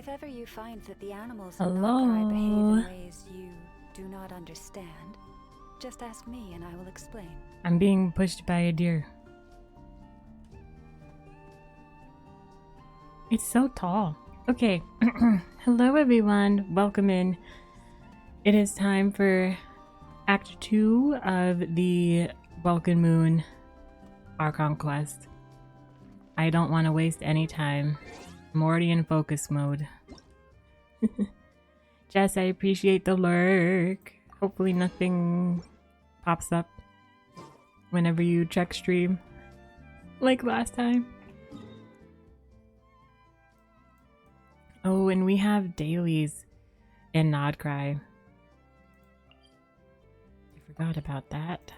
If ever you find that the animals in Hello. Notcry behave in ways you do not understand, just ask me and I will explain. I'm being pushed by a deer. It's so tall. Okay. Hello everyone. Welcome in. It is time for Act 2 of the Vulcan Moon Archon quest. I don't want to waste any time. I'm already in focus mode. Jess, I appreciate the lurk. Hopefully nothing pops up whenever you check stream like last time. Oh, and we have dailies in Nodcry. I forgot about that.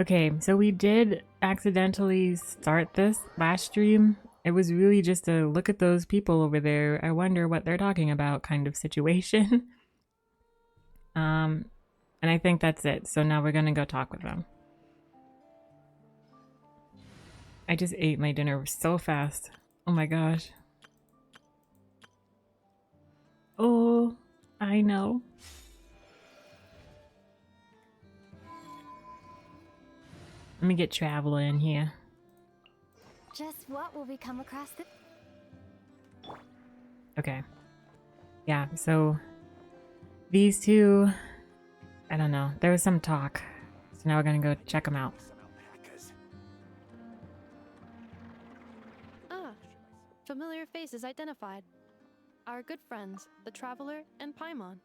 Okay, so we did accidentally start this last stream. It was really just a look at those people over there. I wonder what they're talking about kind of situation. And I think that's it. So now we're gonna go talk with them. I just ate my dinner so fast. Oh my gosh. Oh, I know. Let me get travel in here. Just what will we come across the... Okay. Yeah, so these two, I don't know. There was some talk. So now we're gonna go check them out. Ah, familiar faces identified. Our good friends, the Traveler and Paimon.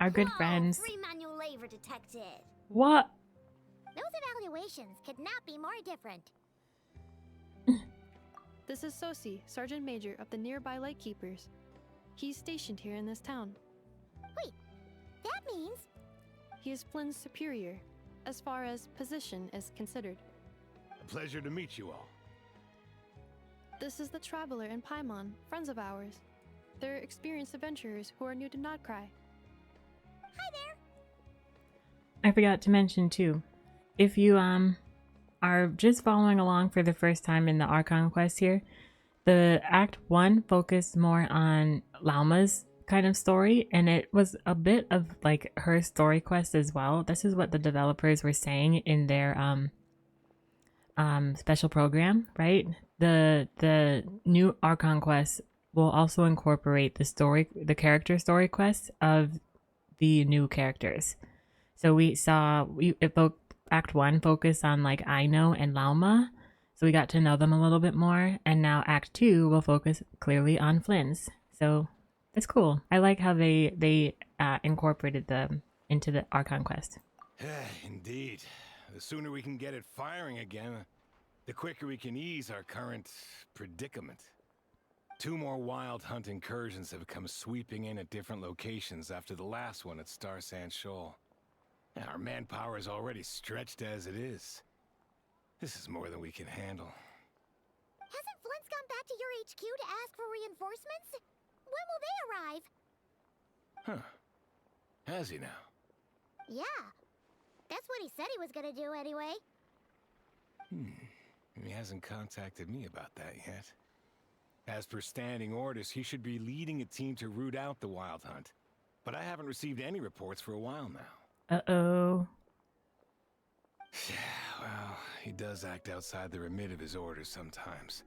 Our good Whoa, friends. free manual labor detected. What? Those evaluations could not be more different. This is Sosi, Sergeant Major of the nearby Lightkeepers. He's stationed here in this town. Wait, that means... He is Flynn's superior, as far as position is considered. A pleasure to meet you all. This is the Traveler and Paimon, friends of ours. They're experienced adventurers who are new to Nodcry. Hi there! I forgot to mention too. If you are just following along for the first time in the Archon quest here, the Act 1 focused more on Lauma's kind of story, and it was a bit of like her story quest as well. This is what the developers were saying in their special program, right? The new Archon quest will also incorporate the character story quests of the new characters. So Act 1 focused on like Aino and Lauma, so we got to know them a little bit more, and now Act 2 will focus clearly on Flynn's. So it's cool. I like how they incorporated them into the Archon quest. Indeed. The sooner we can get it firing again, the quicker we can ease our current predicament. 2 more wild hunt incursions have come sweeping in at different locations after the last one at Star Sand Shoal. Our manpower is already stretched as it is. This is more than we can handle. Hasn't Flint's gone back to your HQ to ask for reinforcements? When will they arrive? Huh. Has he now? Yeah. That's what he said he was gonna do anyway. He hasn't contacted me about that yet. As per standing orders, he should be leading a team to root out the wild hunt. But I haven't received any reports for a while now. Uh-oh. Well, he does act outside the remit of his orders sometimes.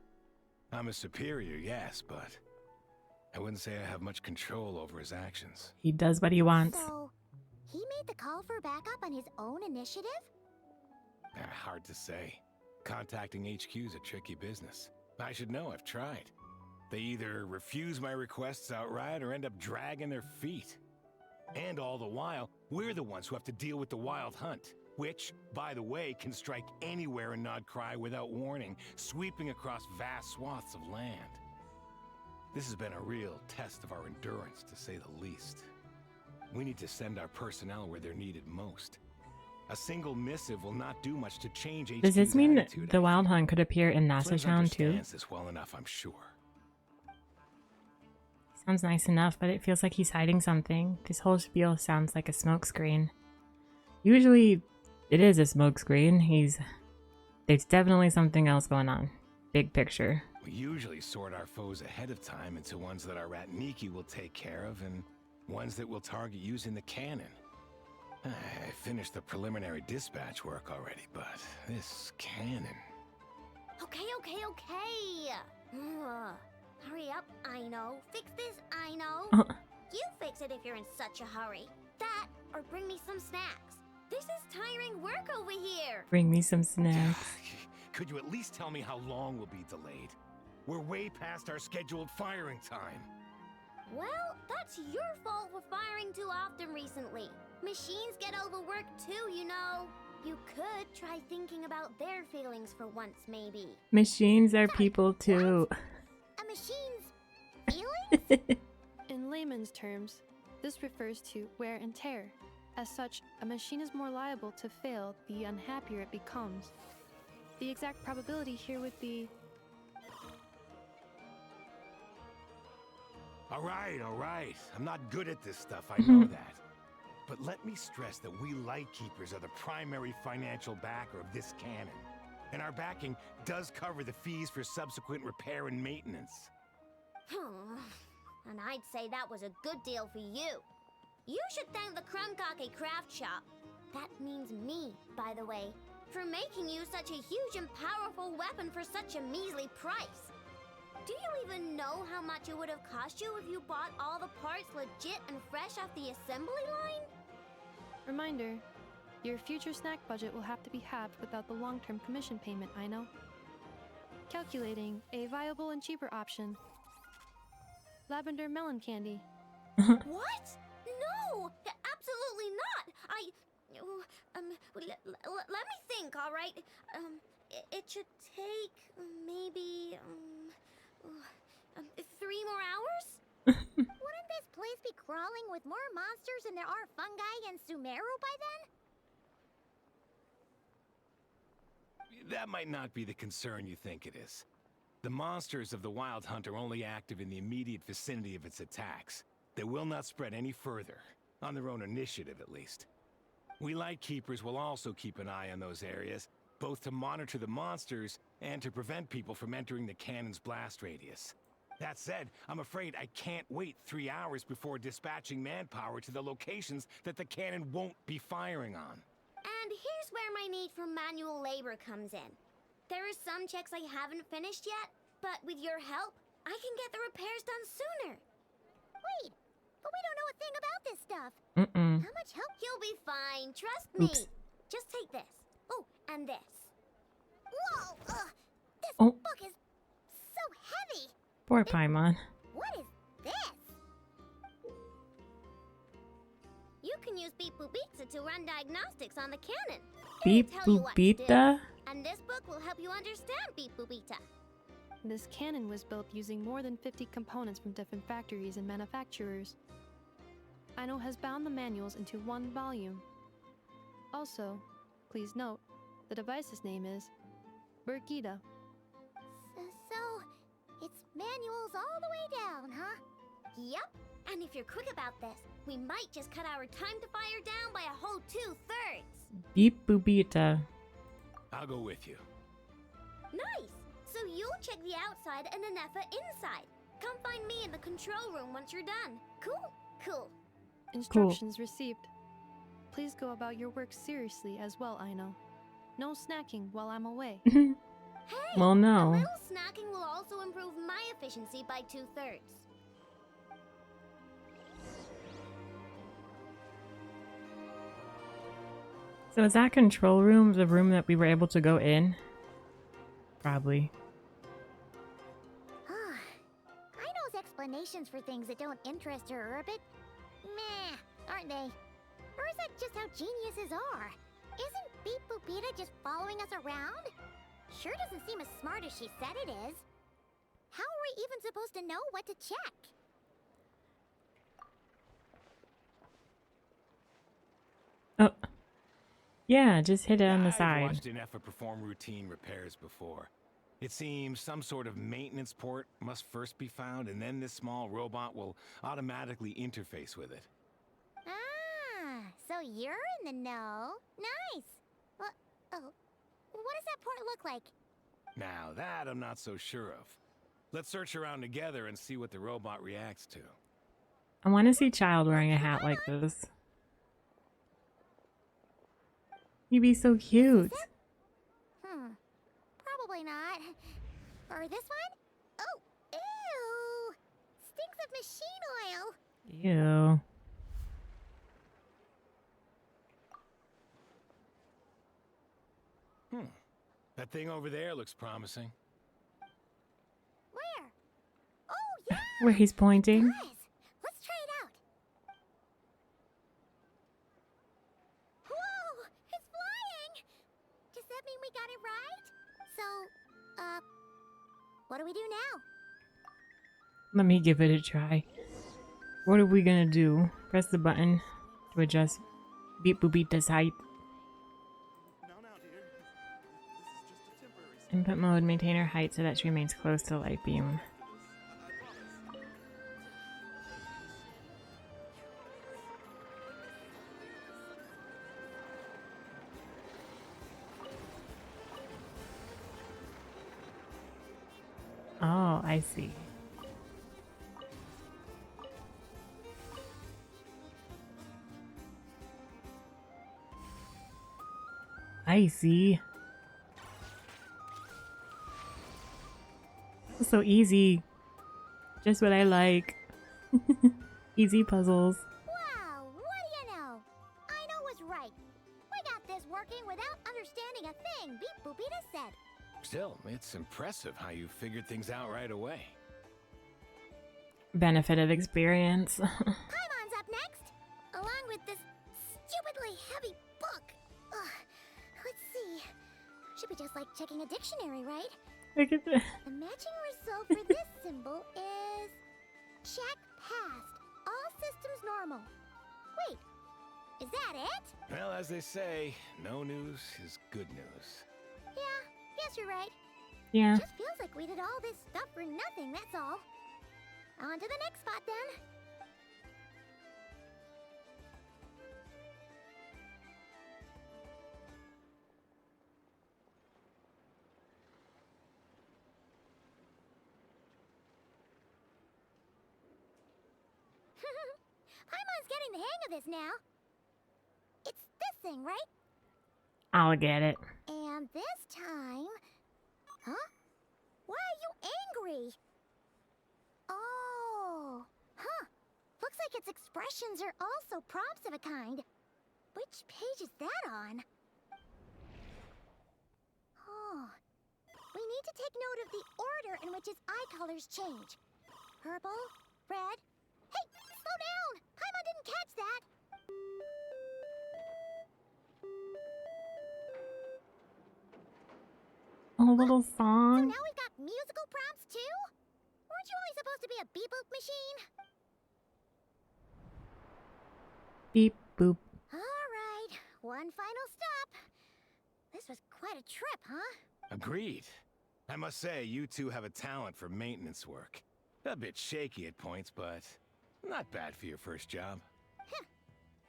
I'm a superior, yes, but I wouldn't say I have much control over his actions. He does what he wants. So, he made the call for backup on his own initiative? Hard to say. Contacting HQ is a tricky business. I should know, I've tried. They either refuse my requests outright or end up dragging their feet. And all the while, we're the ones who have to deal with the wild hunt, which, by the way, can strike anywhere in Nodcry without warning, sweeping across vast swaths of land. This has been a real test of our endurance, to say the least. We need to send our personnel where they're needed most. A single missive will not do much to change HQ's Does this mean attitude, the Wild Hunt could appear in Nasa Flint Town too? understands this well enough, I'm sure. Sounds nice enough, but it feels like he's hiding something. This whole spiel sounds like a smokescreen. Usually, it is a smokescreen. There's definitely something else going on. Big picture. We usually sort our foes ahead of time into ones that our rat Nikki will take care of and ones that we'll target using the cannon. I finished the preliminary dispatch work already, but this cannon... Okay. Ugh. Hurry up, I know. Fix this, I know. You fix it if you're in such a hurry. That, or bring me some snacks. This is tiring work over here. Bring me some snacks. Could you at least tell me how long we'll be delayed? We're way past our scheduled firing time. Well, that's your fault for firing too often recently. Machines get overworked too, you know. You could try thinking about their feelings for once, maybe. Machines are people too. A machine's feelings? In layman's terms, this refers to wear and tear. As such, a machine is more liable to fail the unhappier it becomes. The exact probability here would be... All right. I'm not good at this stuff, I know that. But let me stress that we Lightkeepers are the primary financial backer of this cannon. And our backing does cover the fees for subsequent repair and maintenance. And I'd say that was a good deal for you. You should thank the Krumkake Craft Shop. That means me, by the way, for making you such a huge and powerful weapon for such a measly price. Do you even know how much it would have cost you if you bought all the parts legit and fresh off the assembly line? Reminder, your future snack budget will have to be halved without the long-term commission payment, I know. Calculating a viable and cheaper option. Lavender melon candy. What? No! Absolutely not! Let me think, all right? It should take maybe 3 more hours? Wouldn't this place be crawling with more monsters than there are fungi in Sumeru by then? That might not be the concern you think it is. The monsters of the Wild Hunt are only active in the immediate vicinity of its attacks. They will not spread any further, on their own initiative at least. We Lightkeepers will also keep an eye on those areas, both to monitor the monsters and to prevent people from entering the cannon's blast radius. That said, I'm afraid I can't wait 3 hours before dispatching manpower to the locations that the cannon won't be firing on. And here's where my need for manual labor comes in. There are some checks I haven't finished yet, but with your help, I can get the repairs done sooner. Wait, but we don't know a thing about this stuff. How much help? You'll be fine, trust me. Oops. Just take this. Oh, and this. Whoa! This Oh. book is so heavy. Poor Paimon. What is this? You can use Beep Boop Pizza to run diagnostics on the cannon. Beep It'll tell you what to do. Boopita? And this book will help you understand Beep Boopita. This cannon was built using more than 50 components from different factories and manufacturers. Aino has bound the manuals into one volume. Also, please note, the device's name is Birgitta. So, it's manuals all the way down, huh? Yep. And if you're quick about this, we might just cut our time to fire down by a whole 2/3. Beep Boopita. I'll go with you. Nice! So you'll check the outside and Anefa inside. Come find me in the control room once you're done. Cool. Instructions received. Please go about your work seriously as well, Aino. No snacking while I'm away. Hey! Well, A no. little snacking will also improve my efficiency by 2/3. So is that control room the room that we were able to go in? Probably. Aino's explanations for things that don't interest her are a bit meh, aren't they? Or is that just how geniuses are? Isn't Beep Boopita just following us around? Sure doesn't seem as smart as she said it is. How are we even supposed to know what to check? Oh. Yeah, just hit it on the I've side. watched Anefa perform routine repairs before. It seems some sort of maintenance port must first be found, and then this small robot will automatically interface with it. Ah, so you're in the know. Nice. What does that port look like? Now that I'm not so sure of. Let's search around together and see what the robot reacts to. I want to see Child wearing a hat like this. He'd be so cute. Probably not. Or this one? Oh, ew! Stinks of machine oil. Ew. That thing over there looks promising. Where? Oh, yeah! Where he's pointing. Guys, let's try it out. Whoa! It's flying! Does that mean we got it right? So, what do we do now? Let me give it a try. What are we gonna do? Press the button to adjust Beep Boopita's height. Input mode, maintain her height so that she remains close to light beam. Oh, I see. I see. So easy. Just what I like. Easy puzzles. Wow, what do you know? I know was right. We got this working without understanding a thing, Beep Boopita said. Still, it's impressive how you figured things out right away. Benefit of experience. Paimon's up next, along with this stupidly heavy book. Ugh, let's see. Should be just like checking a dictionary, right? Look at this. The matching result for this symbol is check passed. All systems normal. Wait, is that it? Well, as they say, no news is good news. Yeah, guess you're right. Yeah. Just feels like we did all this stuff for nothing, that's all. On to the next spot then. Paimon's getting the hang of this now. It's this thing, right? I'll get it. And this time... Huh? Why are you angry? Oh. Huh. Looks like its expressions are also prompts of a kind. Which page is that on? Oh. We need to take note of the order in which its eye colors change. Purple, red... Hey! Slow down! Paimon didn't catch that! A little So song. now we've got musical prompts too? Weren't you only supposed to be a beep-boop machine? Beep boop. Alright, one final stop. This was quite a trip, huh? Agreed. I must say, you two have a talent for maintenance work. A bit shaky at points, but not bad for your first job.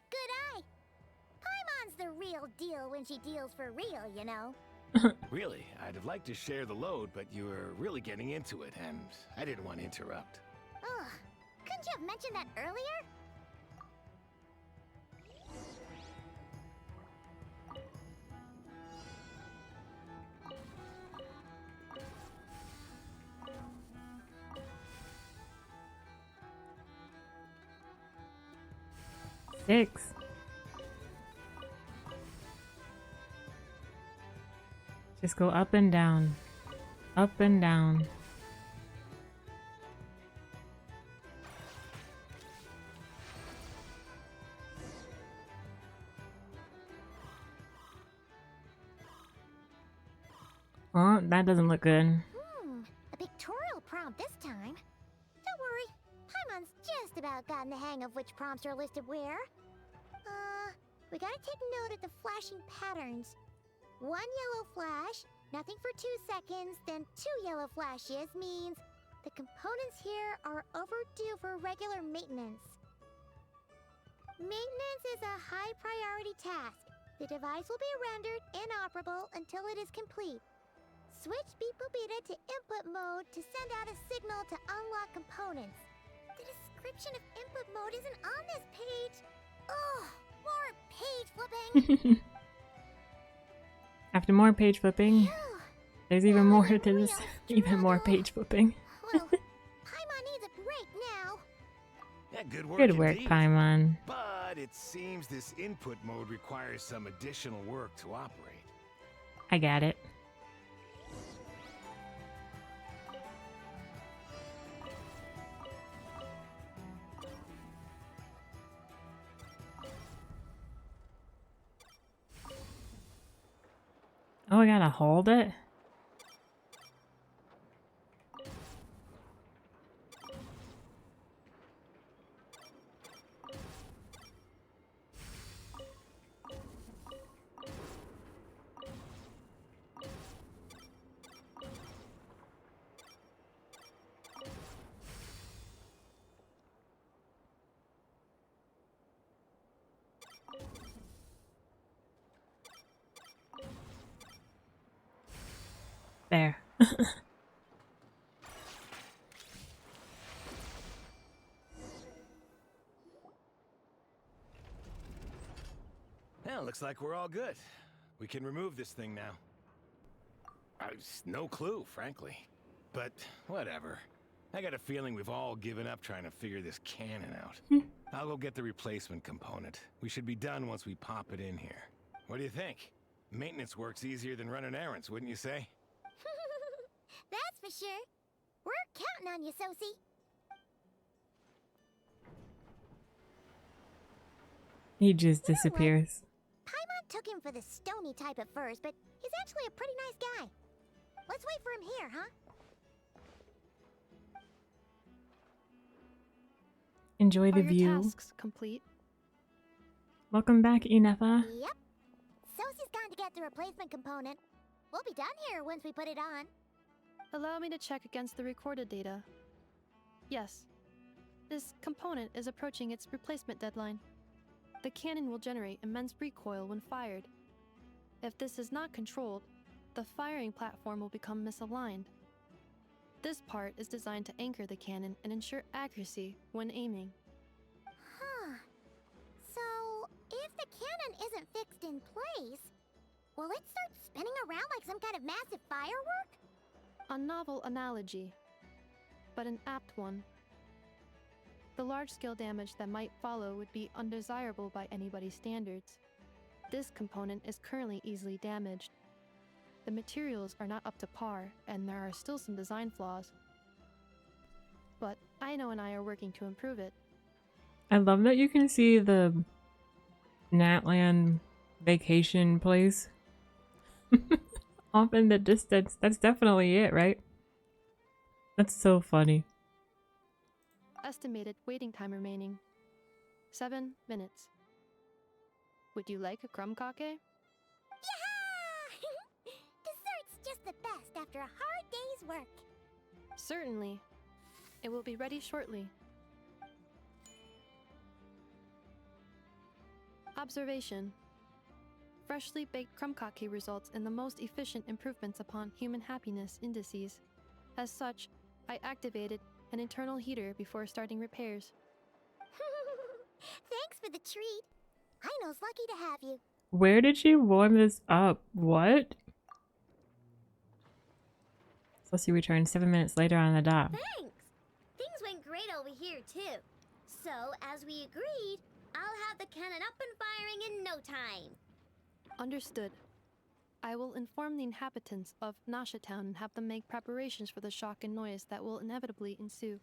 Good eye. Paimon's the real deal when she deals for real, you know. Really, I'd have liked to share the load, but you were really getting into it, and I didn't want to interrupt. Ugh, couldn't you have mentioned that earlier? Six. Just go up and down. Up and down. Oh, that doesn't look good. A pictorial prompt this time. Don't worry, Paimon's just about gotten the hang of which prompts are listed where. We gotta take note of the flashing patterns. One yellow flash, nothing for 2 seconds, then 2 yellow flashes means the components here are overdue for regular maintenance. Maintenance is a high priority task. The device will be rendered inoperable until it is complete. Switch Beep Boopita to input mode to send out a signal to unlock components. The description of input mode isn't on this page. Ugh, more page flipping. After more page flipping, Phew. there's even more That to was a this. real Even more struggle. page flipping. Well, Paimon needs a break now. Yeah, good work. Good work, indeed. Paimon. But it seems this input mode requires some additional work to operate. I got it. Oh, I gotta hold it? There. Well, looks like we're all good. We can remove this thing now. No clue, frankly. But whatever. I got a feeling we've all given up trying to figure this cannon out. I'll go get the replacement component. We should be done once we pop it in here. What do you think? Maintenance work's easier than running errands, wouldn't you say? That's for sure. We're counting on you, Sosie. He just disappears. Paimon took him for the stony type at first, but he's actually a pretty nice guy. Let's wait for him here, huh? Enjoy the Are your view. tasks complete? Welcome back, Inefa. Yep. Sosie's gone to get the replacement component. We'll be done here once we put it on. Allow me to check against the recorded data. Yes. This component is approaching its replacement deadline. The cannon will generate immense recoil when fired. If this is not controlled, the firing platform will become misaligned. This part is designed to anchor the cannon and ensure accuracy when aiming. Huh. So, if the cannon isn't fixed in place, will it start spinning around like some kind of massive firework? A novel analogy, but an apt one. The large-scale damage that might follow would be undesirable by anybody's standards. This component is currently easily damaged. The materials are not up to par, and there are still some design flaws. But Aino and I are working to improve it. I love that you can see the Natland vacation place off in the distance. That's definitely it, right? That's so funny. Estimated waiting time remaining 7 minutes. Would you like a crumb cake? Yeah! Dessert's just the best after a hard day's work. Certainly. It will be ready shortly. Observation. Freshly baked crumb cake results in the most efficient improvements upon human happiness indices. As such, I activated an internal heater before starting repairs. Thanks for the treat. Aino's lucky to have you. Where did she warm this up? What? Celsi returned 7 minutes later on the dot. Thanks. Things went great over here, too. So, as we agreed, I'll have the cannon up and firing in no time. Understood. I will inform the inhabitants of Nasha Town and have them make preparations for the shock and noise that will inevitably ensue.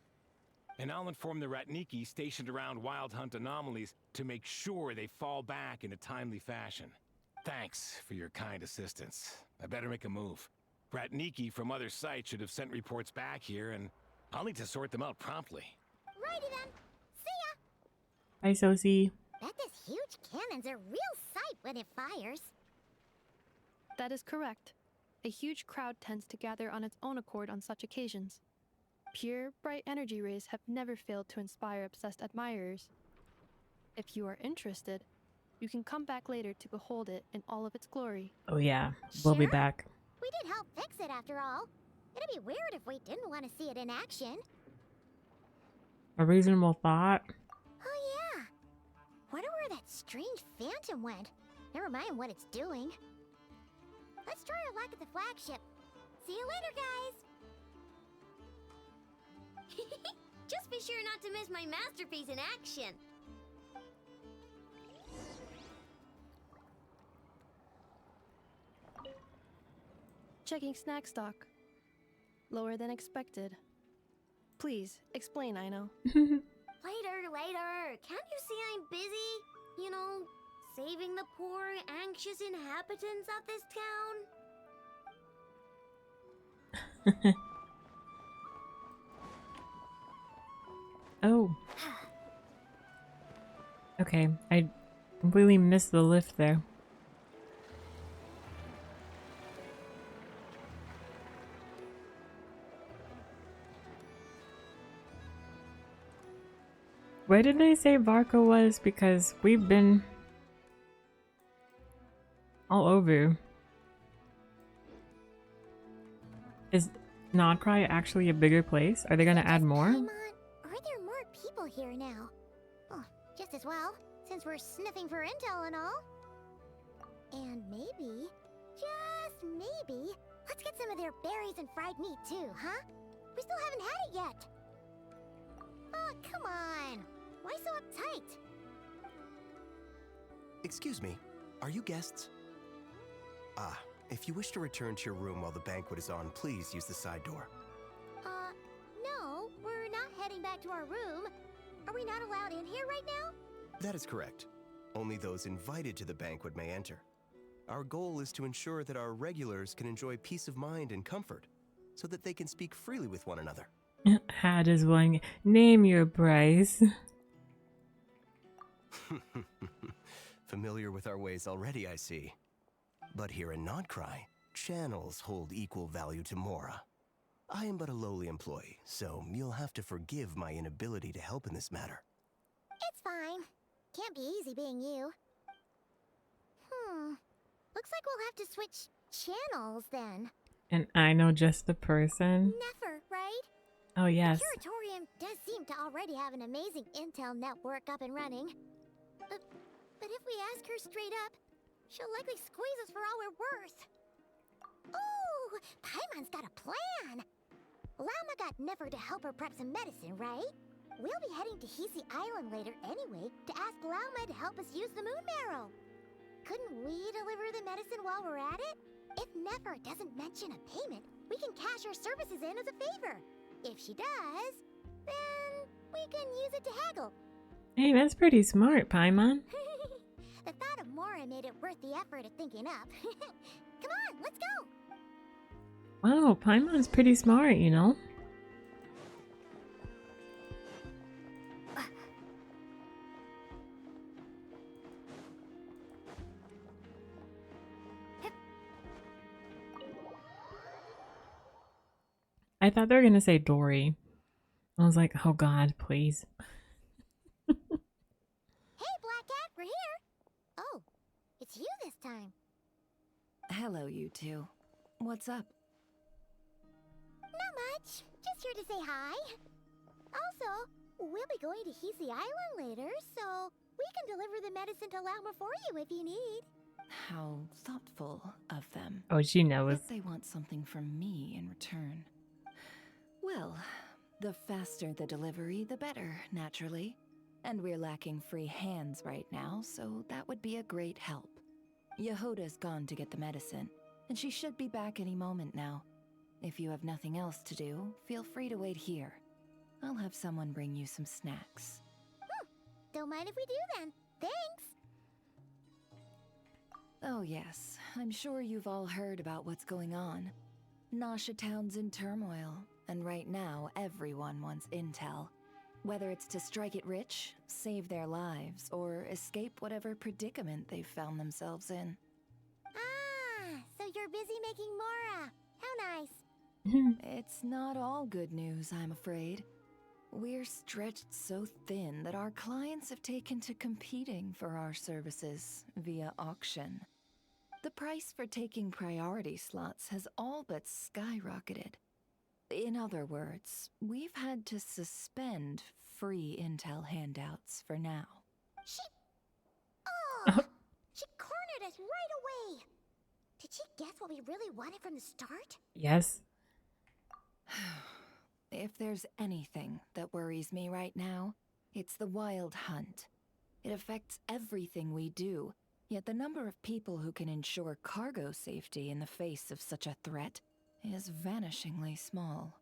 And I'll inform the Ratniki stationed around Wild Hunt anomalies to make sure they fall back in a timely fashion. Thanks for your kind assistance. I better make a move. Ratniki from other sites should have sent reports back here, and I'll need to sort them out promptly. Righty then. See ya. Bye, Sosi. Bet this huge cannon's a real sight when it fires. That is correct. A huge crowd tends to gather on its own accord on such occasions. Pure, bright energy rays have never failed to inspire obsessed admirers. If you are interested, you can come back later to behold it in all of its glory. Oh yeah, we'll be Sure. back. We did help fix it after all. It'd be weird if we didn't want to see it in action. A reasonable thought. Oh yeah. Wonder where that strange phantom went. Never mind what it's doing. Let's try our luck at the flagship. See you later, guys. Just be sure not to miss my masterpiece in action. Checking snack stock. Lower than expected. Please, explain, Aino. Later. Can't you see I'm busy? You know, saving the poor, anxious inhabitants of this town? Oh. Okay, I completely missed the lift there. Where did they say Varka was? Because we've been all over. Is Nodcry actually a bigger place? Are they gonna add more? Paimon, are there more people here now? Oh, just as well, since we're sniffing for intel and all. And maybe, just maybe, let's get some of their berries and fried meat too, huh? We still haven't had it yet. Oh, come on. Why so uptight? Excuse me, are you guests? Ah, if you wish to return to your room while the banquet is on, please use the side door. No, we're not heading back to our room. Are we not allowed in here right now? That is correct. Only those invited to the banquet may enter. Our goal is to ensure that our regulars can enjoy peace of mind and comfort, so that they can speak freely with one another. How does one name your price? Familiar with our ways already, I see. But here in Nodcry, channels hold equal value to Mora. I am but a lowly employee, so you'll have to forgive my inability to help in this matter. It's fine. Can't be easy being you. Looks like we'll have to switch channels then. And I know just the person. Never, right? Oh yes. The Curatorium does seem to already have an amazing intel network up and running. But if we ask her straight up, she'll likely squeeze us for all we're worth. Ooh, Paimon's got a plan. Llama got Nefer to help her prep some medicine, right? We'll be heading to Hisi Island later anyway to ask Llama to help us use the moon marrow. Couldn't we deliver the medicine while we're at it? If Nefer doesn't mention a payment, we can cash our services in as a favor. If she does, then we can use it to haggle. Hey, that's pretty smart, Paimon. The thought of Mora made it worth the effort of thinking up. Come on, let's go! Wow, Paimon's pretty smart, you know? I thought they were gonna say Dory. I was like, oh god, please. Hey, Black Cat, we're here! Oh, it's you this time. Hello, you two. What's up? Not much. Just here to say hi. Also, we'll be going to Hisi Island later, so we can deliver the medicine to Lauma for you if you need. How thoughtful of them. Oh, she knows. But they want something from me in return. Well, the faster the delivery, the better, naturally. And we're lacking free hands right now, so that would be a great help. Yehoda's gone to get the medicine, and she should be back any moment now. If you have nothing else to do, feel free to wait here. I'll have someone bring you some snacks. Don't mind if we do then. Thanks! Oh yes, I'm sure you've all heard about what's going on. Nasha Town's in turmoil, and right now everyone wants intel. Whether it's to strike it rich, save their lives, or escape whatever predicament they've found themselves in. Ah, so you're busy making Mora. How nice. It's not all good news, I'm afraid. We're stretched so thin that our clients have taken to competing for our services via auction. The price for taking priority slots has all but skyrocketed. In other words, we've had to suspend free intel handouts for now. She... Oh! She cornered us right away! Did she guess what we really wanted from the start? Yes. If there's anything that worries me right now, it's the wild hunt. It affects everything we do, yet the number of people who can ensure cargo safety in the face of such a threat is vanishingly small.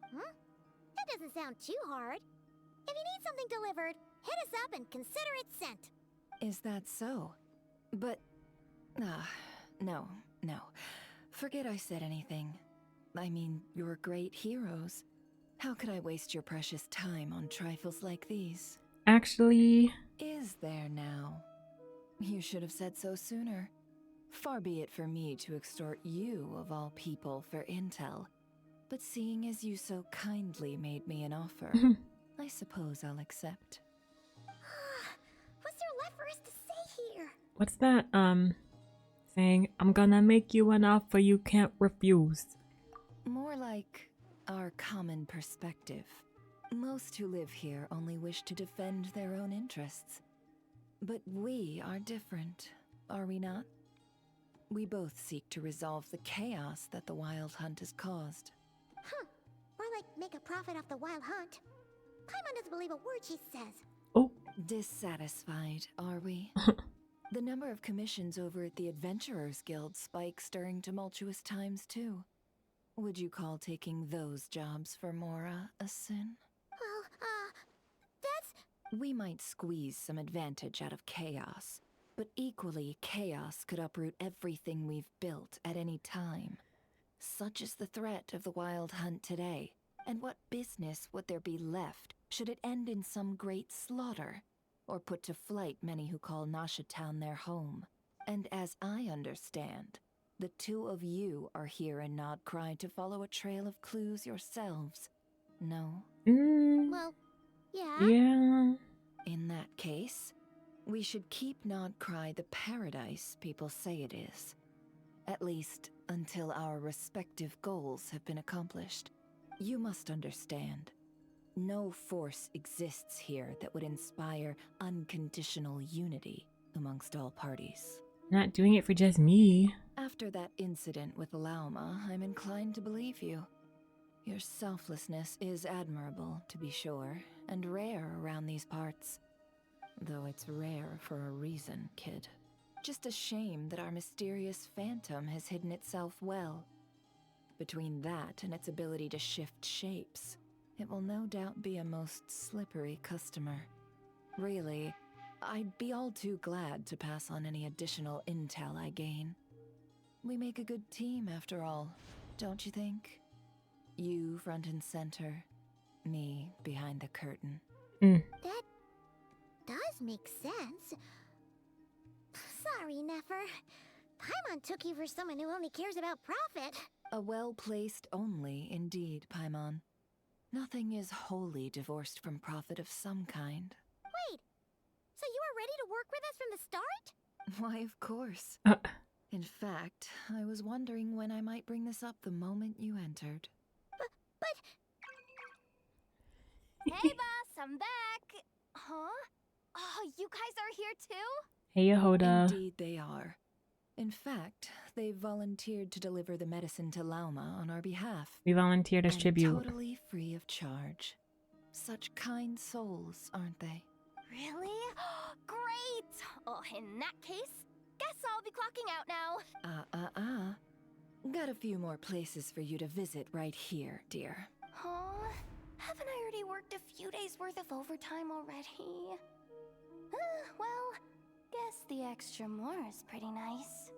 Huh? That doesn't sound too hard. If you need something delivered, hit us up and consider it sent. Is that so? But... no. Forget I said anything. I mean, you're great heroes. How could I waste your precious time on trifles like these? Actually... Is there now? You should have said so sooner. Far be it for me to extort you, of all people, for intel. But seeing as you so kindly made me an offer, I suppose I'll accept. What's there left for us to say here? What's that, saying, I'm gonna make you an offer you can't refuse. More like our common perspective. Most who live here only wish to defend their own interests. But we are different, are we not? We both seek to resolve the chaos that the Wild Hunt has caused. Huh. More like make a profit off the Wild Hunt. Paimon doesn't believe a word she says. Oh. Dissatisfied, are we? The number of commissions over at the Adventurers Guild spikes during tumultuous times, too. Would you call taking those jobs for Mora a sin? Well, that's... We might squeeze some advantage out of chaos, but equally, chaos could uproot everything we've built at any time. Such is the threat of the Wild Hunt today, and what business would there be left should it end in some great slaughter, or put to flight many who call Nasha Town their home? And as I understand, the two of you are here in Nodcry to follow a trail of clues yourselves. No? Well, yeah. Yeah. In that case, we should keep Nodcry the paradise people say it is. At least, until our respective goals have been accomplished. You must understand, no force exists here that would inspire unconditional unity amongst all parties. Not doing it for just me. After that incident with Lauma, I'm inclined to believe you. Your selflessness is admirable, to be sure, and rare around these parts. Though it's rare for a reason, kid. Just a shame that our mysterious phantom has hidden itself well. Between that and its ability to shift shapes, it will no doubt be a most slippery customer. Really, I'd be all too glad to pass on any additional intel I gain. We make a good team, after all, don't you think? You front and center, me behind the curtain. That does make sense. Sorry, Nefer. Paimon took you for someone who only cares about profit. A well-placed only, indeed, Paimon. Nothing is wholly divorced from profit of some kind. Wait, so you were ready to work with us from the start? Why, of course. In fact, I was wondering when I might bring this up the moment you entered. But... Hey, boss, I'm back. Huh? Oh, you guys are here too? Hey, Yehoda. Indeed they are. In fact, they've volunteered to deliver the medicine to Lauma on our behalf. We volunteered as And tribute. totally free of charge. Such kind souls, aren't they? Really? Great! Oh, in that case, guess I'll be clocking out now. Got a few more places for you to visit right here, dear. Huh? Haven't I already worked a few days worth of overtime already? Well, guess the extra more is pretty nice.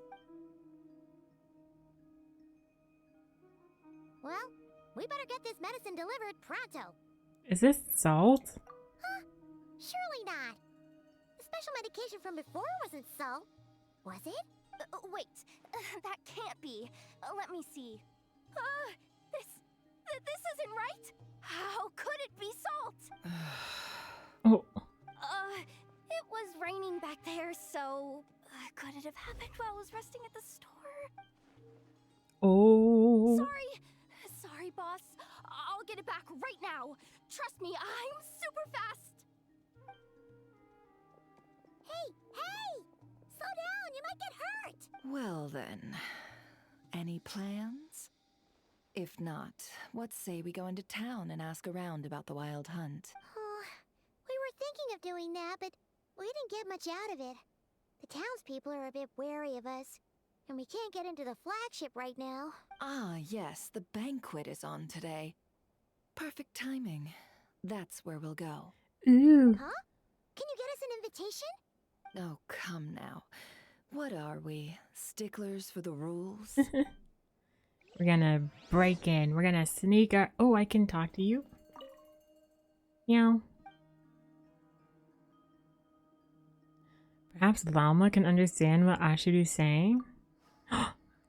Well, we better get this medicine delivered pronto. Is this salt? Huh? Surely not. The special medication from before wasn't salt, was it? Wait, that can't be. Let me see. This isn't right. How could it be salt? Oh. It was raining back there, so could it have happened while I was resting at walk right now. Trust me, I'm super fast. Hey, hey! Slow down, you might get hurt! Well then, any plans? If not, what say we go into town and ask around about the wild hunt? Oh, we were thinking of doing that, but we didn't get much out of it. The townspeople are a bit wary of us, and we can't get into the flagship right now. Ah, yes, the banquet is on today. Perfect timing. That's where we'll go. Ooh. Huh? Can you get us an invitation? Oh, come now. What are we? Sticklers for the rules? We're gonna break in. We're gonna sneak our... Oh, I can talk to you? Meow. Perhaps Lalma can understand what Ashiru's saying?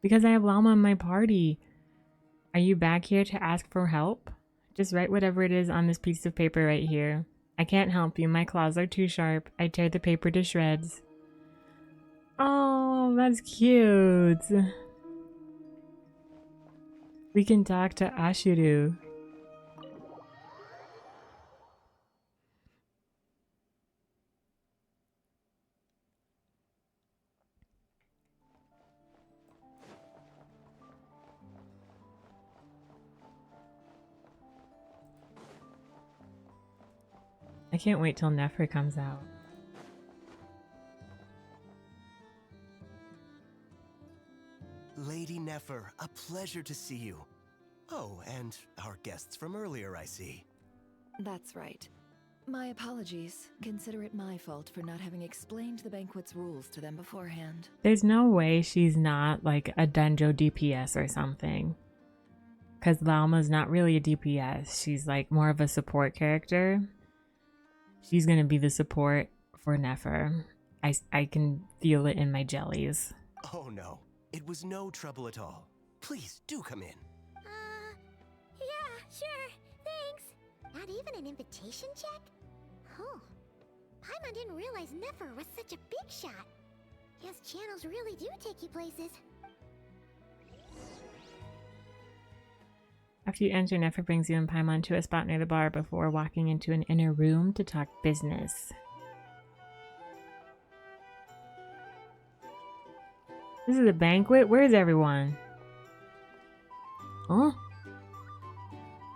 Because I have Lalma in my party. Are you back here to ask for help? Just write whatever it is on this piece of paper right here. I can't help you. My claws are too sharp. I tear the paper to shreds. Oh, that's cute. We can talk to Ashiru. I can't wait till Nefer comes out. Lady Nefer, a pleasure to see you. Oh, and our guests from earlier, I see. That's right. My apologies. Consider it my fault for not having explained the banquet's rules to them beforehand. There's no way she's not like a Denjo DPS or something. Because Lalma's not really a DPS. She's like more of a support character. She's gonna be the support for Nefer. I can feel it in my jellies. Oh no, it was no trouble at all. Please, do come in. Yeah, sure, thanks. Not even an invitation check? Oh, Paimon didn't realize Nefer was such a big shot. His channels really do take you places. After you enter, Nefer brings you and Paimon to a spot near the bar before walking into an inner room to talk business. This is a banquet? Where is everyone? Huh?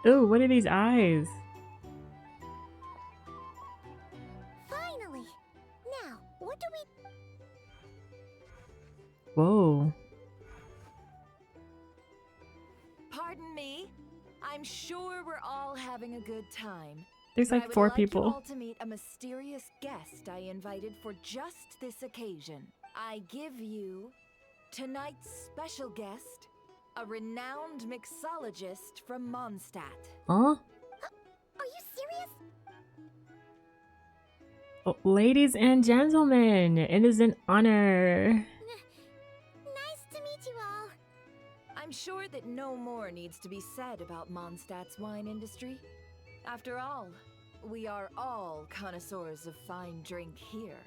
Ooh, what are these eyes? Finally! Now, what do we... Whoa. Pardon me. I'm sure we're all having a good time. There's But I like would 4 like you people. all to meet a mysterious guest I invited for just this occasion. I give you tonight's special guest, a renowned mixologist from Mondstadt. Huh? Are you serious? Oh, ladies and gentlemen, it is an honor. Nice to meet you all. I'm sure that no more needs to be said about Mondstadt's wine industry. After all, we are all connoisseurs of fine drink here.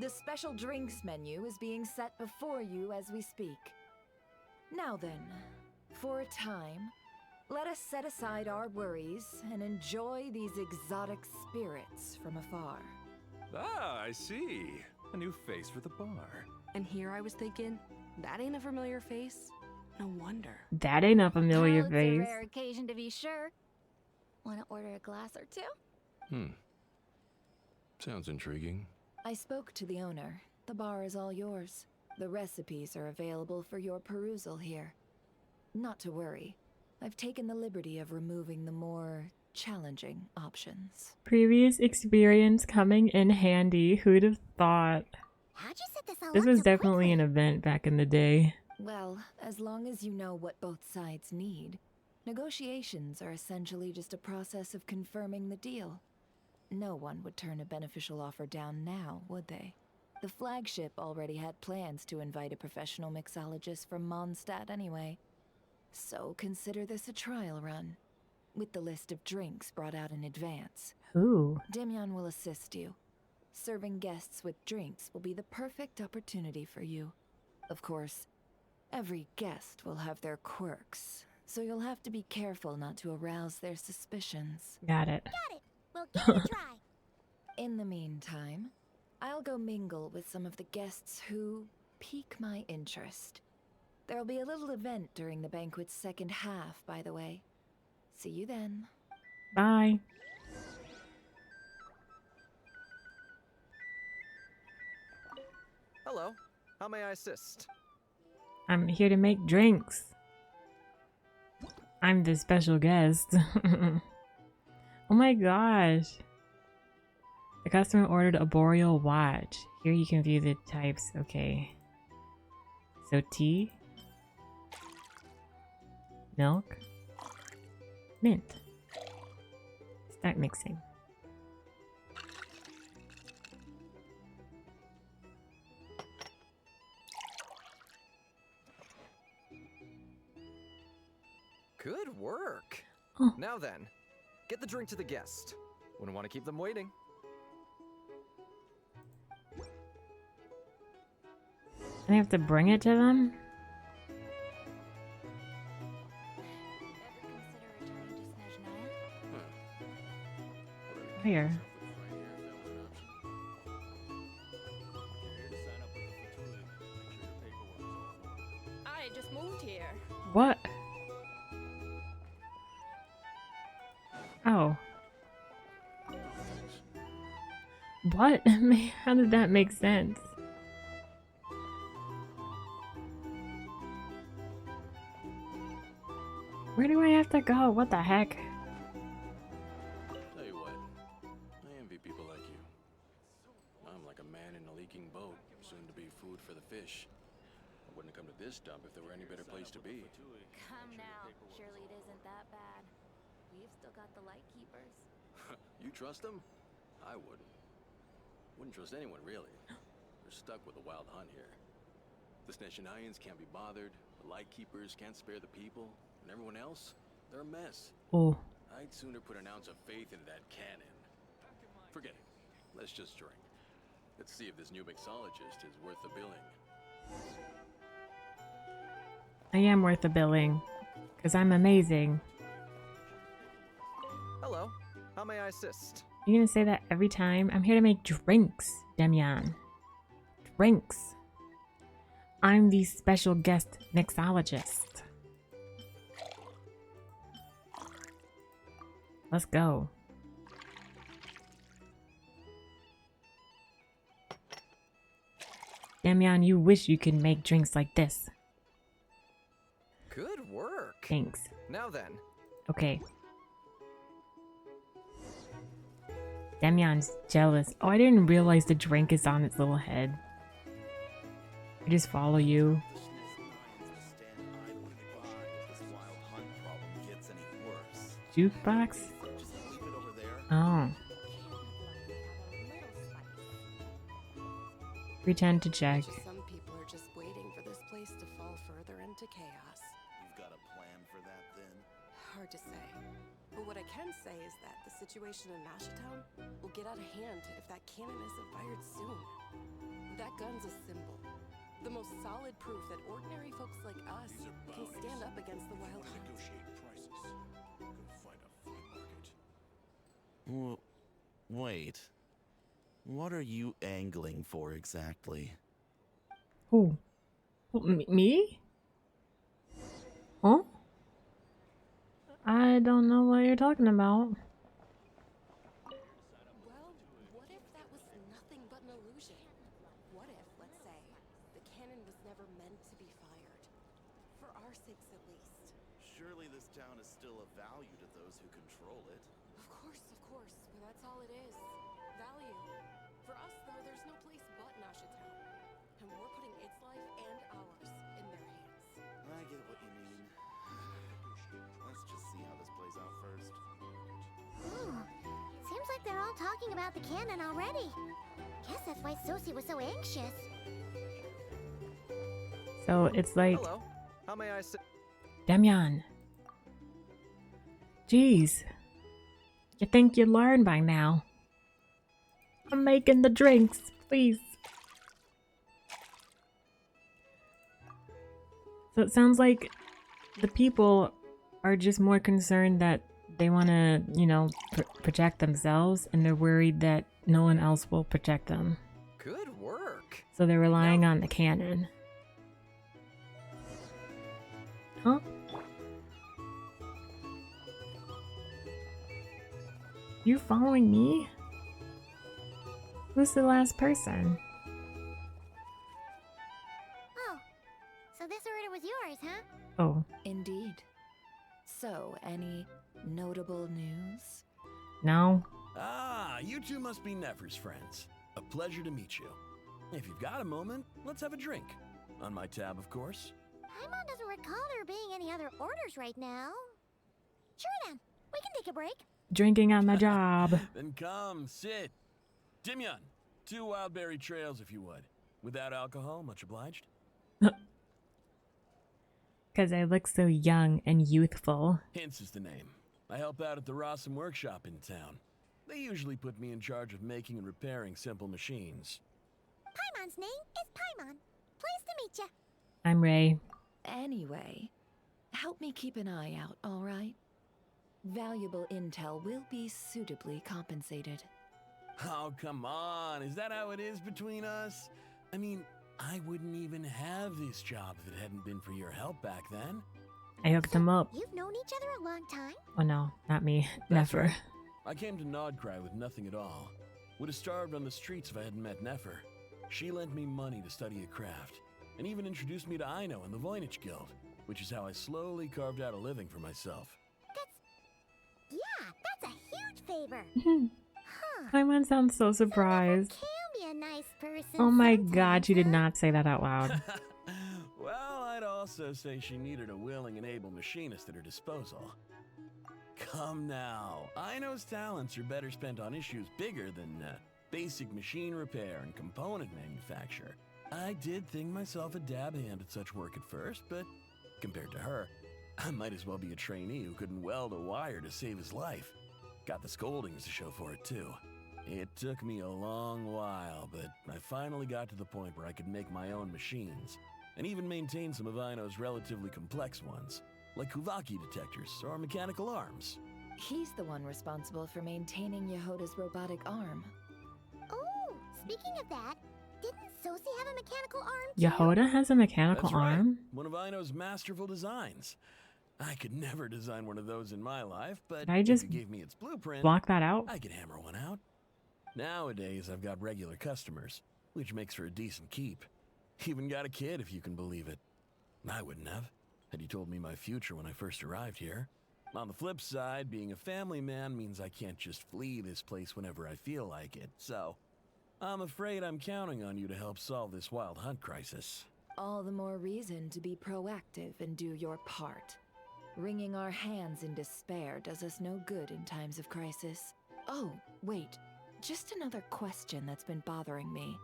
The special drinks menu is being set before you as we speak. Now then, for a time, let us set aside our worries and enjoy these exotic spirits from afar. Ah, I see. A new face for the bar. And here I was thinking, that ain't a familiar face. No wonder. That ain't a familiar Oh, face. it's a rare occasion to be sure. Want to order a glass or two? Sounds intriguing. I spoke to the owner. The bar is all yours. The recipes are available for your perusal here. Not to worry. I've taken the liberty of removing the more challenging options. Previous experience coming in handy. Who'd have thought? How'd you set this all This up was so definitely quickly? an event back in the day. Well, as long as you know what both sides need, negotiations are essentially just a process of confirming the deal. No one would turn a beneficial offer down now, would they? The flagship already had plans to invite a professional mixologist from Mondstadt anyway. So consider this a trial run, with the list of drinks brought out in advance. Ooh. Demyon will assist you. Serving guests with drinks will be the perfect opportunity for you. Of course, every guest will have their quirks, so you'll have to be careful not to arouse their suspicions. Got it. Got it. We'll give it a try. In the meantime, I'll go mingle with some of the guests who pique my interest. There'll be a little event during the banquet's second half, by the way. See you then. Bye. Hello. How may I assist? I'm here to make drinks. I'm the special guest. Oh my gosh. The customer ordered a boreal watch. Here you can view the types. Okay. So tea, milk, mint. Start mixing. Good work. Oh. Now then, get the drink to the guest. Wouldn't want to keep them waiting. I have to bring it to them? Where? I just moved here. What? Oh. What? How did that make sense? Where do I have to go? What the heck? Tell you what, I envy people like you. I'm like a man in a leaking boat, soon to be food for the fish. I wouldn't come to this dump if there were any better place to be. Come now. Surely it isn't that bad. We've still got the light keepers. You trust them? I wouldn't. Wouldn't trust anyone, really. They're stuck with a wild hunt here. The Sneshanians can't be bothered, the light keepers can't spare the people, and everyone else, they're a mess. Oh. I'd sooner put an ounce of faith into that cannon. Forget it. Let's just drink. Let's see if this new mixologist is worth the billing. I am worth the billing. Because I'm amazing. Hello. How may I assist? You're gonna say that every time? I'm here to make drinks, Demian. Drinks. I'm the special guest mixologist. Let's go. Demian, you wish you could make drinks like this. Good work. Thanks. Now then. Okay. Demian's jealous. Oh, I didn't realize the drink is on its little head. I just follow you. Jukebox? Oh. Pretend to check. Some people are just waiting for this place to fall further into chaos. You've got a plan for that then? Hard to say. But what I can say is that the situation in Nashitown will get out of hand if that cannon isn't fired soon. That gun's a symbol. The most solid proof that ordinary folks like us can stand up against the wild hunt. Negotiate prices. Go find a flea market. Wait. What are you angling for exactly? Who? Me? Huh? I don't know what you're talking about. Well, what if that was nothing but an illusion? What if, let's say, the cannon was never meant to be fired? For our sakes, at least. Surely this town is still of value to those who control it. Of course, but that's all it is. Value. For us, though, there's no place but Nashitown. And we're putting its life and ours in their hands. I get what you mean. Let's just see how this plays out first. Ooh. Seems like they're all talking about the cannon already. Guess that's why Sosie was so anxious. So it's like... Hello. How may I assist? Demian. Jeez. You think you'd learn by now. I'm making the drinks, please. So it sounds like the people are just more concerned that they want to, you know, protect themselves, and they're worried that no one else will protect them. Good work. So they're relying on the cannon. Huh? You following me? Who's the last person? Oh, so this order was yours, huh? Oh. Indeed. So, any notable news? No. Ah, you two must be Nefer's friends. A pleasure to meet you. If you've got a moment, let's have a drink. On my tab, of course. Paimon doesn't recall there being any other orders right now. Sure then, we can take a break. Drinking on the job. Then come, sit. Dimyon, 2 wildberry trails if you would. Without alcohol, much obliged. Because I look so young and youthful. Hints is the name. I help out at the Rossum workshop in town. They usually put me in charge of making and repairing simple machines. Paimon's name is Paimon. Pleased to meet you. I'm Ray. Anyway, help me keep an eye out, all right? Valuable intel will be suitably compensated. Oh, come on. Is that how it is between us? I mean, I wouldn't even have this job if it hadn't been for your help back then. I hooked him up. You've known each other a long time? Oh no, not me. That's Never. right. I came to Nodcry with nothing at all. Would have starved on the streets if I hadn't met Nefer. She lent me money to study a craft, and even introduced me to Aino and the Voynich Guild, which is how I slowly carved out a living for myself. That's a huge favor. Huh. Paimon sounds so surprised. Can be a nice person. Oh my sometimes, god, she did huh? not say that out loud. Well, I'd also say she needed a willing and able machinist at her disposal. Come now, Aino's talents are better spent on issues bigger than basic machine repair and component manufacture. I did think myself a dab hand at such work at first, but compared to her, I might as well be a trainee who couldn't weld a wire to save his life. Got the scoldings to show for it too. It took me a long while, but I finally got to the point where I could make my own machines, and even maintain some of Aino's relatively complex ones, like Kuvaki detectors or mechanical arms. He's the one responsible for maintaining Yehoda's robotic arm. Oh, speaking of that, didn't Sosi have a mechanical arm too? Yehoda has a mechanical That's right. arm? One of Aino's masterful designs. I could never design one of those in my life, but Did I just if you gave me its blueprint, block that out? I could hammer one out. Nowadays, I've got regular customers, which makes for a decent keep. Even got a kid, if you can believe it. I wouldn't have, had you told me my future when I first arrived here. On the flip side, being a family man means I can't just flee this place whenever I feel like it, so I'm afraid I'm counting on you to help solve this wild hunt crisis. All the more reason to be proactive and do your part. Wringing our hands in despair does us no good in times of crisis. Oh, wait. Just another question that's been bothering me.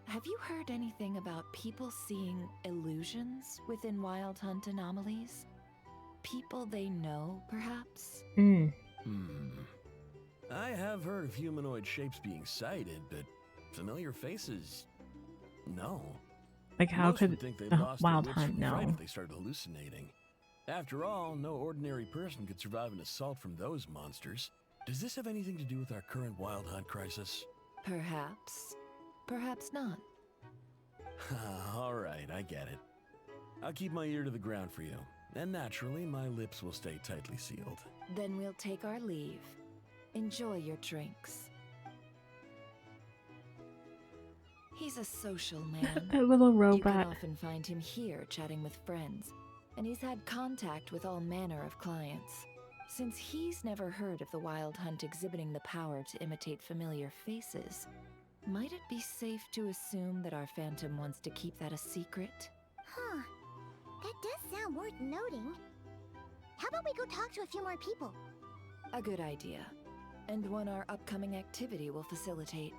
Have you heard anything about people seeing illusions within Wild Hunt anomalies? People they know, perhaps? I have heard of humanoid shapes being sighted, but familiar faces, no. Like how Most could would think they'd the lost their Wild wits Hunt from fright know? if they started hallucinating. After all, no ordinary person could survive an assault from those monsters. Does this have anything to do with our current Wild Hunt crisis? Perhaps. Perhaps not. All right, I get it. I'll keep my ear to the ground for you, and naturally, my lips will stay tightly sealed. Then we'll take our leave. Enjoy your drinks. He's a social man. A little You robot. can often find him here chatting with friends, and he's had contact with all manner of clients. Since he's never heard of the Wild Hunt exhibiting the power to imitate familiar faces, might it be safe to assume that our Phantom wants to keep that a secret? Huh. That does sound worth noting. How about we go talk to a few more people? A good idea, and one our upcoming activity will facilitate.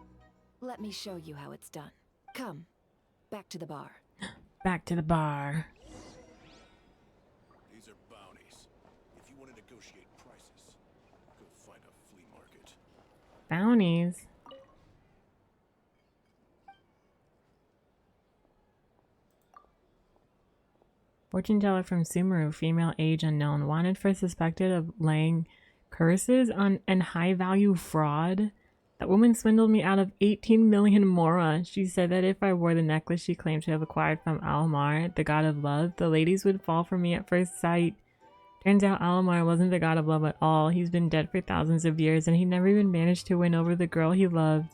Let me show you how it's done. Come, back to the bar. Back to the bar. These are bounties. If you want to negotiate prices, go find a flea market. Bounties. Fortune teller from Sumeru, female, age unknown, wanted for suspected of laying curses on and high value fraud. That woman swindled me out of 18 million mora. She said that if I wore the necklace she claimed to have acquired from Almar, the god of love, the ladies would fall for me at first sight. Turns out Almar wasn't the god of love at all. He's been dead for thousands of years and he never even managed to win over the girl he loved.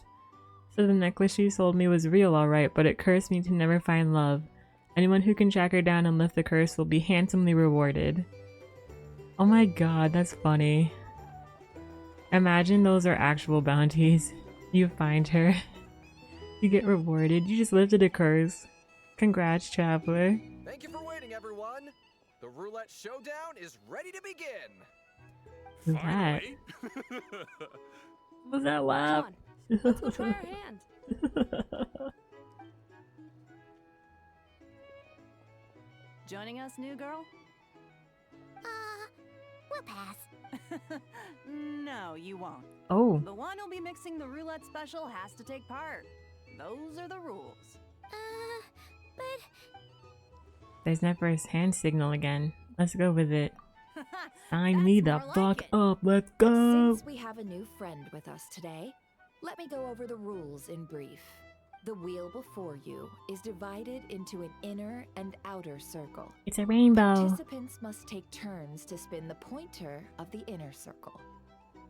So the necklace she sold me was real, alright, but it cursed me to never find love. Anyone who can track her down and lift the curse will be handsomely rewarded. Oh my god, that's funny. Imagine those are actual bounties. You find her. You get rewarded. You just lifted a curse. Congrats, traveler. Thank you for waiting, everyone. The roulette showdown is ready to begin. Who's that? What was that laugh? Let's go try our hand. Joining us, new girl? We'll pass. No, you won't. Oh. The one who'll be mixing the roulette special has to take part. Those are the rules. But... There's that first hand signal again. Let's go with it. Sign me the fuck up. Let's go. Since we have a new friend with us today, let me go over the rules in brief. The wheel before you is divided into an inner and outer circle. It's a rainbow. Participants must take turns to spin the pointer of the inner circle.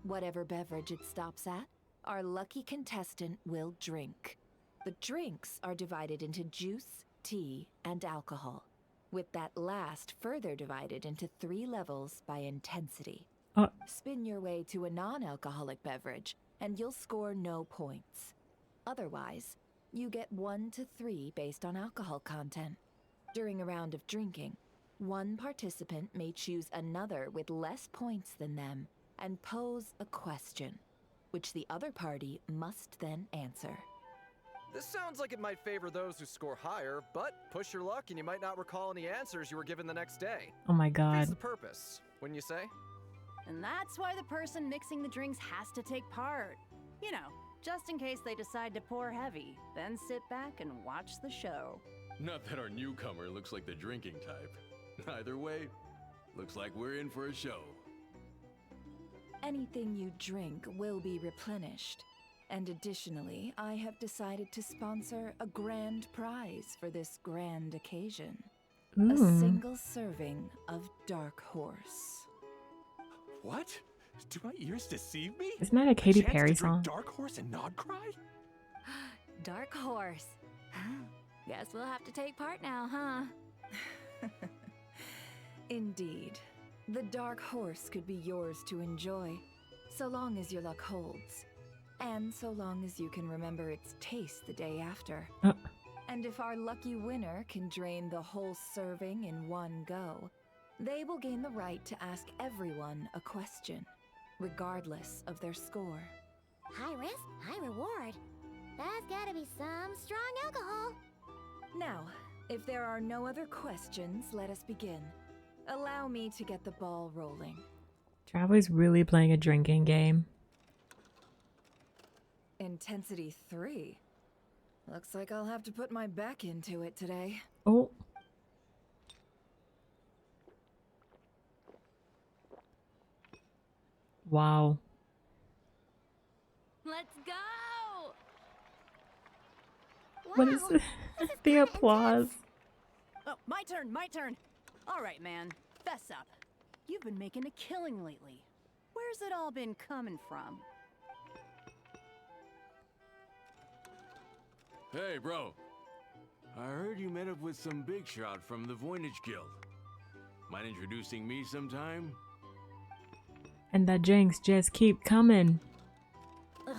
Whatever beverage it stops at, our lucky contestant will drink. The drinks are divided into juice, tea, and alcohol, with that last further divided into 3 levels by intensity. Spin your way to a non-alcoholic beverage, and you'll score no points. Otherwise, you get 1 to 3 based on alcohol content. During a round of drinking, one participant may choose another with less points than them and pose a question, which the other party must then answer. This sounds like it might favor those who score higher, but push your luck and you might not recall any answers you were given the next day. Oh my god. That's the purpose, wouldn't you say? And that's why the person mixing the drinks has to take part. You know, just in case they decide to pour heavy, then sit back and watch the show. Not that our newcomer looks like the drinking type. Either way, looks like we're in for a show. Anything you drink will be replenished. And additionally, I have decided to sponsor a grand prize for this grand occasion. A single serving of Dark Horse. What? Do my ears deceive me? Isn't that a Katy Perry chance to drink song? Dark Horse and not cry? Dark Horse. Guess we'll have to take part now, huh? Indeed. The Dark Horse could be yours to enjoy, so long as your luck holds. And so long as you can remember its taste the day after. And if our lucky winner can drain the whole serving in one go, they will gain the right to ask everyone a question, regardless of their score. High risk, high reward. That's gotta be some strong alcohol. Now, if there are no other questions, let us begin. Allow me to get the ball rolling. Traveler's really playing a drinking game. Intensity 3. Looks like I'll have to put my back into it today. Oh. Wow. Let's go! What is this? The applause. Oh, my turn. All right, man, fess up. You've been making a killing lately. Where's it all been coming from? Hey, bro. I heard you met up with some big shot from the Voynich Guild. Mind introducing me sometime? And the drinks just keep coming. Ugh.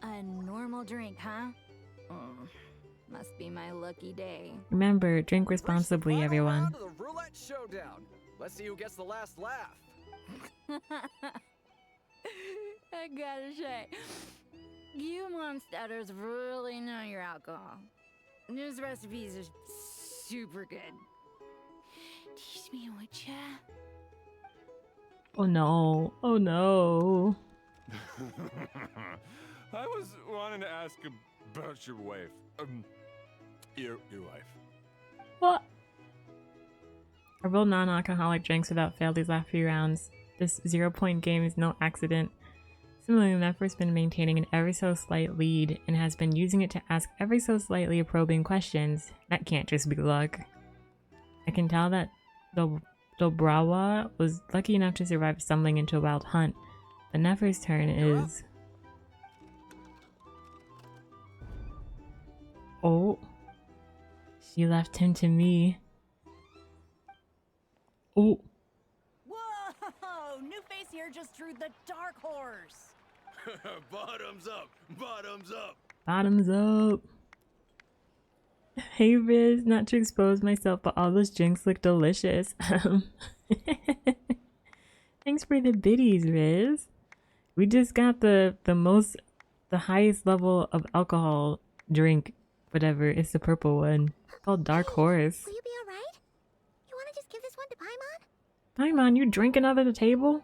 A normal drink, huh? Must be my lucky day. Remember, drink responsibly, everyone. To the roulette showdown. Let's see who gets the last laugh. I gotta say, you monsters really know your alcohol. These recipes are super good. Teach me, would ya? Oh no. Oh no. I was wanting to ask about your wife. Your wife. What? I rolled non-alcoholic drinks without fail these last few rounds. This 0-point game is no accident. Similarly, Nefer's been maintaining an ever so slight lead and has been using it to ask ever so slightly probing questions. That can't just be luck. I can tell that Dobrawa was lucky enough to survive stumbling into a wild hunt. But Nefer's turn is... Oh. She left him to me. Oh. Whoa! New face here just drew the dark horse. Bottoms up! Bottoms up! Bottoms up. Hey Riz, not to expose myself, but all those drinks look delicious. Thanks for the biddies, Riz. We just got the highest level of alcohol drink, whatever. It's the purple one. It's called Dark Horse. Will you be alright? You wanna just give this one to Paimon? Paimon, you drinking under the table?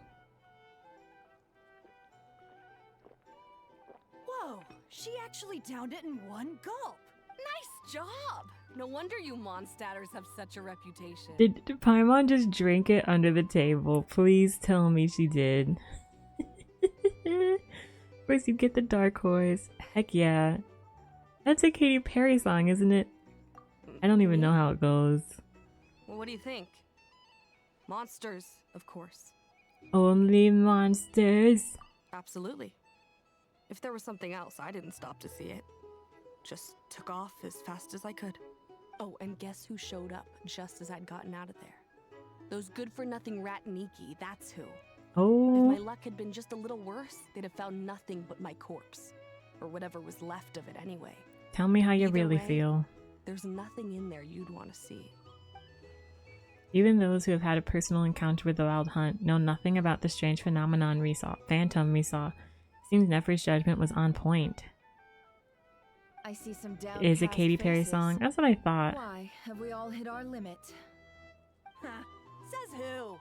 Whoa! She actually downed it in one gulp. Nice job! No wonder you Mondstatters have such a reputation. Did Paimon just drink it under the table? Please tell me she did. Of course you get the Dark Horse. Heck yeah. That's a Katy Perry song, isn't it? I don't even know how it goes. Well, what do you think? Monsters, of course. Only monsters. Absolutely. If there was something else, I didn't stop to see it. Just took off as fast as I could. Oh, and guess who showed up just as I'd gotten out of there? Those good-for-nothing Rataniki, that's who. Oh. If my luck had been just a little worse, they'd have found nothing but my corpse. Or whatever was left of it anyway. Tell me how you Either really way, feel. There's nothing in there you'd want to see. Even those who have had a personal encounter with the Wild Hunt know nothing about the strange phenomenon Phantom we saw. Seems Nefer's judgment was on point. I see some It is a downcast Katy Perry faces. song. That's what I thought. Why have we all hit our limit? Says who?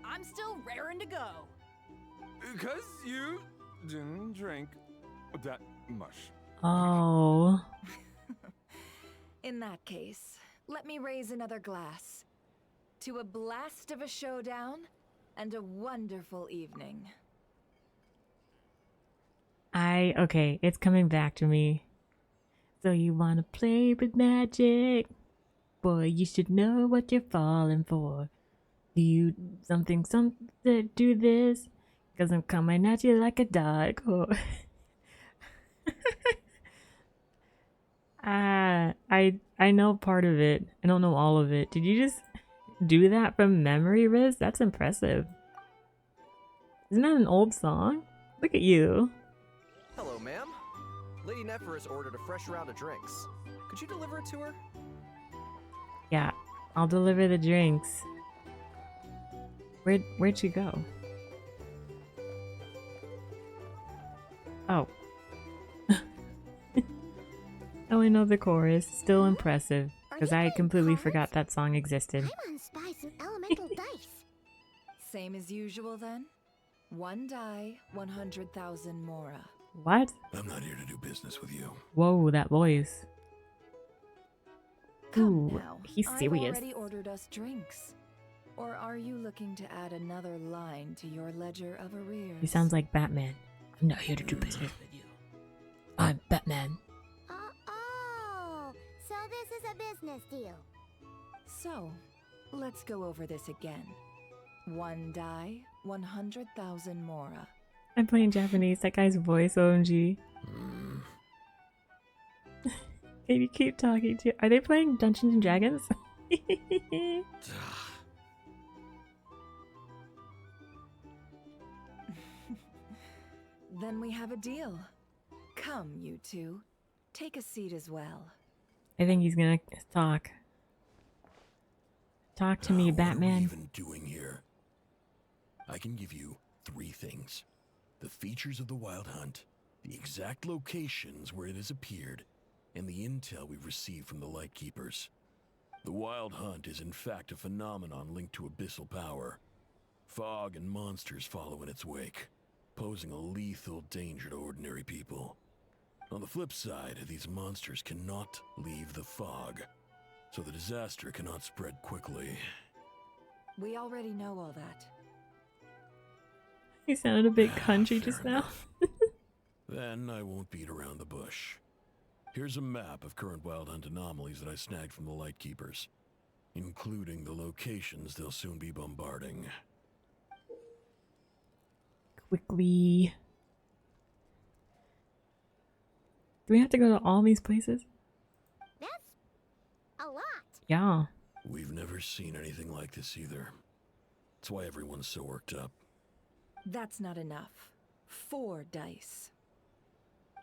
I'm still raring to go. Because you didn't drink that much. Oh. In that case, let me raise another glass. To a blast of a showdown and a wonderful evening. Okay, it's coming back to me. So you wanna play with magic? Boy, you should know what you're falling for. Do you something do this? Cause I'm coming at you like a dark horse. I know part of it. I don't know all of it. Did you just do that from memory, Riz? That's impressive. Isn't that an old song? Look at you. Hello, ma'am. Lady Nefer has ordered a fresh round of drinks. Could you deliver it to her? Yeah, I'll deliver the drinks. Where'd she go? Oh. Oh, I know the chorus. Still impressive. Because I completely forgot that song existed. Paimon spies some elemental dice. Same as usual then? One die, 100,000 mora. What? I'm not here to do business with you. Whoa, that voice. Come Ooh, now. he's serious. I've already ordered us drinks. Or are you looking to add another line to your ledger of arrears? He sounds like Batman. I'm not here to do business with you. I'm Batman. Oh, so this is a business deal. So, let's go over this again. One die, 100,000 mora. I'm playing Japanese. That guy's voice, OMG. Can you keep talking to? Are they playing Dungeons and Dragons? Then we have a deal. Come, you two. Take a seat as well. I think he's gonna talk. Talk to me, Batman. What are we even doing here? I can give you 3 things. The features of the Wild Hunt, the exact locations where it has appeared, and the intel we've received from the Lightkeepers. The Wild Hunt is in fact a phenomenon linked to abyssal power. Fog and monsters follow in its wake, posing a lethal danger to ordinary people. On the flip side, these monsters cannot leave the fog, so the disaster cannot spread quickly. We already know all that. He sounded a bit country Fair just now. enough. Then I won't beat around the bush. Here's a map of current wild hunt anomalies that I snagged from the Lightkeepers, including the locations they'll soon be bombarding. Quickly. Do we have to go to all these places? A lot. Yeah. We've never seen anything like this either. That's why everyone's so worked up. That's not enough. 4 dice.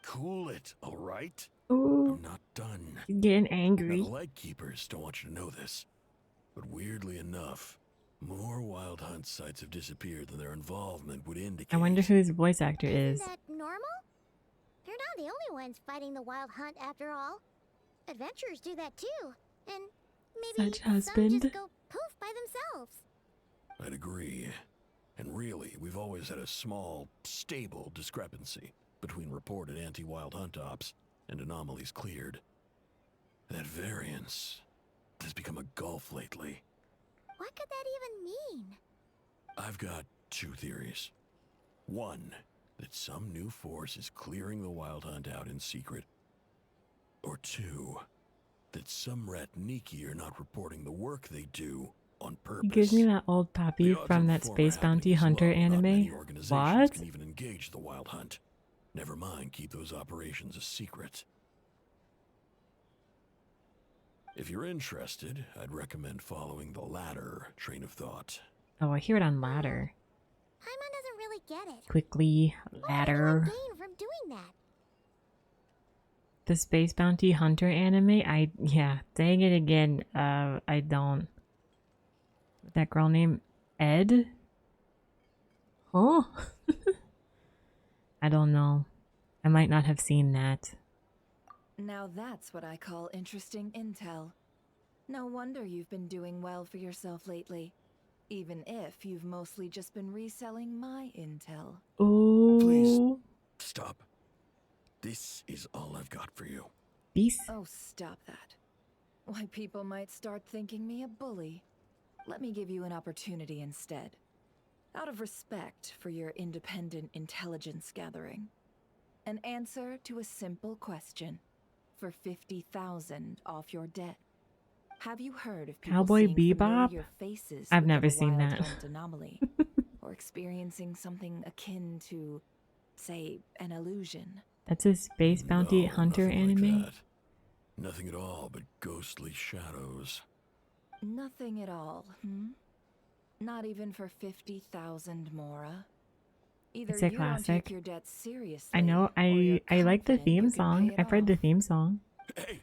Cool it, all right? Ooh. I'm not done. He's getting angry. Now, the Lightkeepers don't want you to know this, but weirdly enough, more wild hunt sites have disappeared than their involvement would indicate. I wonder who his voice actor is. Isn't that normal? They're not the only ones fighting the wild hunt after all. Adventurers do that too. And maybe Such some husband. just go poof by themselves. I'd agree. And really, we've always had a small, stable discrepancy between reported anti-wild hunt ops and anomalies cleared. That variance has become a gulf lately. What could that even mean? I've got 2 theories. One, that some new force is clearing the wild hunt out in secret. Or 2, that some Ratniki are not reporting the work they do on purpose. He gives me that old puppy from that Space Bounty Hunter anime. What? Can even engage the wild hunt. Never mind keep those operations a secret. If you're interested, I'd recommend following the latter train of thought. Oh, I hear it on ladder. Paimon doesn't really get it. Quickly, ladder. What do I gain from doing that? The Space Bounty Hunter anime? Yeah, dang it again. I don't. That girl named Ed? Huh? I don't know. I might not have seen that. Now that's what I call interesting intel. No wonder you've been doing well for yourself lately. Even if you've mostly just been reselling my intel. Oh. Please, stop. This is all I've got for you. Peace. Oh, stop that. Why, people might start thinking me a bully. Let me give you an opportunity instead. Out of respect for your independent intelligence gathering. An answer to a simple question. For 50,000 off your debt. Have you heard of people Cowboy seeing Bebop? familiar faces I've within never a seen wild that. hunt anomaly? Or experiencing something akin to, say, an illusion? That's a Space Bounty Hunter nothing anime? like that. Nothing at all but ghostly shadows. Nothing at all, Not even for 50,000 Mora? Either It's a you don't classic. take your debt seriously, I know. or you're I like the confident theme you can song. pay it I've heard the off. theme song. Hey,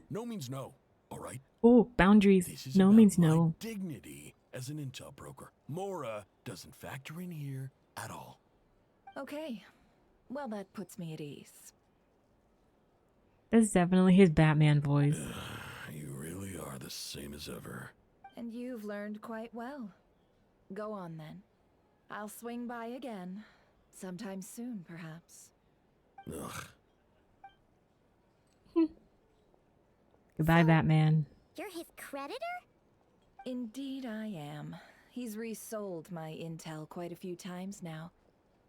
no means no, all right? Oh, boundaries. This is No about means my no. dignity as an intel broker. Mora doesn't factor in here at all. Okay. Well, that puts me at ease. That's definitely his Batman voice. You really are the same as ever. And you've learned quite well. Go on then. I'll swing by again. Sometime soon, perhaps. Ugh. Goodbye, Batman. You're his creditor? Indeed I am. He's resold my intel quite a few times now,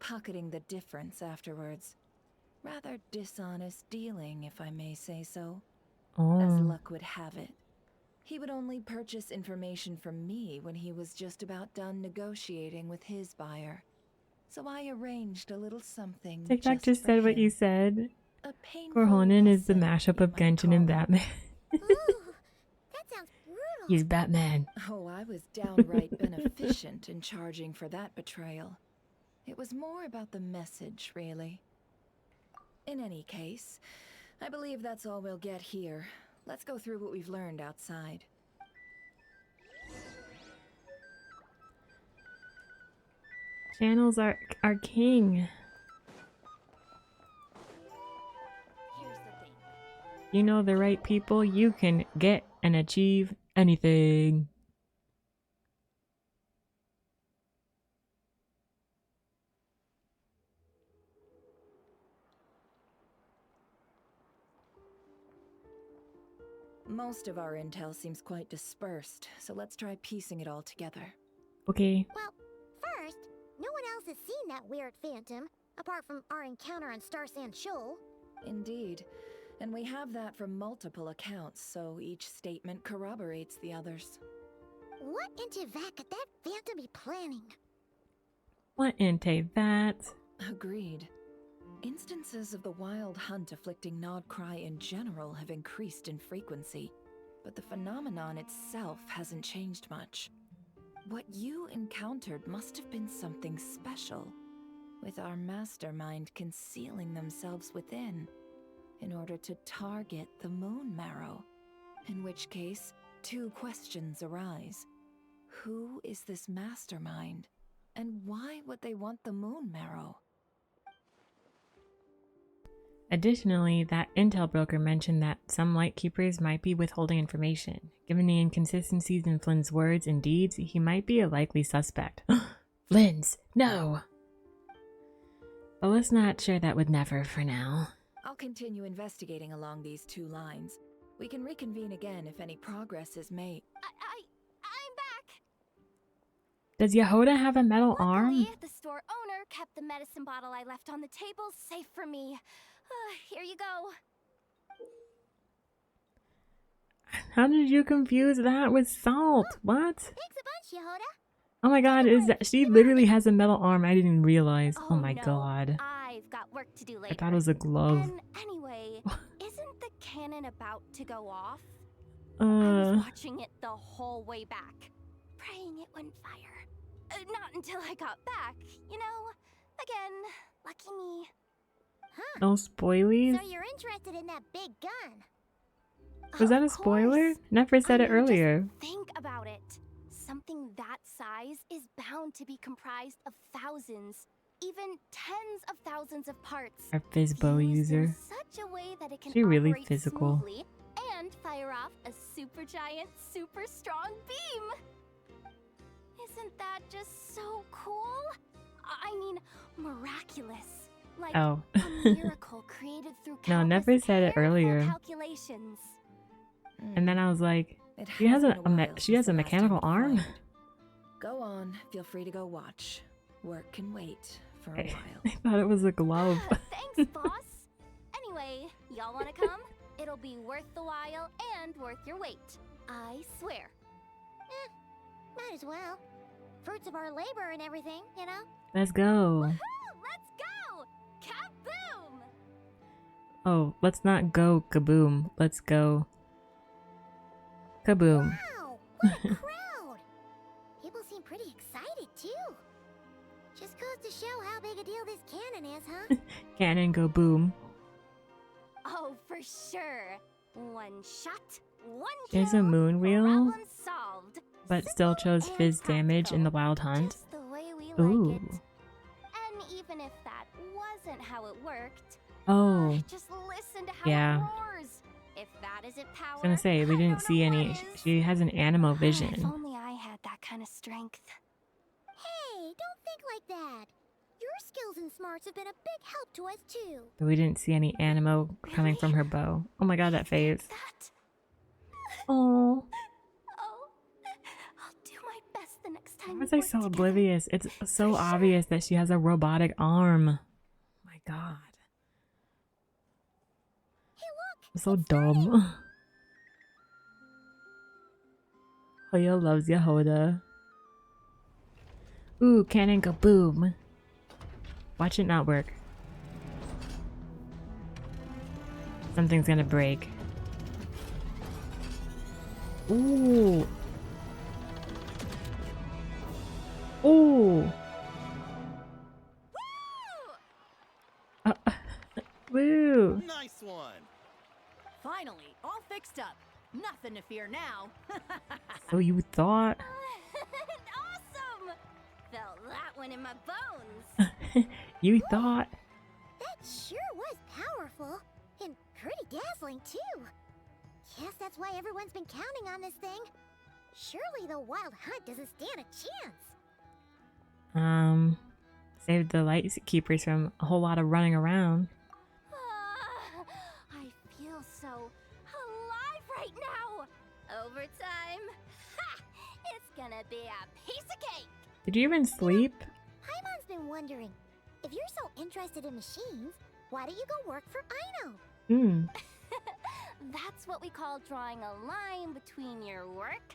pocketing the difference afterwards. Rather dishonest dealing, if I may say so. As Oh. luck would have it. He would only purchase information from me when he was just about done negotiating with his buyer. So I arranged a little something. TikTok just for said what him. you said. A painful Corhonen is the lesson, mashup of Genshin and Batman. Ooh, that sounds brutal. He's Batman. Oh, I was downright beneficent in charging for that betrayal. It was more about the message, really. In any case, I believe that's all we'll get here. Let's go through what we've learned outside. Channels are king. Here's the thing. You know the right people, you can get and achieve anything. Most of our intel seems quite dispersed, so let's try piecing it all together. Okay. Well, first, no one else has seen that weird phantom, apart from our encounter on Star Sand Shoal. Indeed. And we have that from multiple accounts, so each statement corroborates the others. What in Teyvat could that phantom be planning? What in Teyvat? Agreed. Instances of the wild hunt afflicting Nodcry in general have increased in frequency, but the phenomenon itself hasn't changed much. What you encountered must have been something special, with our mastermind concealing themselves within, in order to target the Moon Marrow. In which case, two questions arise. Who is this mastermind? And why would they want the Moon Marrow? Additionally, that intel broker mentioned that some Lightkeepers might be withholding information. Given the inconsistencies in Flynn's words and deeds, he might be a likely suspect. Flynn's! No! But let's not share that with Never for now. I'll continue investigating along these two lines. We can reconvene again if any progress is made. I'm back! Does Yehoda have a metal arm? Luckily, the store owner kept the medicine bottle I left on the table safe for me. Here you go. How did you confuse that with salt? What? Thanks a bunch, Yehoda. Oh my god, is that she literally has a metal arm? I didn't realize. Oh my god. I've got work to do later. I thought it was a glove. And anyway, isn't the cannon about to go off? I was watching it the whole way back, praying it wouldn't fire. Not until I got back, you know? Again, lucky me. Huh. No spoilies? So you're interested in that big gun? Was that a spoiler? Never said it earlier. Just think about it. Something that size is bound to be comprised of thousands, even tens of thousands of parts. Our Fizzbo user. Such a way that it can She really operate physical. smoothly and fire off a super giant, super strong beam. Isn't that just so cool? I mean, miraculous. Like Oh. a miracle created through No, Never said it earlier. calculations. And then I was like, she has a mechanical arm? Go on, feel free to go watch. Work can wait for a I while. thought it was a glove. Thanks, boss. Anyway, y'all wanna come? It'll be worth the while and worth your wait. I swear. Might as well. Fruits of our labor and everything, you know? Let's go. Woohoo! Let's go! Kaboom! Oh, let's not go kaboom. Let's go kaboom. Wow, what a crowd! People seem pretty excited, too. Just goes to show how big a deal this cannon is, huh? Cannon go boom. Oh, for sure. One shot, one There's kill, a moon wheel, problem solved. but still chose fizz damage in the wild hunt. Just the way we Ooh. like it. And even if that wasn't how it worked, Oh. just listen to how Yeah. it roars. If that isn't power, I was gonna say, we didn't see any. She has an animal If vision. only I had that kind of strength. Hey, don't think like that. Your skills and smarts have been a big help to us, too. But we didn't see any animo coming from her bow. Oh my god, that phase. Oh. Oh, I'll do my best the next time. Why was we I work so together. oblivious? It's so obvious that she has a robotic arm. Oh my god. I'm so dumb. Hoya loves Yehoda. Ooh, cannon go boom. Watch it not work. Something's gonna break. Ooh. Ooh. Woo. Nice one. Finally, all fixed up. Nothing to fear now. So you thought? Awesome! Felt that one in my bones. You thought? That sure was powerful. And pretty dazzling, too. Guess that's why everyone's been counting on this thing. Surely the wild hunt doesn't stand a chance. Saved the light keepers from a whole lot of running around. I feel so alive right now. gonna be a piece of cake. Did you even sleep? Paimon's been wondering, if you're so interested in machines, why don't you go work for Aino? Hmm. That's what we call drawing a line between your work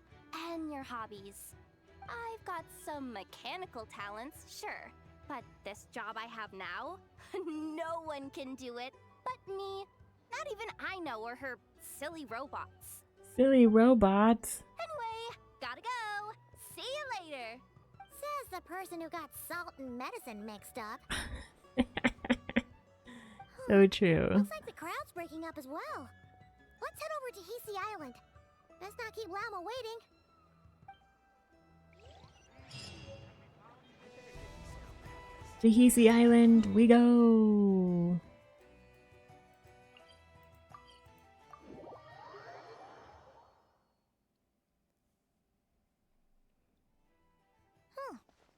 and your hobbies. I've got some mechanical talents, sure, but this job I have now, no one can do it but me. Not even Aino or her silly robots. Silly robots. Anyway, gotta go. See you later. Says the person who got salt and medicine mixed up. So true. Looks like the crowd's breaking up as well. Let's head over to Hisi Island. Best not keep Llama waiting. To Hisi Island we go.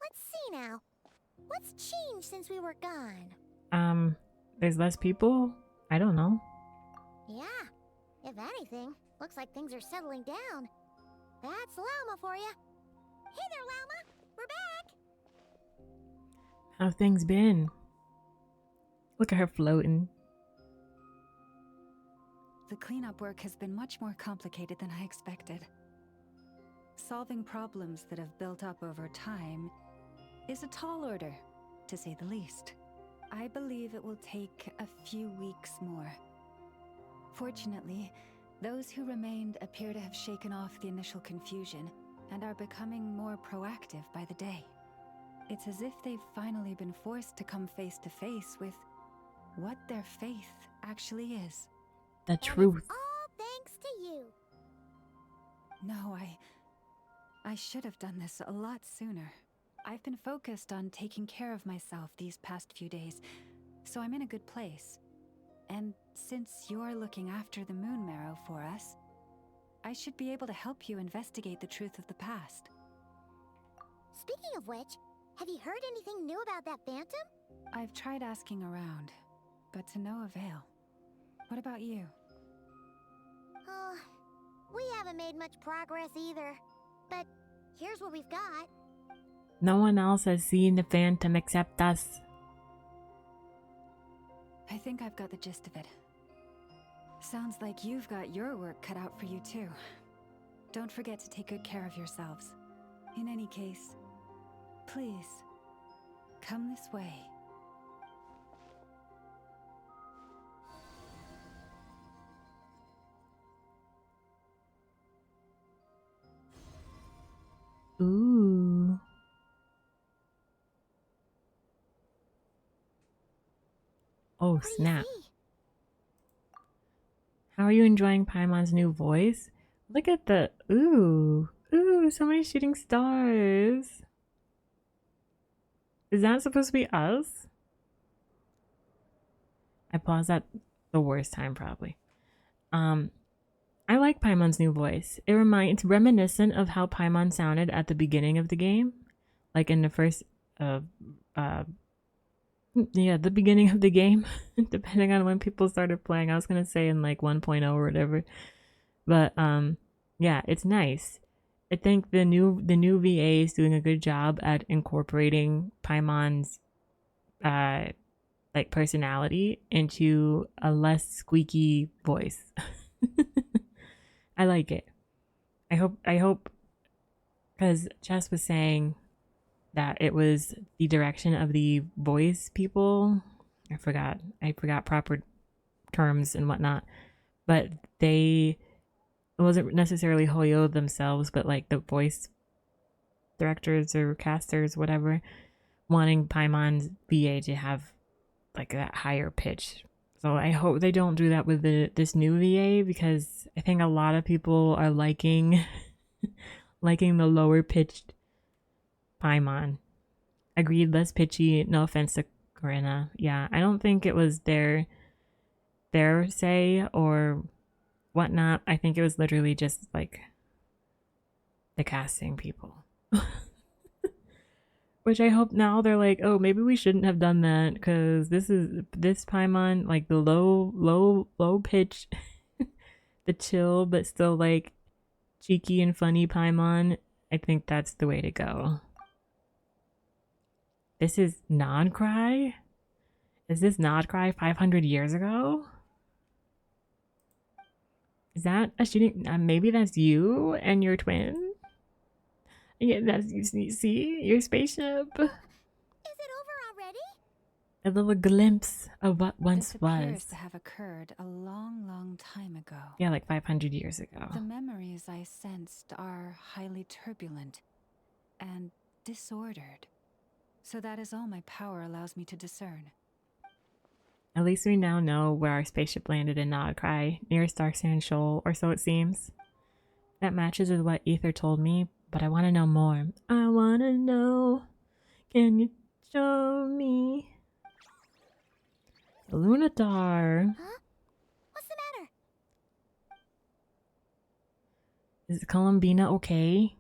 Let's see now. What's changed since we were gone? There's less people? I don't know. Yeah, if anything, looks like things are settling down. That's Llama for you. Hey there, Llama. We're back. How things been? Look at her floating. The cleanup work has been much more complicated than I expected. Solving problems that have built up over time is a tall order, to say the least. I believe it will take a few weeks more. Fortunately, those who remained appear to have shaken off the initial confusion and are becoming more proactive by the day. It's as if they've finally been forced to come face to face with what their faith actually is. The truth. All thanks to you. No, I should have done this a lot sooner. I've been focused on taking care of myself these past few days, so I'm in a good place. And since you're looking after the Moon Marrow for us, I should be able to help you investigate the truth of the past. Speaking of which, have you heard anything new about that phantom? I've tried asking around, but to no avail. What about you? We haven't made much progress either. But here's what we've got. No one else has seen the phantom except us. I think I've got the gist of it. Sounds like you've got your work cut out for you too. Don't forget to take good care of yourselves. In any case, please, come this way. Ooh. Oh, snap. How are you enjoying Paimon's new voice? Look at the... Ooh. Ooh, so many shooting stars. Is that supposed to be us? I paused at the worst time, probably. I like Paimon's new voice. It's reminiscent of how Paimon sounded at the beginning of the game. Like in the first... yeah, the beginning of the game, depending on when people started playing. I was gonna say in like 1.0 or whatever, but yeah, it's nice. I think the new VA is doing a good job at incorporating Paimon's like personality into a less squeaky voice. I like it. I hope because Chess was saying that it was the direction of the voice people. I forgot proper terms and whatnot, but it wasn't necessarily Hoyo themselves, but like the voice directors or casters, whatever, wanting Paimon's VA to have like that higher pitch. So I hope they don't do that with this new VA, because I think a lot of people are liking the lower pitched Paimon. Agreed, less pitchy. No offense to Corinna. Yeah, I don't think it was their say or whatnot. I think it was literally just like the casting people. Which I hope now they're like, oh, maybe we shouldn't have done that, because this Paimon, like the low pitch, the chill but still like cheeky and funny Paimon I think that's the way to go. This is non-cry? Is this non-cry 500 years ago? Is that a shooting? Maybe that's you and your twin? Yeah, that's you see your spaceship. Is it over already? A little glimpse of what once This was. appears to have occurred a long, long time ago. Yeah, like 500 years ago. The memories I sensed are highly turbulent and disordered. So that is all my power allows me to discern. At least we now know where our spaceship landed in Nodcry, near Star Sand Shoal, or so it seems. That matches with what Ether told me, but I want to know more. I want to know. Can you show me? Lunatar. Huh? What's the matter? Is Columbina okay?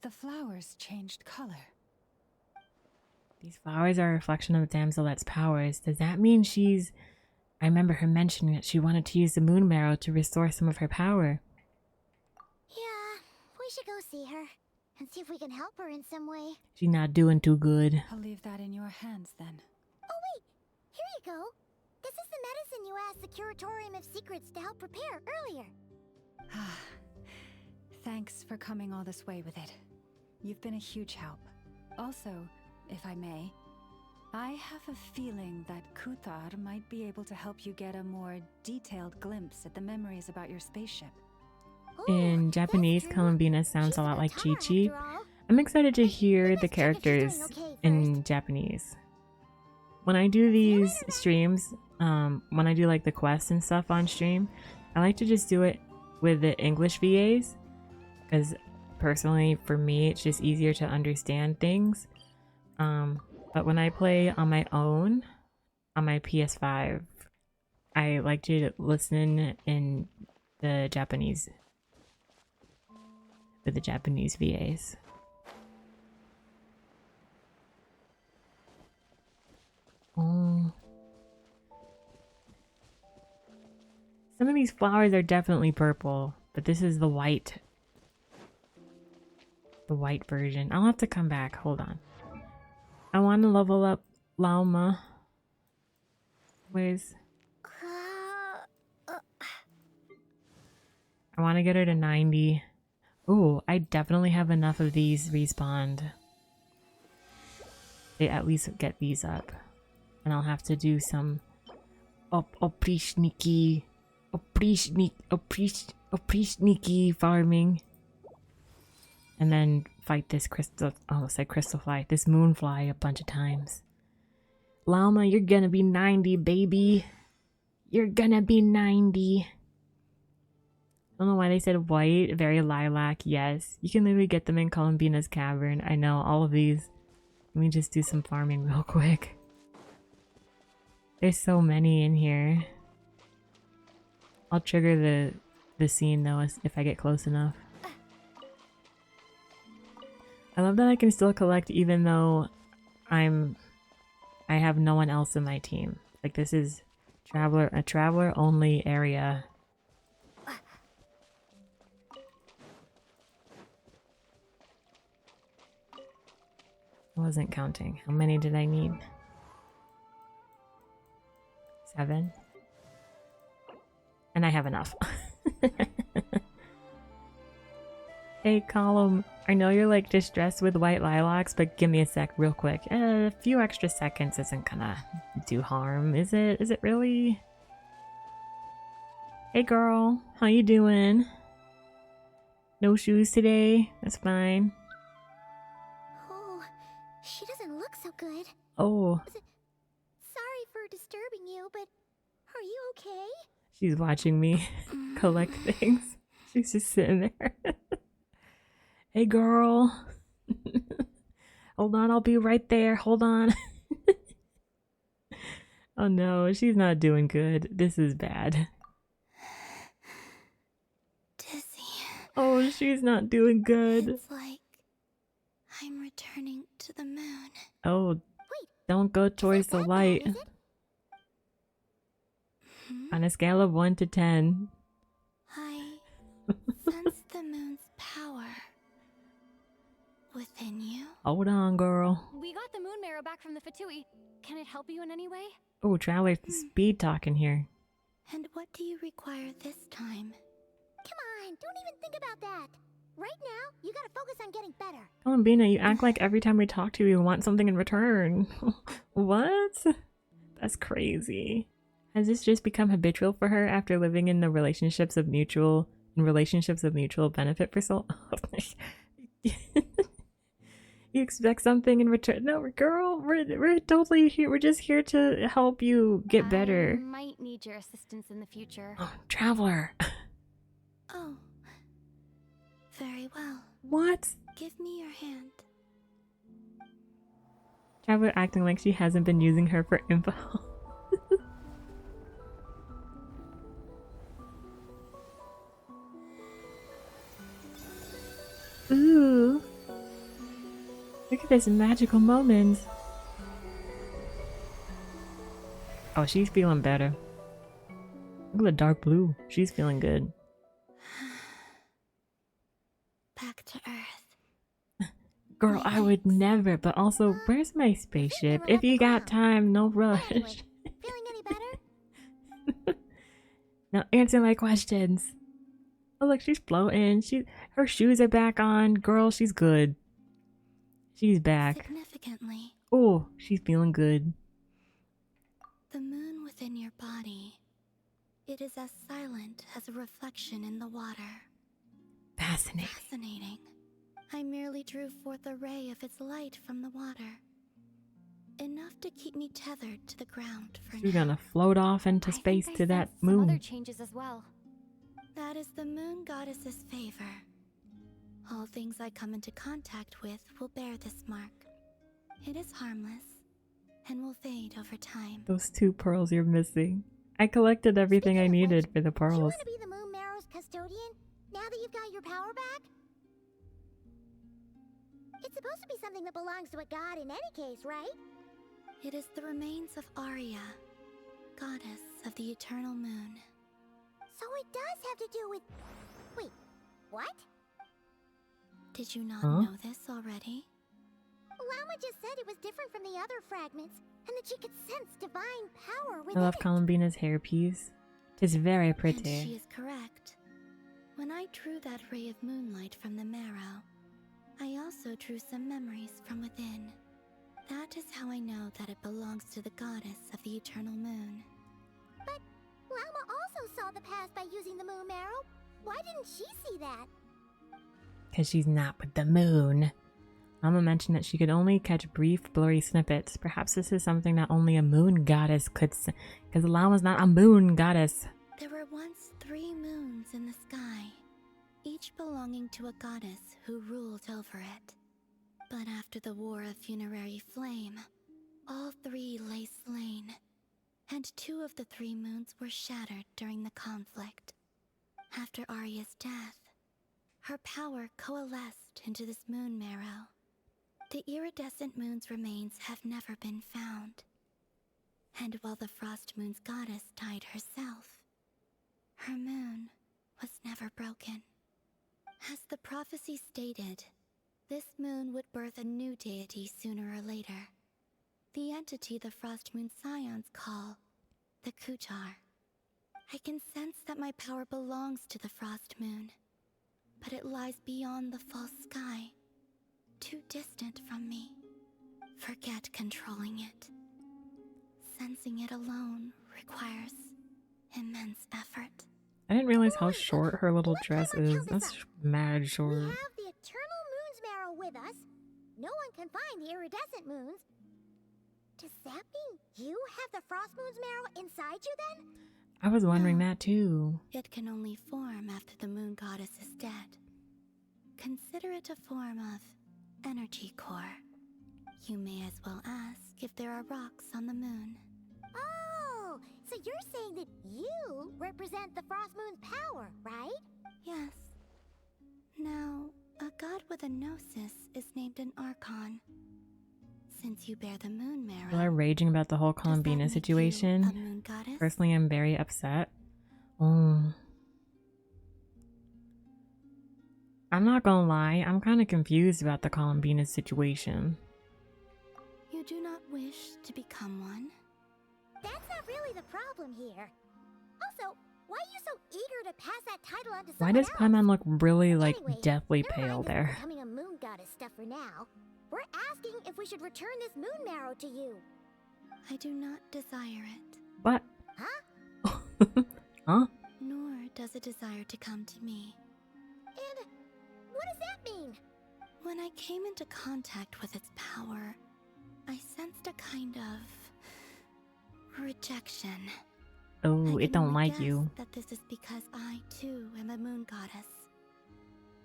The flowers changed color. These flowers are a reflection of the Damselet's powers. Does that mean she's... I remember her mentioning that she wanted to use the moon marrow to restore some of her power. Yeah, we should go see her and see if we can help her in some way. She's not doing too good. I'll leave that in your hands then. Oh wait, here you go. This is the medicine you asked the Curatorium of Secrets to help prepare earlier. Thanks for coming all this way with it. You've been a huge help. Also, if I may, I have a feeling that Kuthar might be able to help you get a more detailed glimpse at the memories about your spaceship. In Japanese, Columbina sounds a lot like Chi-Chi. I'm excited to hear the characters in Japanese. When I do these streams, when I do like the quests and stuff on stream, I like to just do it with the English VAs, because personally for me it's just easier to understand things. But when I play on my own on my PS5, I like to listen in the Japanese with the Japanese VAs. Oh. Some of these flowers are definitely purple, but this is the white. The white version. I'll have to come back. Hold on. I want to level up Lauma. Where's... I want to get her to 90. Ooh, I definitely have enough of these respawned. They at least get these up. And I'll have to do some oprishniki farming. And then fight this crystal, almost like crystal fly, this moon fly a bunch of times. Lauma, you're gonna be 90, baby. You're gonna be 90. I don't know why they said white, very lilac. Yes, you can literally get them in Columbina's Cavern. I know, all of these. Let me just do some farming real quick. There's so many in here. I'll trigger the scene though if I get close enough. I love that I can still collect even though I have no one else in my team. Like this is a traveler only area. I wasn't counting. How many did I need? 7. And I have enough. Hey, Column. I know you're like distressed with white lilacs, but give me a sec real quick. A few extra seconds isn't gonna do harm, is it? Is it really? Hey girl, how you doing? No shoes today? That's fine. Oh, she doesn't look so good. Oh. Sorry for disturbing you, but are you okay? She's watching me collect things. She's just sitting there. Hey girl. Hold on, I'll be right there. Hold on. Oh no, she's not doing good. This is bad. Dizzy. Oh, she's not doing good. It's like I'm returning to the moon. Oh, wait, don't go towards the light. Bad, is it? On a scale of 1 to 10. I sense the moon's power. within you? Hold on, girl. We got the moon marrow back from the Fatui. Can it help you in any way? Oh, Traveler's speed talking here. And what do you require this time? Come on, don't even think about that. Right now, you gotta focus on getting better. Come on, Bina, you act like every time we talk to you, you want something in return. What? That's crazy. Has this just become habitual for her after living in the relationships of mutual benefit for so long? You expect something in return? No, girl, we're totally here. We're just here to help you get better. I might need your assistance in the future. Oh, Traveler. Oh. Very well. What? Give me your hand. Traveler acting like she hasn't been using her for info. Ooh. Look at this magical moment. Oh, she's feeling better. Look at the dark blue. She's feeling good. Back to Earth. Girl, I would never, but also, where's my spaceship? If you got time, no rush. Anyway, feeling any better? Now answer my questions. Oh look, she's floating. Her shoes are back on. Girl, she's good. She's back. Significantly, Oh, she's feeling good. the moon within your body, it is as silent as a reflection in the water. Fascinating. Fascinating. I merely drew forth a ray of its light from the water. Enough to keep me tethered to the ground for She's now. gonna float off into space to that moon. Some other changes as well. That is the moon goddess's favor. All things I come into contact with will bear this mark. It is harmless and will fade over time. Those 2 pearls you're missing. I collected everything I needed for the Do you pearls. want to be the moon marrow's custodian now that you've got your power back? It's supposed to be something that belongs to a god in any case, right? It is the remains of Arya, goddess of the eternal moon. So it does have to do with... Wait, what? Did you not Huh? know this already? Lama just said it was different from the other fragments, and that she could sense divine power I within love it. Columbina's hairpiece. It's very And she pretty. is correct. When I drew that ray of moonlight from the marrow, I also drew some memories from within. That is how I know that it belongs to the goddess of the eternal moon. But Lama also saw the past by using the moon marrow. Why didn't she see that? Because she's not with the moon. Mama mentioned that she could only catch brief, blurry snippets. Perhaps this is something that only a moon goddess could see. Because Lama's not a moon goddess. There were once 3 moons in the sky, each belonging to a goddess who ruled over it. But after the War of Funerary Flame, all 3 lay slain, and 2 of the 3 moons were shattered during the conflict. After Arya's death, her power coalesced into this moon marrow. The iridescent moon's remains have never been found. And while the Frost Moon's goddess died herself, her moon was never broken. As the prophecy stated, this moon would birth a new deity sooner or later. The entity the Frost Moon Scions call the Kutar. I can sense that my power belongs to the Frost Moon, but it lies beyond the false sky, too distant from me. Forget controlling it. Sensing it alone requires immense effort. I didn't realize how short her little dress is. That's mad We short. have the eternal moon's marrow with us. No one can find the iridescent moons. Does that mean you have the frost moon's marrow inside you then? I was wondering that too. It can only form after the moon goddess is dead. Consider it a form of energy core. You may as well ask if there are rocks on the moon. Oh, so you're saying that you represent the frost moon's power, right? Yes. Now, a god with a gnosis is named an Archon. Since you bear the moon marrow, People are raging about the whole Columbina a situation. moon goddess? Personally, I'm very upset. Oh. I'm not gonna lie, I'm kind of confused about the Columbina situation. You do not wish to become one? That's not really the problem here. Also, why are you so eager to pass that title on to Why someone does else? Paimon look really, like, Anyway, deathly never pale mind this there? becoming a moon goddess stuff for now. We're asking if we should return this moon marrow to you. I do not desire it. What? Huh? Huh? Nor does it desire to come to me. And what does that mean? When I came into contact with its power, I sensed a kind of rejection. Oh, I it can don't only like you. guess that this is because I too am a moon goddess.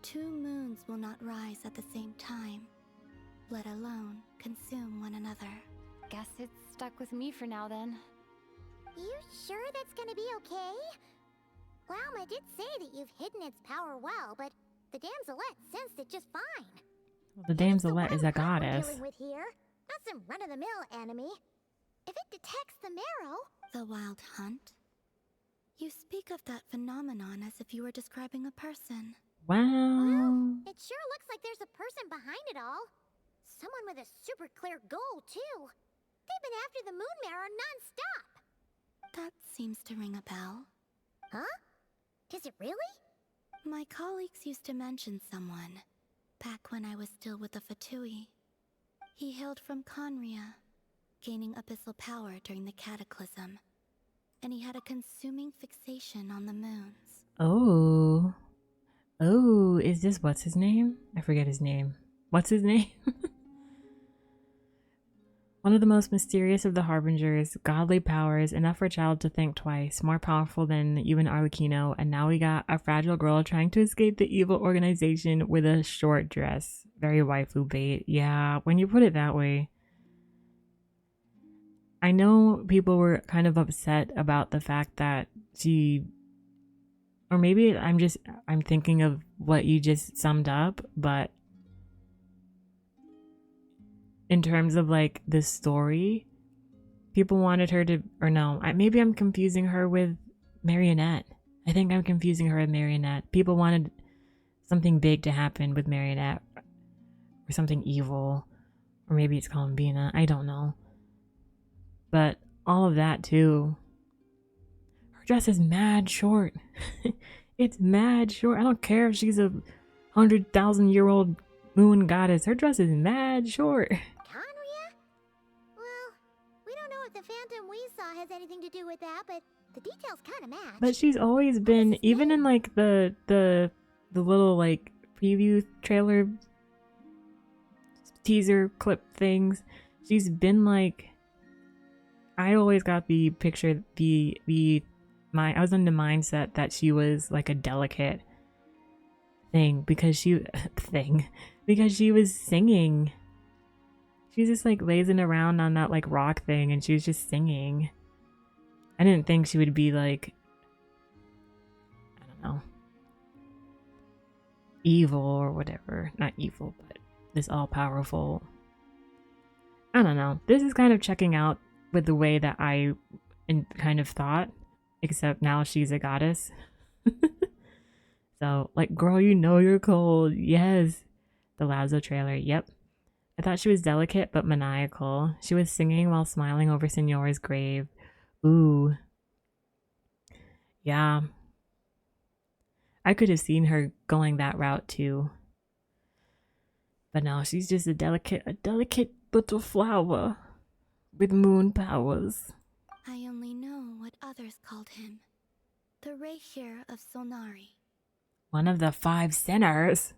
2 moons will not rise at the same time, let alone consume one another. Guess it's stuck with me for now then. You sure that's gonna be okay? Well, I did say that you've hidden its power well, but the damselette sensed it just fine. Well, the damselette is a We're goddess. dealing with here, not some run-of-the-mill enemy. If it detects the marrow... The wild hunt? You speak of that phenomenon as if you were describing a person. Wow. It sure looks like there's a person behind it all. Someone with a super clear goal, too. They've been after the moon marrow non-stop. That seems to ring a bell. Huh? Does it really? My colleagues used to mention someone, back when I was still with the Fatui. He hailed from Conria, gaining abyssal power during the cataclysm, and he had a consuming fixation on the moons. Oh. Oh, is this what's his name? I forget his name. What's his name? One of the most mysterious of the Harbingers, godly powers, enough for a child to think twice, more powerful than even Arlecchino, and now we got a fragile girl trying to escape the evil organization with a short dress. Very waifu bait. Yeah, when you put it that way. I know people were kind of upset about the fact that she... Or maybe I'm thinking of what you just summed up, but... in terms of like the story, people wanted her to, or no, maybe I'm confusing her with Marionette. I think I'm confusing her with Marionette. People wanted something big to happen with Marionette, or something evil, or maybe it's Columbina. I don't know. But all of that too. Her dress is mad short. It's mad short. I don't care if she's a 100,000-year-old moon goddess. Her dress is mad short. Well, we don't know if the phantom we saw has anything to do with that, but the details kind of match. But she's always been, even in like the little like preview trailer teaser clip things, she's been like, I always got the picture, I was in the mindset that she was like a delicate thing because she was singing. She's just like lazing around on that like rock thing and she was just singing. I didn't think she would be like, I don't know, evil or whatever. Not evil, but this all-powerful. I don't know. This is kind of checking out with the way that I kind of thought, except now she's a goddess. So, like, girl, you know you're cold. Yes. The Lazo trailer. Yep. I thought she was delicate but maniacal. She was singing while smiling over Signora's grave. Ooh. Yeah. I could have seen her going that route too. But no, she's just a delicate little flower with moon powers. I only know what others called him. The Reikir of Solnari. One of the 5 sinners.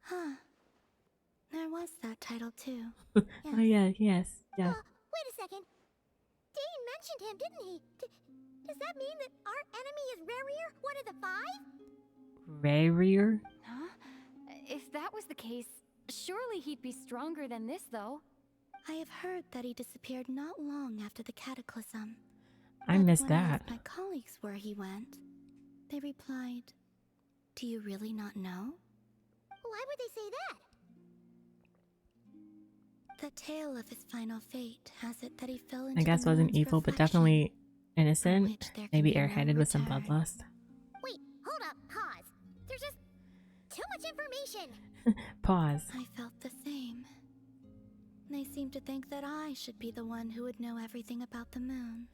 Huh. There was that title too. Oh yeah, yes. Yeah. Wait a second. Dane mentioned him, didn't he? Does that mean that our enemy is Rerir, one of the 5? Rerir? Huh? If that was the case, surely he'd be stronger than this, though. I have heard that he disappeared not long after the cataclysm. I missed When I that. asked my colleagues where he went, they replied, "Do you really not know?" Why would they say that? The tale of his final fate has it that he fell into I guess the wasn't moon's evil, but reflection. definitely innocent. there can Maybe be no airheaded with some return. bloodlust. Wait, hold up, pause. There's just too much information information. Pause. I felt the same. They seem to think that I should be the one who would know everything about the moons.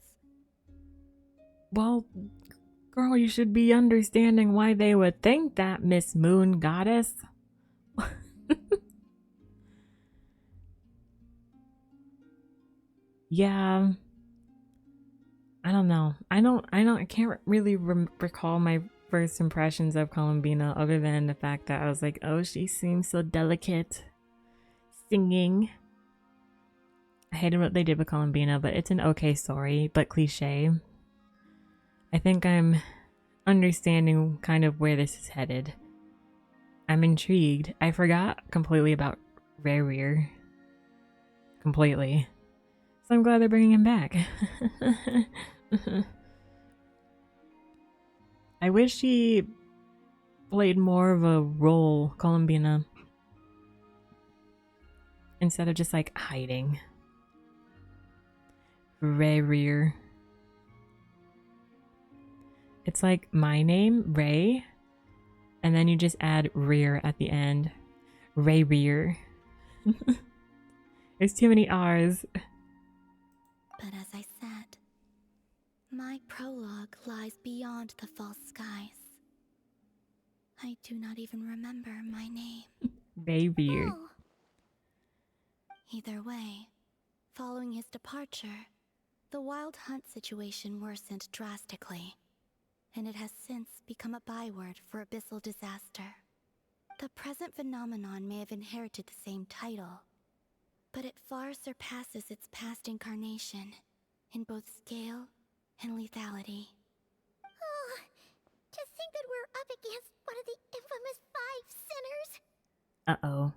Well, girl, you should be understanding why they would think that, Miss Moon Goddess. Yeah. I don't know. I can't really recall my first impressions of Columbina other than the fact that I was like, oh, she seems so delicate singing. I hated what they did with Columbina, but it's an okay story, but cliche. I think I'm understanding kind of where this is headed. I'm intrigued. I forgot completely about Rerir. Completely. So I'm glad they're bringing him back. I wish he played more of a role, Columbina, instead of just like hiding. Rerir. It's like my name, Ray, and then you just add rear at the end. Rerir. There's too many R's. But as I said, my prologue lies beyond the false skies. I do not even remember my name. Rerir. Oh. Either way, following his departure, the wild hunt situation worsened drastically, and it has since become a byword for abyssal disaster. The present phenomenon may have inherited the same title, but it far surpasses its past incarnation in both scale and lethality. Oh, to think that we're up against one of the infamous 5 sinners. Uh-oh.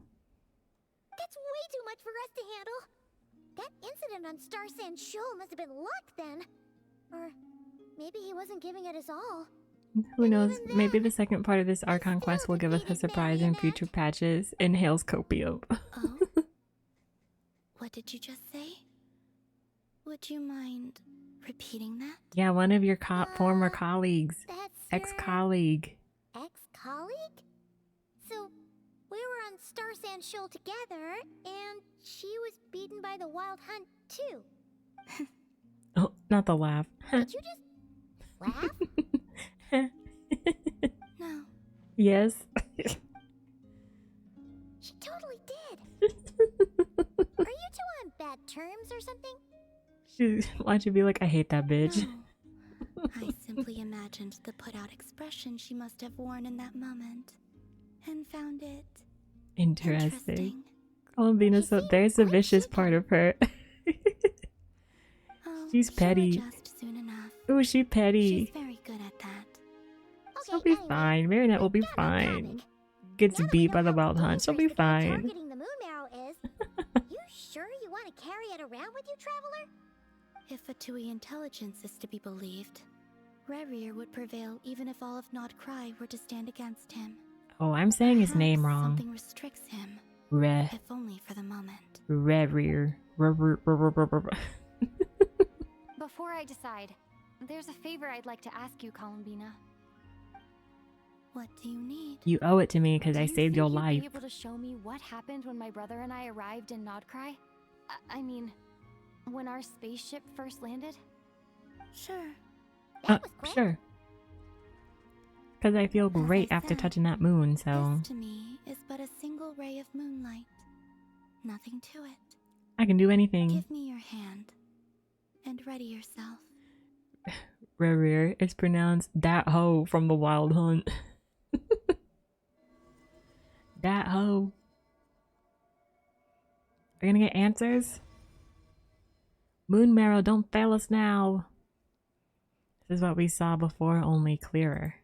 That's way too much for us to handle. That incident on Star Sand Shoal must have been luck then. Or maybe he wasn't giving it his all. Who knows? Maybe the second part of this Archon quest will give us a surprise in future patches. Inhales copium. Oh? What did you just say? Would you mind repeating that? Yeah, one of your former colleagues. That's Ex-colleague. Ex-colleague? So, we were on Star Sand Shoal together, and she was beaten by the Wild Hunt, too. Oh, not the laugh. Did you just laugh? No. Yes. She totally did. Are you two on bad terms or something? Why'd you be like, I hate that bitch? No. I simply imagined the put-out expression she must have worn in that moment, and found it Interesting. Columbina, so there's a vicious part of her. She's petty. Ooh, she petty. She's very good at that. She'll be fine. Marionette will be fine. Gets beat by the Wild Hunt. She'll be fine. Targeting the moon marrow is. You sure you want to carry it around with you, traveler? If Fatui intelligence is to be believed, Rerir would prevail even if all of Nod Cry were to stand against him. Oh, I'm saying his name wrong. Something restricts him. If only for the moment. Rerir. Before I decide, there's a favor I'd like to ask you, Columbina. What do you need? You owe it to me because I saved your life. Be able to show me what happened when my brother and I arrived in Nodcry? I mean, when our spaceship first landed? Sure. Sure. Because I feel great after touching that moon, so... This to me is but a single ray of moonlight. Nothing to it. I can do anything. Give me your hand. And ready yourself. Rerir is pronounced that hoe from the Wild Hunt. That hoe. Are you gonna get answers? Moon Marrow, don't fail us now. This is what we saw before, only clearer.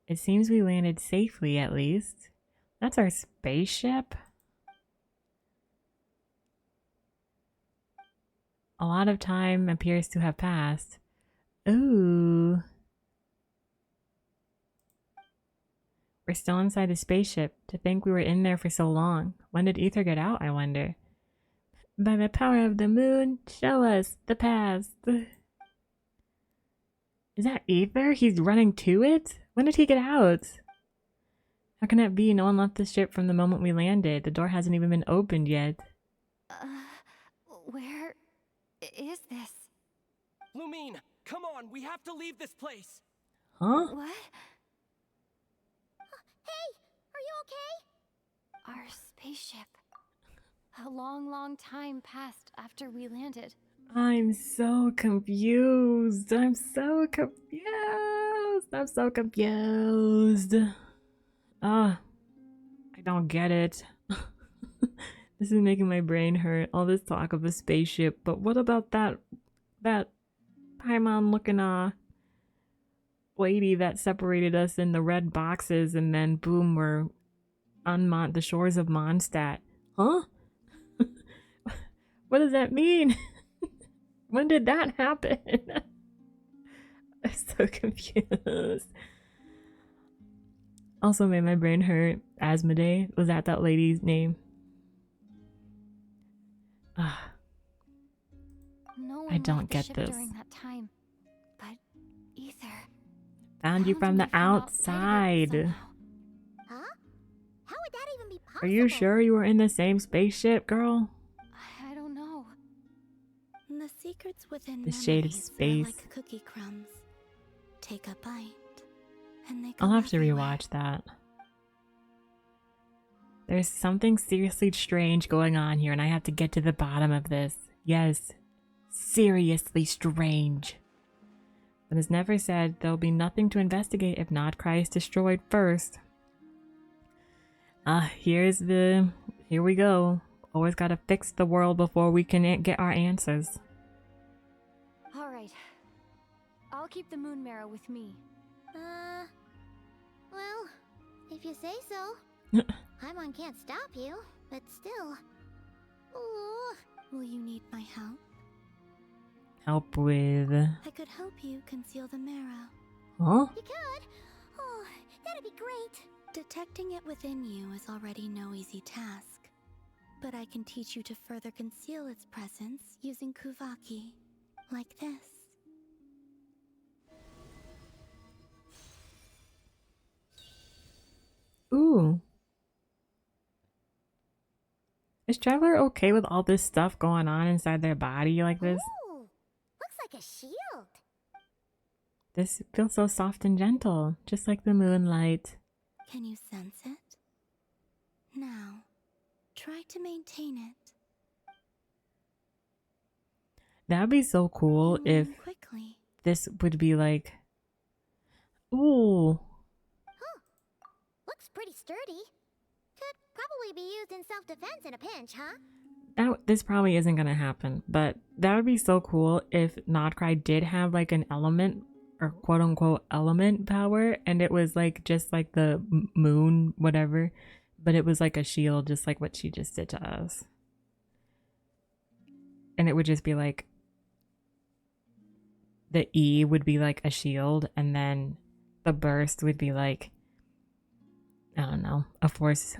It seems we landed safely, at least. That's our spaceship? A lot of time appears to have passed. Ooh. We're still inside the spaceship. To think we were in there for so long. When did Ether get out, I wonder? By the power of the moon, show us the past. Is that Ether? He's running to it? When did he get out? How can that be? No one left the ship from the moment we landed. The door hasn't even been opened yet. Where is this? Lumine, come on, we have to leave this place. Huh? What? Hey, are you okay? Our spaceship. A long, long time passed after we landed. I'm so confused. I'm so confused. I'm so confused. I don't get it. This is making my brain hurt. All this talk of a spaceship, but what about that Paimon looking lady that separated us in the red boxes, and then boom, we're on the shores of Mondstadt. Huh? What does that mean? When did that happen? I'm so confused. Also made my brain hurt. Asmodee, was that lady's name? No I one don't left the get ship this. during that time, but Ether Found you from the outside. Huh? How would that even be possible? Are you sure you were in the same spaceship, girl? I don't know. The secrets within The shade of memories are space. like cookie crumbs. Take a bite, and they go I'll have to everywhere. rewatch that. There's something seriously strange going on here, and I have to get to the bottom of this. Yes, seriously strange. But as Never said, there'll be nothing to investigate if Notcry is destroyed first. Here we go. Always gotta fix the world before we can get our answers. All right. I'll keep the moon marrow with me. Well, if you say so. Paimon can't stop you, but still. Ooh. Will you need my help? Help with... I could help you conceal the marrow. Huh? You could? Oh, that'd be great. Detecting it within you is already no easy task. But I can teach you to further conceal its presence using Kuvaki. Like this. Ooh. Is Traveler okay with all this stuff going on inside their body like this? Ooh, looks like a shield. This feels so soft and gentle, just like the moonlight. Can you sense it? Now, try to maintain it. That'd be so cool if quickly. this would be like... Ooh. Huh. Looks pretty sturdy. Could probably be used in self-defense in a pinch, huh? This probably isn't gonna happen, but that would be so cool if Notcry did have like an element or quote unquote element power, and it was like just like the moon, whatever, but it was like a shield, just like what she just did to us. And it would just be like the E would be like a shield, and then the burst would be like, I don't know, a push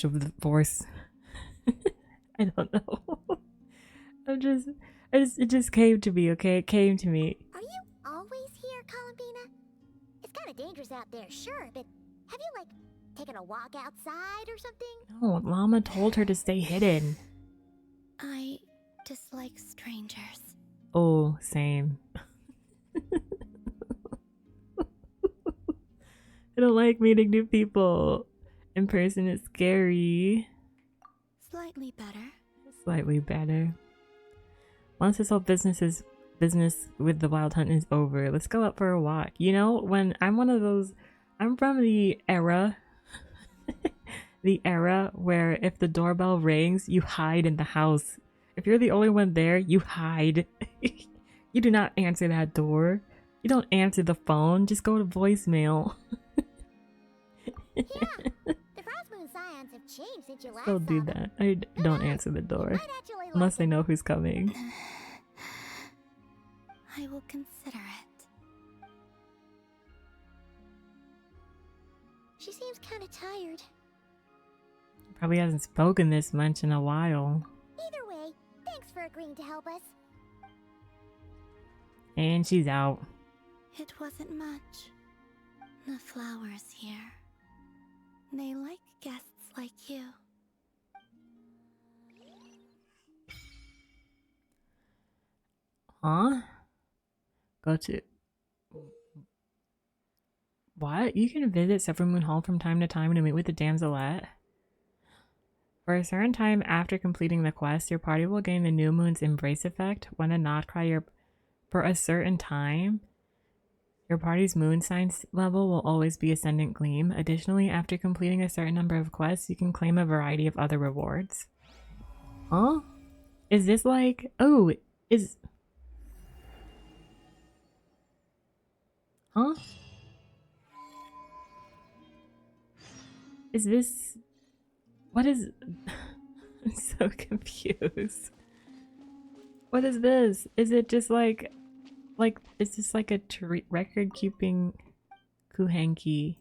of the force. I don't know. It just came to me, okay? It came to me. Are you always here, Columbina? It's kind of dangerous out there, sure, but have you, like, taken a walk outside or something? No, Llama told her to stay hidden. I dislike strangers. Oh, same. I don't like meeting new people. In person is scary. Slightly better. Slightly better. Once this whole business with the Wild Hunt is over, let's go out for a walk. You know, when I'm from the era, the era where if the doorbell rings, you hide in the house. If you're the only one there, you hide. You do not answer that door. You don't answer the phone. Just go to voicemail. Yeah, the Frostmoon Scions have changed since you last Don't do saw them. that. I don't answer the door unless I know who's coming. I will consider it. She seems kind of tired. Probably hasn't spoken this much in a while. Either way, thanks for agreeing to help us. And she's out. It wasn't much. The flowers here. They like guests like you. Huh? Go to... What? You can visit Silvermoon Hall from time to time to meet with the damselette? For a certain time after completing the quest, your party will gain the New Moon's Embrace effect. When the Notcry for a certain time, your party's moon signs level will always be Ascendant Gleam. Additionally, after completing a certain number of quests, you can claim a variety of other rewards. Huh? Is this like... Oh, is... Huh? Is this... What is... I'm so confused. What is this? Is it just like... is this like a record-keeping Kuhenki?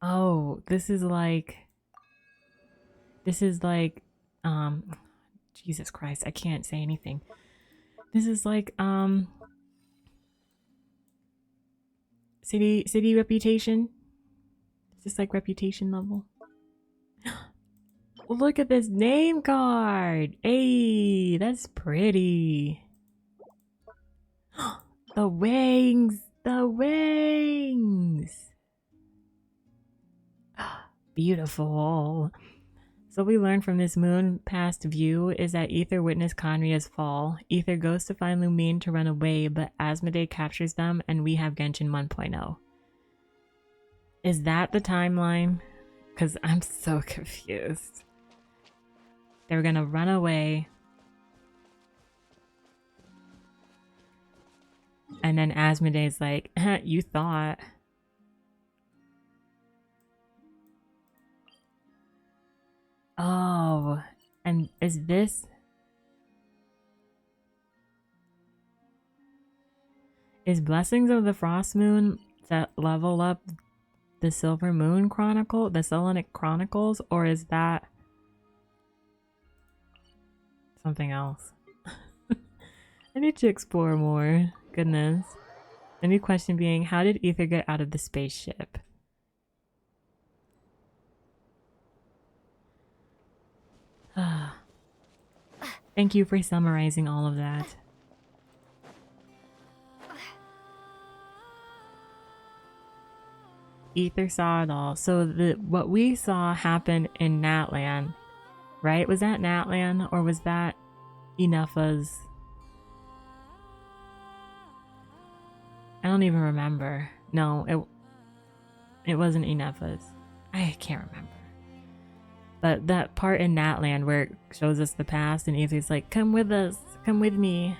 Oh, this is like... Jesus Christ, I can't say anything. This is like, City reputation? Is this like reputation level? Look at this name card! Hey, that's pretty. The wings! The wings! Beautiful. So we learned from this moon past view is that Aether witnessed Conria's fall. Aether goes to find Lumine to run away, but Asmodee captures them and we have Genshin 1.0. Is that the timeline? Because I'm so confused. They're gonna run away. And then Asmodee's like, you thought. Oh, and is this... Is Blessings of the Frost Moon to level up the Silver Moon Chronicle, the Selenic Chronicles, or is that something else? I need to explore more. Goodness. The new question being, how did Aether get out of the spaceship? Thank you for summarizing all of that. Aether saw it all. So what we saw happen in Natlan, right? Was that Natlan or was that Enefa's? I don't even remember. No, it wasn't Enefa's. I can't remember. But that part in Natlan where it shows us the past and Aether's like, come with us, come with me.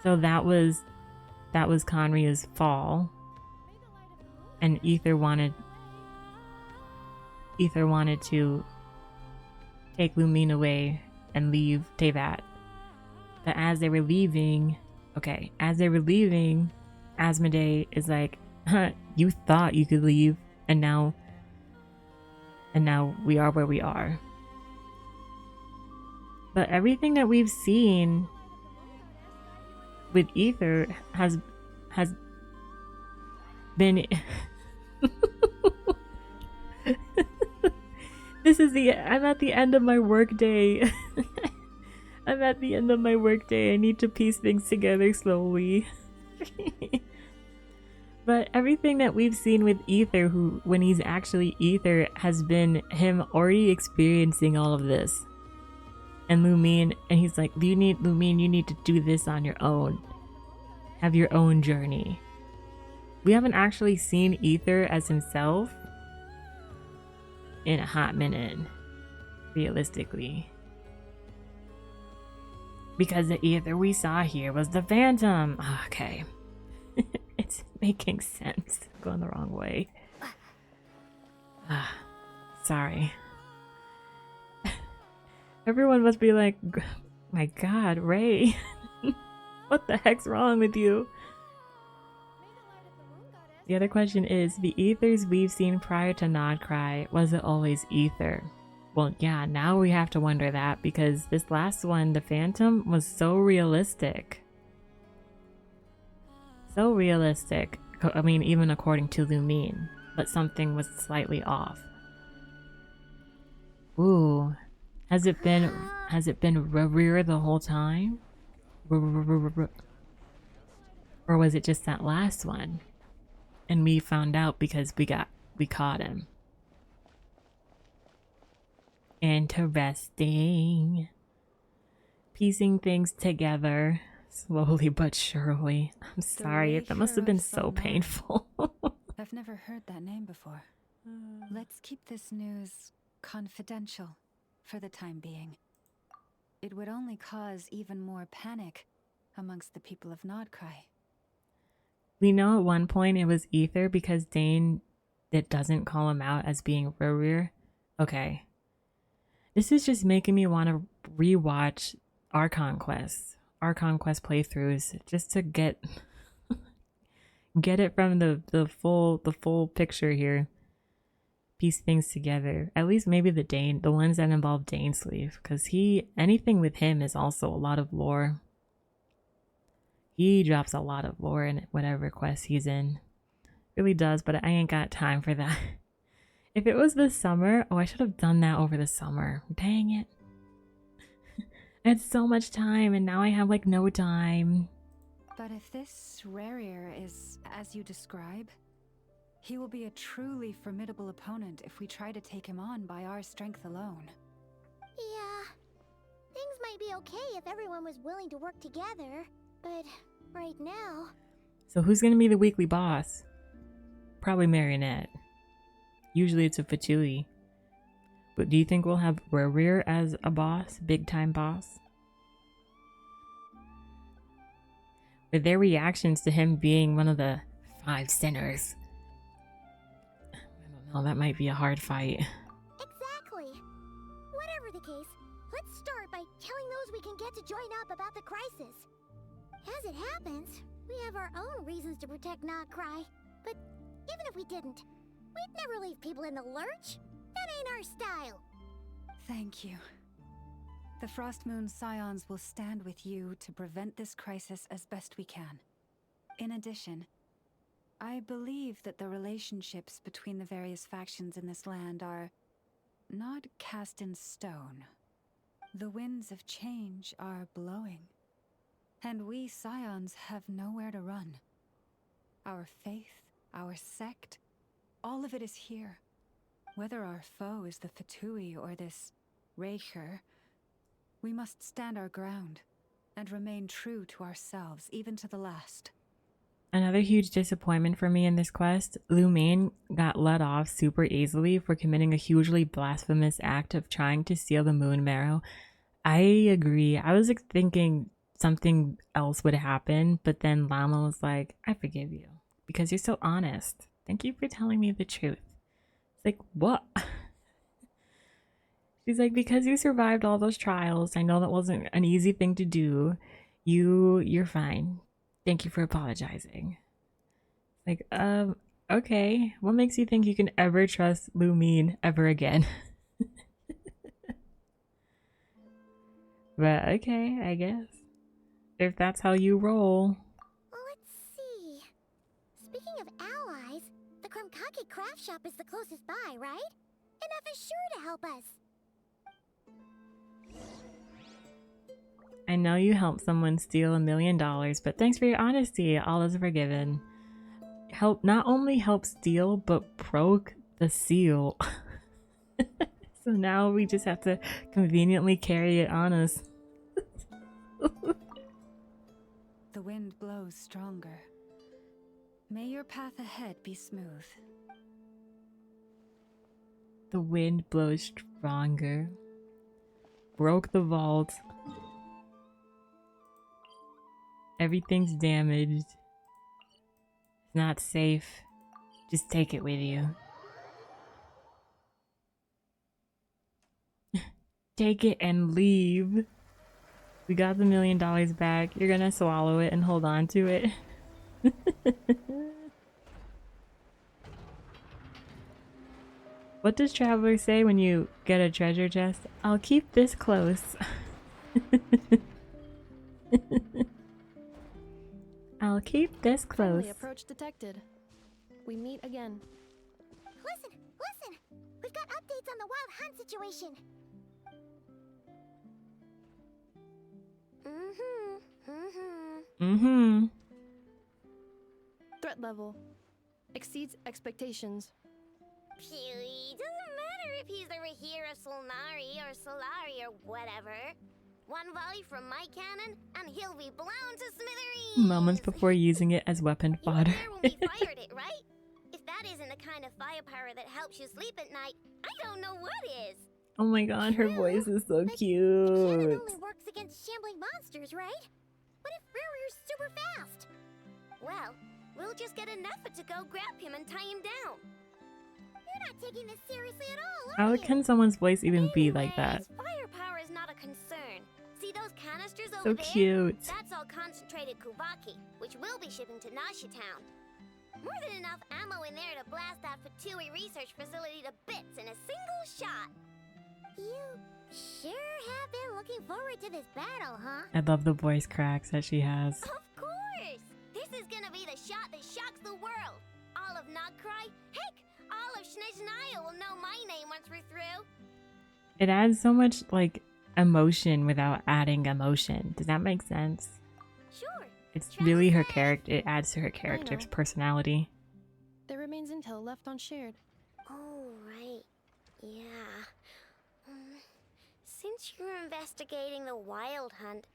So that was Conria's fall. And Aether wanted to take Lumine away and leave Teyvat. But as they were leaving, Asmodee is like, you thought you could leave, and now we are where we are. But everything that we've seen with Aether has been I'm at the end of my workday. I'm at the end of my workday. I need to piece things together slowly. But everything that we've seen with Aether, when he's actually Aether, has been him already experiencing all of this. And Lumine, and he's like, Lumine, you need to do this on your own. Have your own journey. We haven't actually seen Aether as himself in a hot minute, realistically. Because the Aether we saw here was the Phantom. Okay. It's making sense. Going the wrong way. Sorry. Everyone must be like, my God, Ray. What the heck's wrong with you? The other question is, the Aethers we've seen prior to Nodcry, was it always Aether? Well, yeah, now we have to wonder that because this last one, the Phantom, was so realistic. So realistic. I mean, even according to Lumine. But something was slightly off. Ooh. Has it been Rear the whole time? Or was it just that last one? And we found out because we caught him. Interesting. Piecing things together slowly but surely. I'm sorry, that must have been so painful. I've never heard that name before. Let's keep this news confidential for the time being. It would only cause even more panic amongst the people of Nodcry. We know at one point it was Ether because Dane doesn't call him out as being Rear. Okay. This is just making me want to rewatch our Conquest playthroughs just to get it from the full picture here. Piece things together. At least maybe the ones that involve Dainsleif, because anything with him is also a lot of lore. He drops a lot of lore in whatever quest he's in. Really does, but I ain't got time for that. If it was this summer, I should have done that over the summer. Dang it. I had so much time and now I have like no time. But if this Rerir is as you describe, he will be a truly formidable opponent if we try to take him on by our strength alone. Yeah, things might be okay if everyone was willing to work together, but right now... So who's gonna be the weekly boss? Probably Marionette. Usually it's a Fatui. But do you think we'll have Rerir as a boss? Big time boss? With their reactions to him being one of the 5 sinners. I don't know, that might be a hard fight. Exactly. Whatever the case, let's start by telling those we can get to join up about the crisis. As it happens, we have our own reasons to protect Nodcry. But even if we didn't, we'd never leave people in the lurch. That ain't our style. Thank you. The Frostmoon Scions will stand with you to prevent this crisis as best we can. In addition, I believe that the relationships between the various factions in this land are not cast in stone. The winds of change are blowing, and we Scions have nowhere to run. Our faith, our sect, all of it is here. Whether our foe is the Fatui or this Reicher, we must stand our ground and remain true to ourselves, even to the last. Another huge disappointment for me in this quest, Lumine got let off super easily for committing a hugely blasphemous act of trying to steal the moon marrow. I agree. I was thinking something else would happen, but then Llama was like, I forgive you because you're so honest. Thank you for telling me the truth. It's like, what? She's like, because you survived all those trials, I know that wasn't an easy thing to do. You're fine. Thank you for apologizing. Like, okay. What makes you think you can ever trust Lumine ever again? But okay, I guess. If that's how you roll. Let's see. Speaking of allies, the Krumkake craft shop is the closest by, right? Enough is sure to help us. I know you helped someone steal $1 million, but thanks for your honesty. All is forgiven. Not only help steal, but broke the seal. So now we just have to conveniently carry it on us. The wind blows stronger. May your path ahead be smooth. The wind blows stronger. Broke the vault. Everything's damaged. It's not safe. Just take it with you. Take it and leave. We got the $1 million back. You're gonna swallow it and hold on to it. What does Traveler say when you get a treasure chest? I'll keep this close. I'll keep this close. Friendly approach detected. We meet again. Listen, listen! We've got updates on the Wild Hunt situation. Threat level exceeds expectations. Phew, doesn't matter if he's the Rahira Solnari or Solari or whatever. One volley from my cannon, and he'll be blown to smithereens! Moments before using it as weapon fodder. You were there when we fired it, right? If that isn't the kind of firepower that helps you sleep at night, I don't know what is. Oh my god, her voice is so Cannon cute. only works against shambling monsters, right? What if Riri's super fast? Well, we'll just get a Neffa to go grab him and tie him down. You're not taking this seriously at all, are How you? can someone's voice even be like that? Firepower is not a concern. See those canisters So over there? cute. That's all concentrated Kubaki, which we'll be shipping to Nasha Town. More than enough ammo in there to blast that Fatui research facility to bits in a single shot. You sure have been looking forward to this battle, huh? I love the voice cracks that she has. Of course! This is gonna be the shot that shocks the world. All of Notcry, heck, all of Snezhnaya will know my name once we're through. It adds so much like emotion without adding emotion. Does that make sense? Sure. It's really her character. It adds to her character's personality. There remains intel left unshared. Oh, right. Yeah. Since you're investigating the Wild Hunt,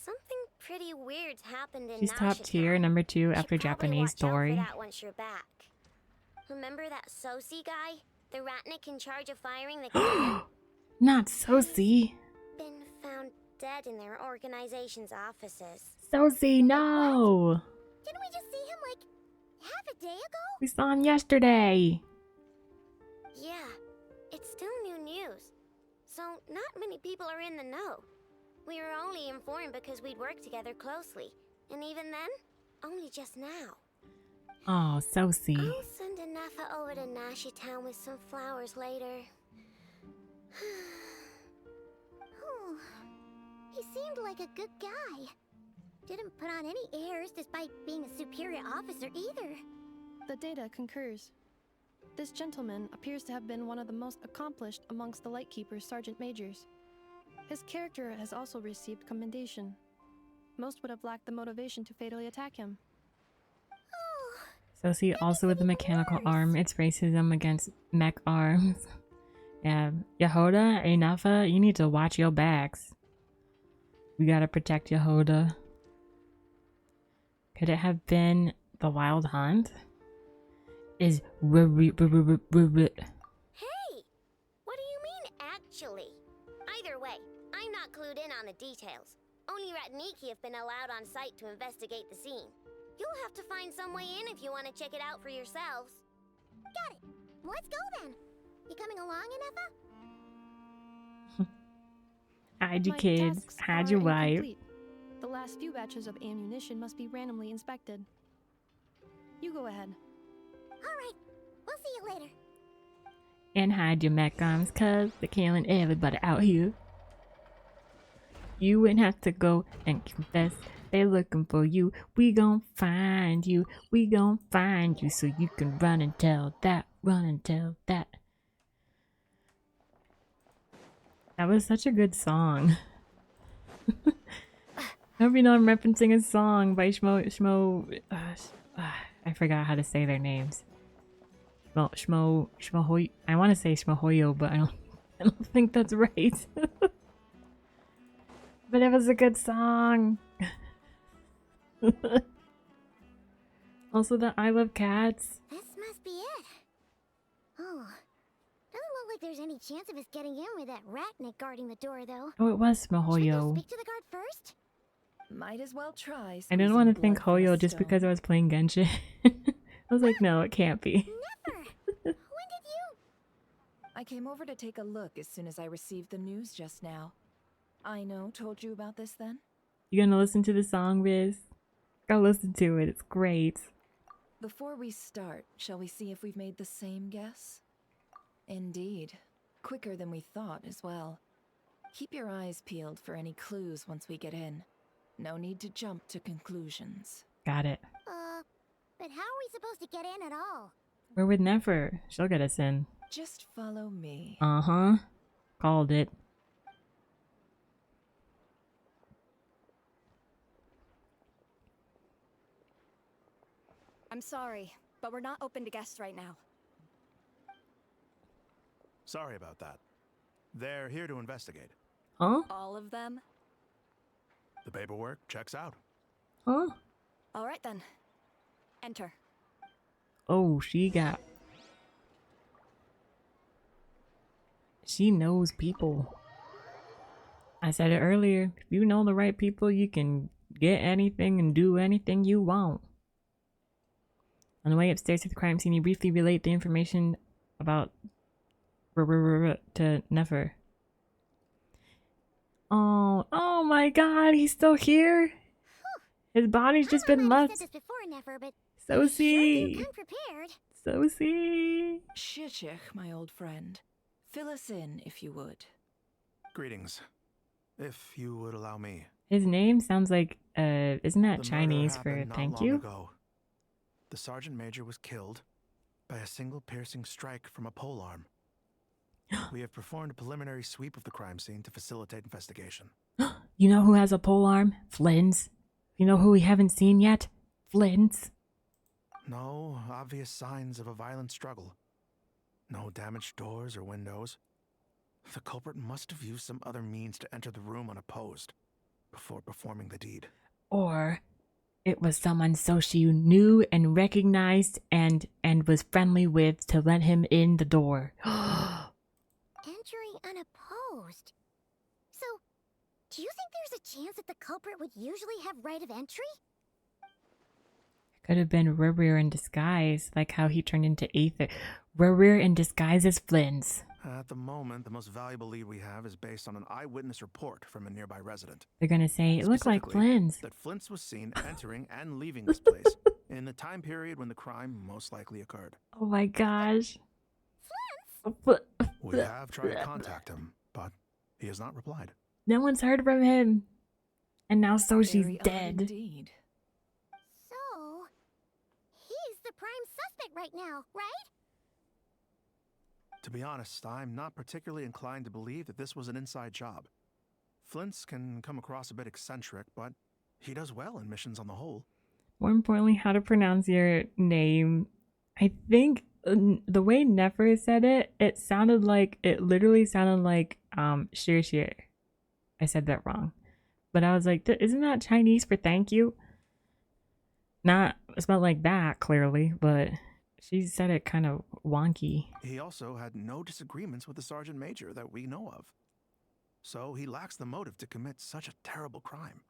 something pretty weird's happened in She's top Nasha tier, Town. number 2 You after should probably Japanese watch out for story. that once you're back. Remember that Sosi guy? The Ratnik in charge of firing the cannon? Not Sosi. Been found dead in their organization's offices. Sosi, no! Didn't we just see him like half a day ago? We saw him yesterday. Yeah, it's still new news. So not many people are in the know. We were only informed because we'd worked together closely. And even then, only just now. Oh, Sosi. I'll send a Neffa over to Nasha Town with some flowers later. Oh, he seemed like a good guy. Didn't put on any airs despite being a superior officer either. The data concurs. This gentleman appears to have been one of the most accomplished amongst the Lightkeeper's sergeant majors. His character has also received commendation. Most would have lacked the motivation to fatally attack him. Sosi also with the mechanical arm. It's racism against mech arms. Yeah, Yehoda, Enafa, you need to watch your backs. We gotta protect Yehoda. Could it have been the Wild Hunt? Is Hey! What do you mean, actually? Either way, I'm not clued in on the details. Only Ratniki have been allowed on site to investigate the scene. You'll have to find some way in if you want to check it out for yourselves. Got it. Let's go then. You coming along, Anefa? hide your My kids, tasks hide are your wife. incomplete. The last few batches of ammunition must be randomly inspected. You go ahead. Alright, we'll see you later. And hide your mech arms, cuz they're killing everybody out here. You wouldn't have to go and confess. They're looking for you. We gon' find you. We gon' find you so you can run and tell that. Run and tell that. That was such a good song. I hope you know I'm referencing a song by I forgot how to say their names. Shmohoyo. I want to say Shmohoyo, but I don't think that's right. But it was a good song. Also, the I Love Cats. This must be it. Oh, doesn't look like there's any chance of us getting in with that Ratnik guarding the door, though. Oh, it was Shmohoyo. Speak to the guard first? Might as well try. I didn't want to squeezing think blood from a Hoyo just stone. because I was playing Genshin. I was like, no, it can't be. Never! When did you? I came over to take a look as soon as I received the news just now. Aino told you about this then? You gonna listen to the song, Riz? Go listen to it. It's great. Before we start, shall we see if we've made the same guess? Indeed. Quicker than we thought as well. Keep your eyes peeled for any clues once we get in. No need to jump to conclusions. Got it. But how are we supposed to get in at all? We're with Nefer. She'll get us in. Just follow me. Uh-huh. Called it. I'm sorry, but we're not open to guests right now. Sorry about that. They're here to investigate. Huh? All of them? The paperwork checks out. Huh? All right then. Enter. Oh, she knows people. I said it earlier. If you know the right people, you can get anything and do anything you want. On the way upstairs to the crime scene, you briefly relate the information about to Nefer. Oh my god, he's still here? His body's just been left. So see. So see. Shishich, my old friend. Fill us in, if you would. Greetings. If you would allow me. His name sounds like, isn't that The Chinese murder for happened not thank long you? ago. The sergeant major was killed by a single piercing strike from a polearm. We have performed a preliminary sweep of the crime scene to facilitate investigation. You know who has a polearm? Flynn's. You know who we haven't seen yet? Flynn's. No obvious signs of a violent struggle. No damaged doors or windows. The culprit must have used some other means to enter the room unopposed before performing the deed. Or it was someone Soshi knew and recognized and was friendly with to let him in the door. Entering unopposed. So, do you think there's a chance that the culprit would usually have right of entry? Could have been Rurir in disguise, like how he turned into Aether. Rurir in disguise as Flynn's. At the moment, the most valuable lead we have is based on an eyewitness report from a nearby resident. They're gonna say, it looked like Specifically, Flynn's. That Flint's was seen entering and leaving this place in the time period when the crime most likely occurred. Oh my gosh. We have tried to contact him, but he has not replied. No one's heard from him. And now Soshi's Very odd dead. Indeed. So, he's the prime suspect right now, right? To be honest, I'm not particularly inclined to believe that this was an inside job. Flint's can come across a bit eccentric, but he does well in missions on the whole. More importantly, how to pronounce your name. I think the way Nefer said it, it literally sounded like Shir. I said that wrong. But I was like, isn't that Chinese for thank you? Not spelled like that, clearly, but she said it kind of wonky. He also had no disagreements with the sergeant major that we know of. So he lacks the motive to commit such a terrible crime.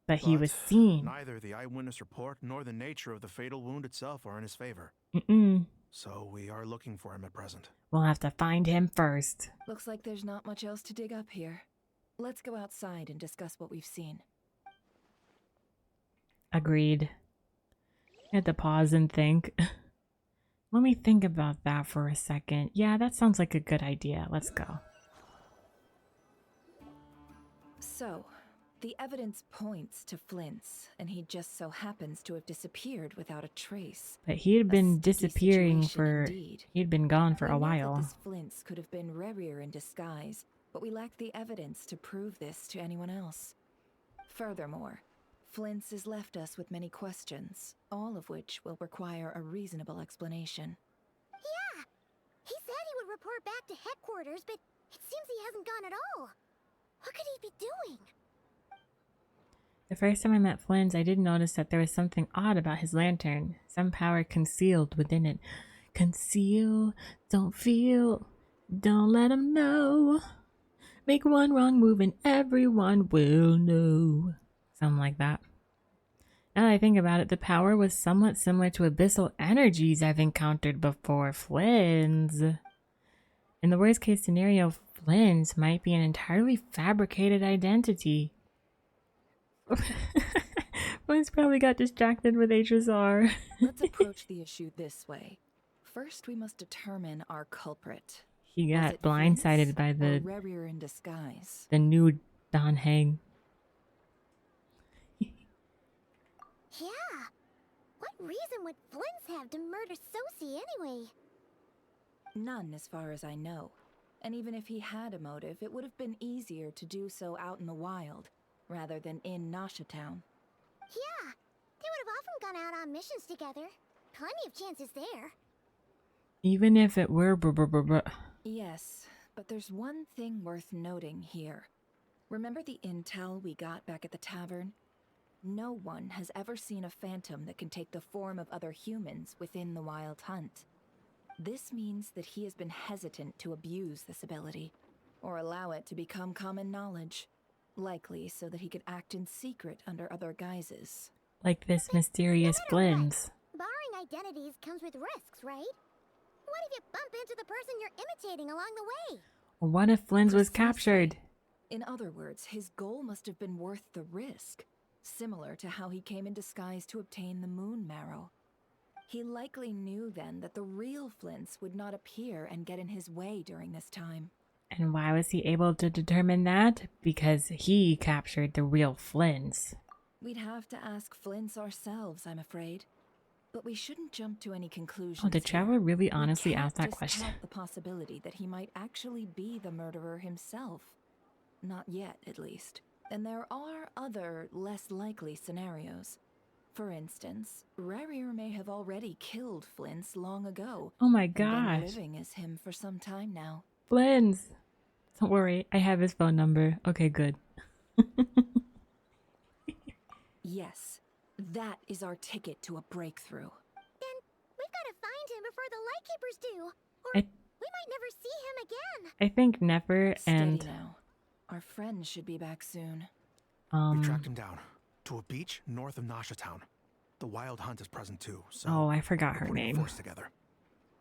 But he was seen. Neither the eyewitness report nor the nature of the fatal wound itself are in his favor. So we are looking for him at present. We'll have to find him first. Looks like there's not much else to dig up here. Let's go outside and discuss what we've seen. Agreed. I had to pause and think. Let me think about that for a second. Yeah, that sounds like a good idea. Let's go. So, the evidence points to Flint's, and he just so happens to have disappeared without a trace. But he had been disappearing for... Indeed. He'd been gone for a We know that while. this Flint's could have been Rerir in disguise, but we lack the evidence to prove this to anyone else. Furthermore, Flint's has left us with many questions, all of which will require a reasonable explanation. Yeah! He said he would report back to headquarters, but it seems he hasn't gone at all. What could he be doing? The first time I met Flynn's, I did notice that there was something odd about his lantern. Some power concealed within it. Conceal, don't feel, don't let him know. Make one wrong move and everyone will know. Something like that. Now that I think about it, the power was somewhat similar to abyssal energies I've encountered before. Flynn's. In the worst case scenario, Flynn's might be an entirely fabricated identity. Flynn's probably got distracted with HSR. Let's approach the issue this way. First, we must determine our culprit. He got blindsided by the Rerir in disguise. the new Don Hang. Yeah, reason would Flints have to murder Sosie anyway? None, as far as I know. And even if he had a motive, it would have been easier to do so out in the wild, rather than in Nasha Town. Yeah, they would have often gone out on missions together. Plenty of chances there. Even if it were Yes, but there's one thing worth noting here. Remember the intel we got back at the tavern? No one has ever seen a phantom that can take the form of other humans within the Wild Hunt. This means that he has been hesitant to abuse this ability, or allow it to become common knowledge, likely so that he could act in secret under other guises. Like this mysterious Blins. Barring identities comes with risks, right? What if you bump into the person you're imitating along the way? Or what if Blins was captured? In other words, his goal must have been worth the risk, similar to how he came in disguise to obtain the moon marrow. He likely knew then that the real Flints would not appear and get in his way during this time. And why was he able to determine that? Because he captured the real Flints. We'd have to ask Flints ourselves, I'm afraid. But we shouldn't jump to any conclusions. Oh, did Trevor really honestly we can't ask that question? discount the possibility that he might actually be the murderer himself. Not yet, at least. And there are other, less likely scenarios. For instance, Rarier may have already killed Flints long ago. Oh my and gosh. been living as him for some time now. Blins! Don't worry, I have his phone number. Okay, good. Yes, that is our ticket to a breakthrough. Then we've got to find him before the Lightkeepers do, or I- we might never see him again. I think Nefer and Steady now. Our friend should be back soon. We've tracked him down to a beach north of Nasha Town. The Wild Hunt is present too, so oh, I forgot we're her putting a name. force together.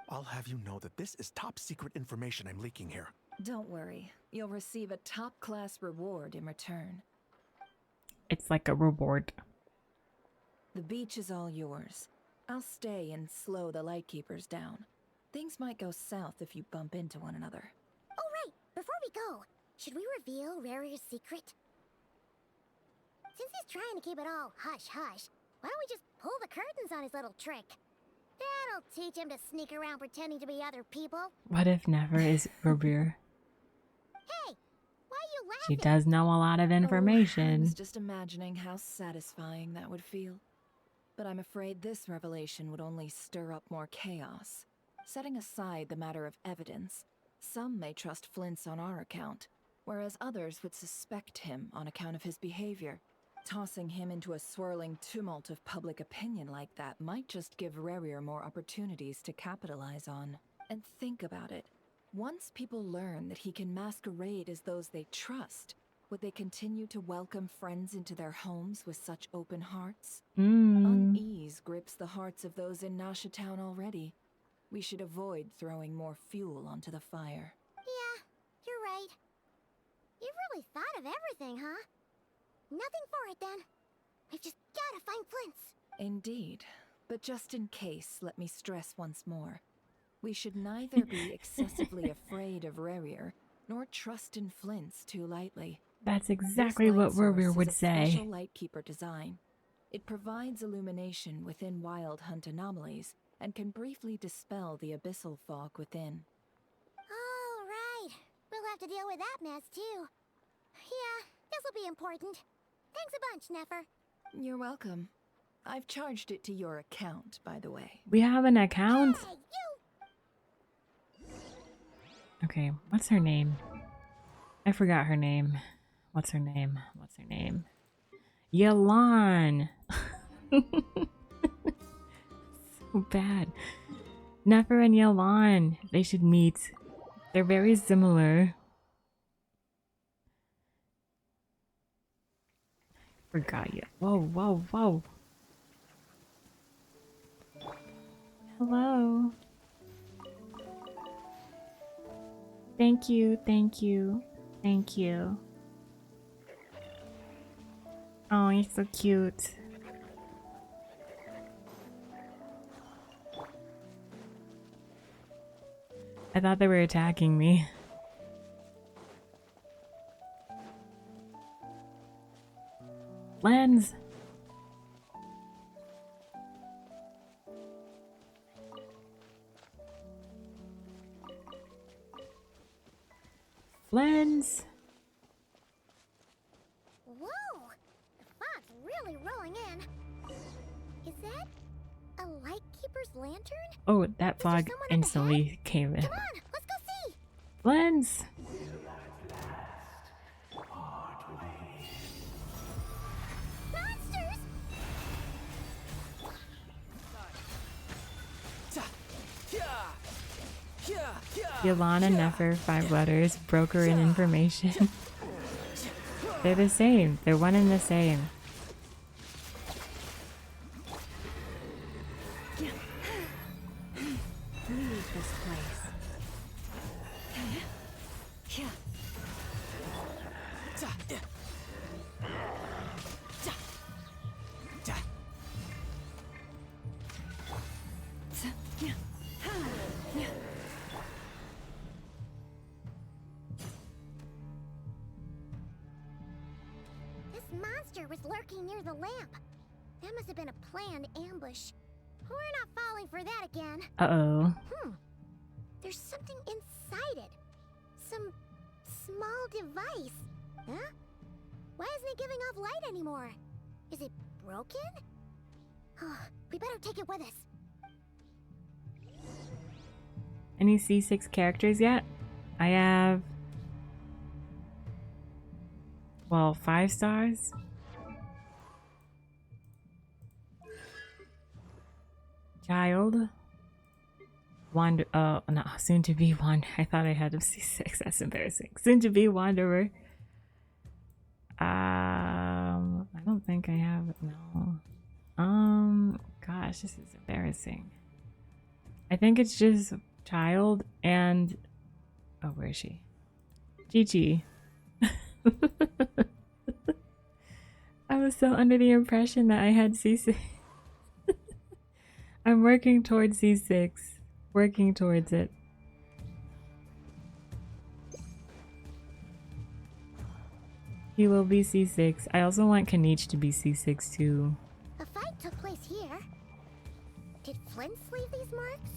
I'll have you know that this is top secret information I'm leaking here. Don't worry, you'll receive a top-class reward in return. It's like a reward. The beach is all yours. I'll stay and slow the Lightkeepers down. Things might go south if you bump into one another. Oh, right. Before we go, should we reveal Rarier's secret? Since he's trying to keep it all hush-hush, why don't we just pull the curtains on his little trick? That'll teach him to sneak around pretending to be other people. What if Nefer is Rubir? Hey, why are you laughing? She does know a lot of I information. was just imagining how satisfying that would feel. But I'm afraid this revelation would only stir up more chaos. Setting aside the matter of evidence, some may trust Flints on our account, whereas others would suspect him on account of his behavior. Tossing him into a swirling tumult of public opinion like that might just give Rarier more opportunities to capitalize on. And think about it. Once people learn that he can masquerade as those they trust, would they continue to welcome friends into their homes with such open hearts? Unease grips the hearts of those in Nasha Town already. We should avoid throwing more fuel onto the fire. Yeah, you're right. You've really thought of everything, huh? Nothing for it, then. We've just gotta find Flints. Indeed. But just in case, let me stress once more. We should neither be excessively afraid of Rarier, nor trust in Flints too lightly. That's exactly what Rubir would say. Special Lightkeeper design. It provides illumination within Wild Hunt anomalies, and can briefly dispel the abyssal fog within. All right. We'll have to deal with that mess, too. Yeah, this'll be important. Thanks a bunch, Nefer. You're welcome. I've charged it to your account, by the way. We have an account? Hey, you! Okay, what's her name? I forgot her name. What's her name? What's her name? Yelan! So bad. Nefer and Yelan. They should meet. They're very similar. Forgot you. Whoa, whoa, whoa. Hello. Thank you, thank you, thank you. Oh, you're so cute. I thought they were attacking me. Lens! finally rolling in. Is that a lightkeeper's lantern? Oh, that fog instantly came in. Come on, let's go see. Lens. Monsters! Yolana Nefer, 5 letters, broker in information. They're the same. They're one and the same. Leave this place. This monster was lurking near the lamp. That must have been a planned ambush. We're not falling for that again. Uh-oh. There's something inside it. Some small device. Huh? Why isn't it giving off light anymore? Is it broken? We better take it with us. Any C6 characters yet? I have... well, 5 stars. Child. Wander... oh, no. Soon to be Wander... I thought I had a C6. That's embarrassing. Soon to be Wanderer. I don't think I have it. No. Gosh, this is embarrassing. I think it's just Child and... oh, where is she? Chi-Chi. I was so under the impression that I had C6. I'm working towards C6. Working towards it. He will be C6. I also want Kanich to be C6 too. A fight took place here. Did Flint's leave these marks?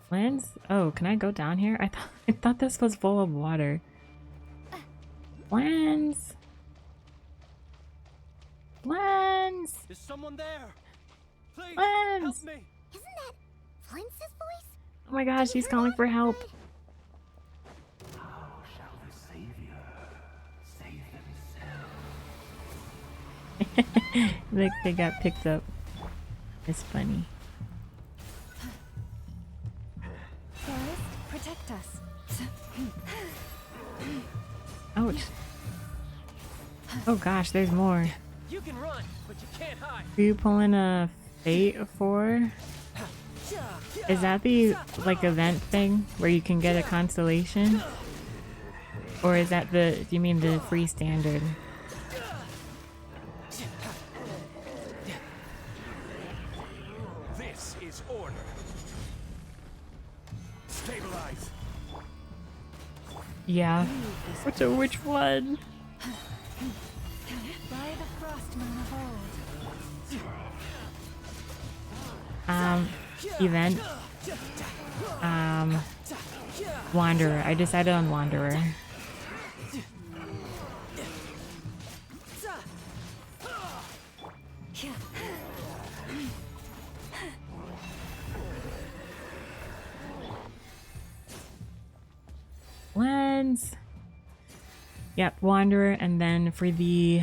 Flans? Oh, can I go down here? I thought this was full of water. Flans! Flans! Is someone there? Please, Flans! help me! Isn't that Flint's voice? Oh my gosh, he's calling for help. How shall the Savior save themselves? Like they got picked up. It's funny. Forest, protect us. Ouch. Oh gosh, there's more. You can run, but you can't hide. Are you pulling a Fate for? Is that the like event thing where you can get a constellation? Or is that the, do you mean the free standard? This is order. Stabilize. Yeah. Which one? By the Frostmoon of old. Event. Wanderer. I decided on Wanderer. Lens. Yep, Wanderer, and then for the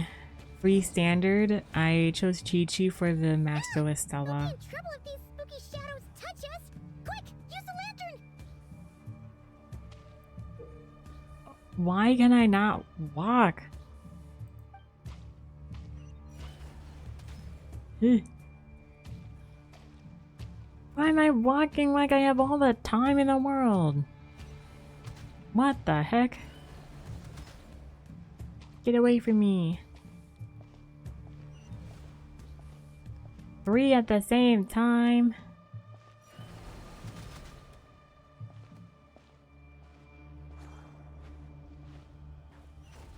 free standard, I chose Chi-Chi for the Masterless Stella. Trouble if these spooky shadows touch us. Quick, use the lantern. Why can I not walk? Why am I walking like I have all the time in the world? What the heck? Get away from me. 3 at the same time.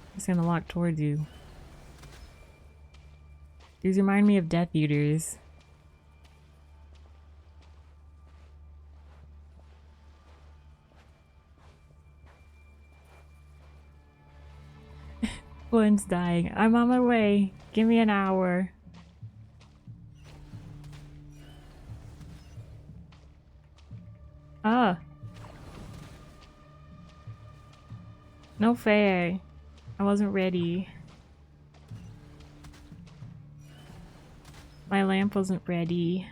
I'm just gonna walk towards you. These remind me of Death Eaters. Flynn's dying. I'm on my way. Give me an hour. Ah. No fair. I wasn't ready. My lamp wasn't ready.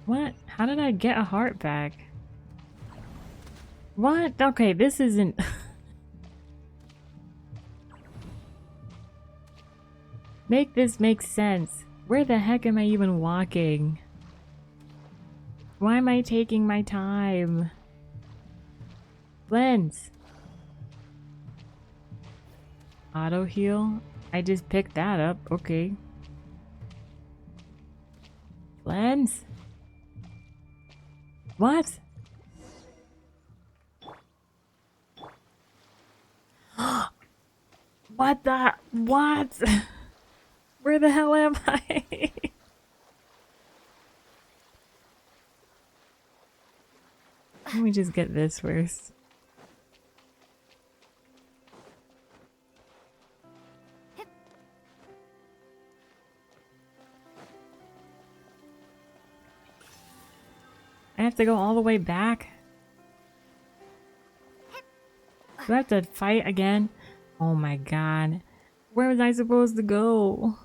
What? How did I get a heart back? What? Okay, this isn't... Make this make sense. Where the heck am I even walking? Why am I taking my time? Lens. Auto heal? I just picked that up. Okay. Lens? What? What the? What? Where the hell am I? Let me just get this first. I have to go all the way back? Do I have to fight again? Oh my god. Where was I supposed to go?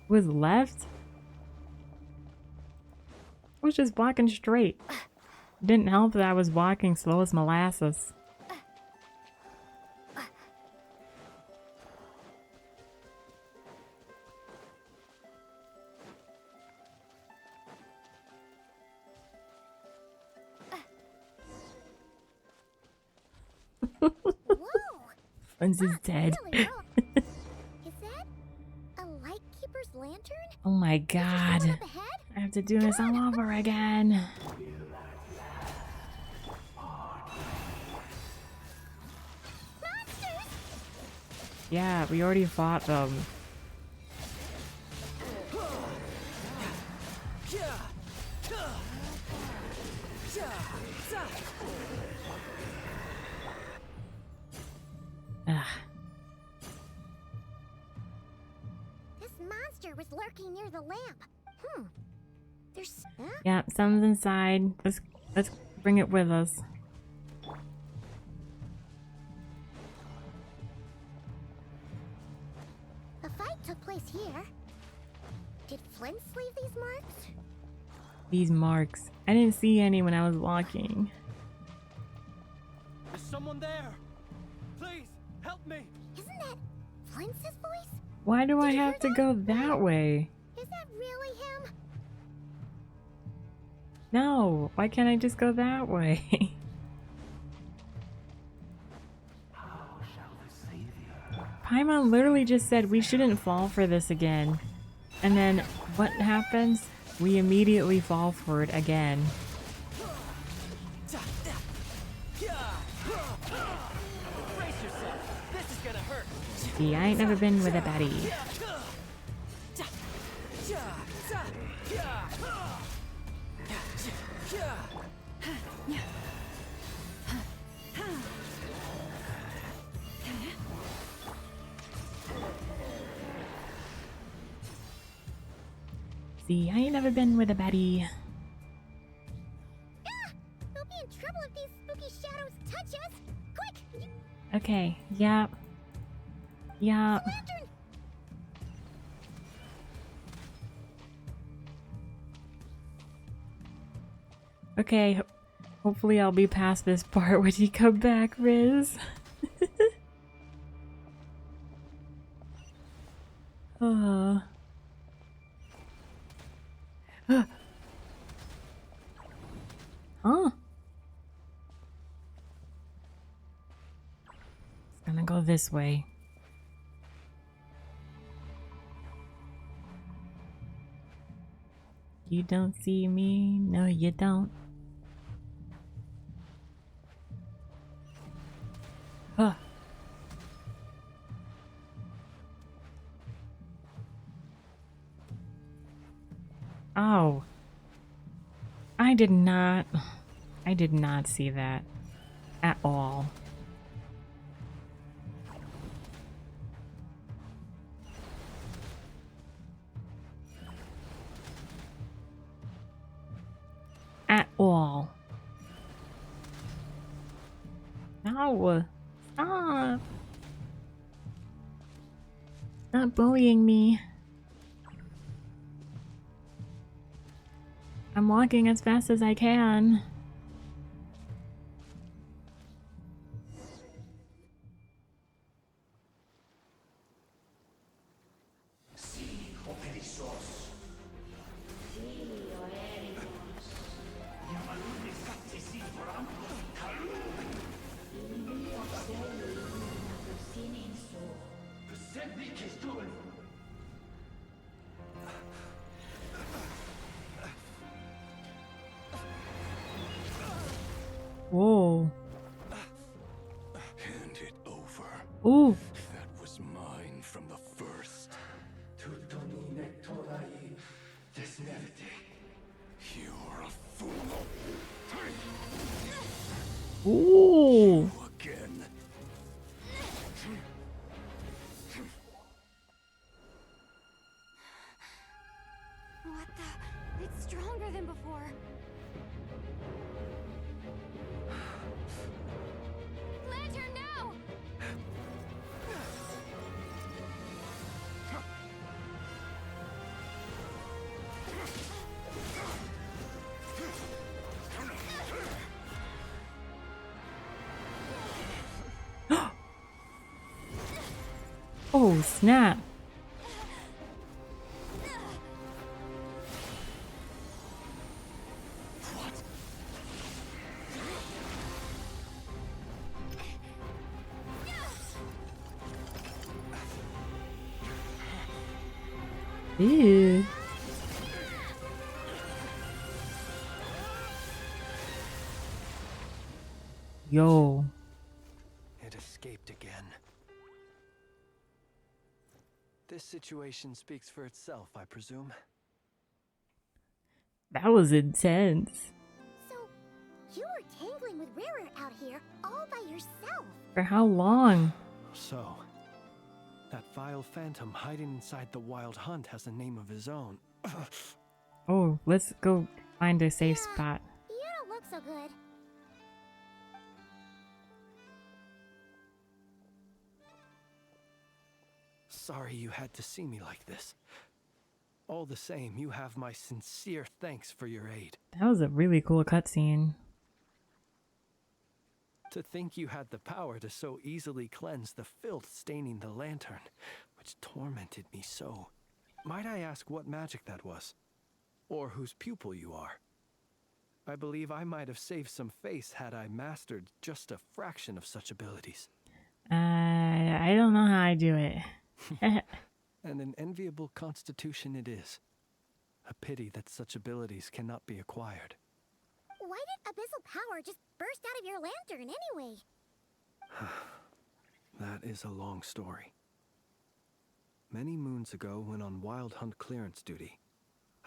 Was left? I was just walking straight. Didn't help that I was walking slow as molasses. Flynn's is dead. Is that a lightkeeper's lantern? Oh my god. I have to do this all over again. Yeah, we already fought them. Ugh. This monster was lurking near the lamp. There's... Yeah, something's inside. Let's bring it with us. A fight took place here. Did Flint leave these marks? These marks. I didn't see any when I was walking. Is someone there? Please, help me! Isn't that Flint's voice? Why do I have to go that way? Is that really him? No, why can't I just go that way? Paimon literally just said we shouldn't fall for this again. And then what happens? We immediately fall for it again. Brace yourself. This is gonna hurt. See, I ain't never been with a baddie. See, I ain't never been with a baddie. We'll be in trouble if these spooky shadows touch us. Quick! Okay, yeah. Yeah. Lantern! Okay, hopefully I'll be past this part when you come back, Riz. Huh? It's gonna go this way. You don't see me? No, you don't. Huh. Oh. I did not. I did not see that at all. At all. No. Stop. Stop bullying me. I'm walking as fast as I can. Whoa. Hand it over. Ooh. That was mine from the first. You're a fool. Ooh. You again. What the? It's stronger than before. Lantern, no! Oh, snap. Ew. Yo. It escaped again. This situation speaks for itself, I presume. That was intense. So, you were tangling with Rarer out here all by yourself. For how long? So, that vile phantom hiding inside the Wild Hunt has a name of his own. Oh, let's go find a safe spot. You don't look so good. Sorry you had to see me like this. All the same, you have my sincere thanks for your aid. That was a really cool cutscene. To think you had the power to so easily cleanse the filth staining the lantern, which tormented me so. Might I ask what magic that was? Or whose pupil you are? I believe I might have saved some face had I mastered just a fraction of such abilities. I don't know how I do it. And an enviable constitution it is. A pity that such abilities cannot be acquired. Why did abyssal power just burst out of your lantern anyway? That is a long story. Many moons ago, when on Wild Hunt clearance duty,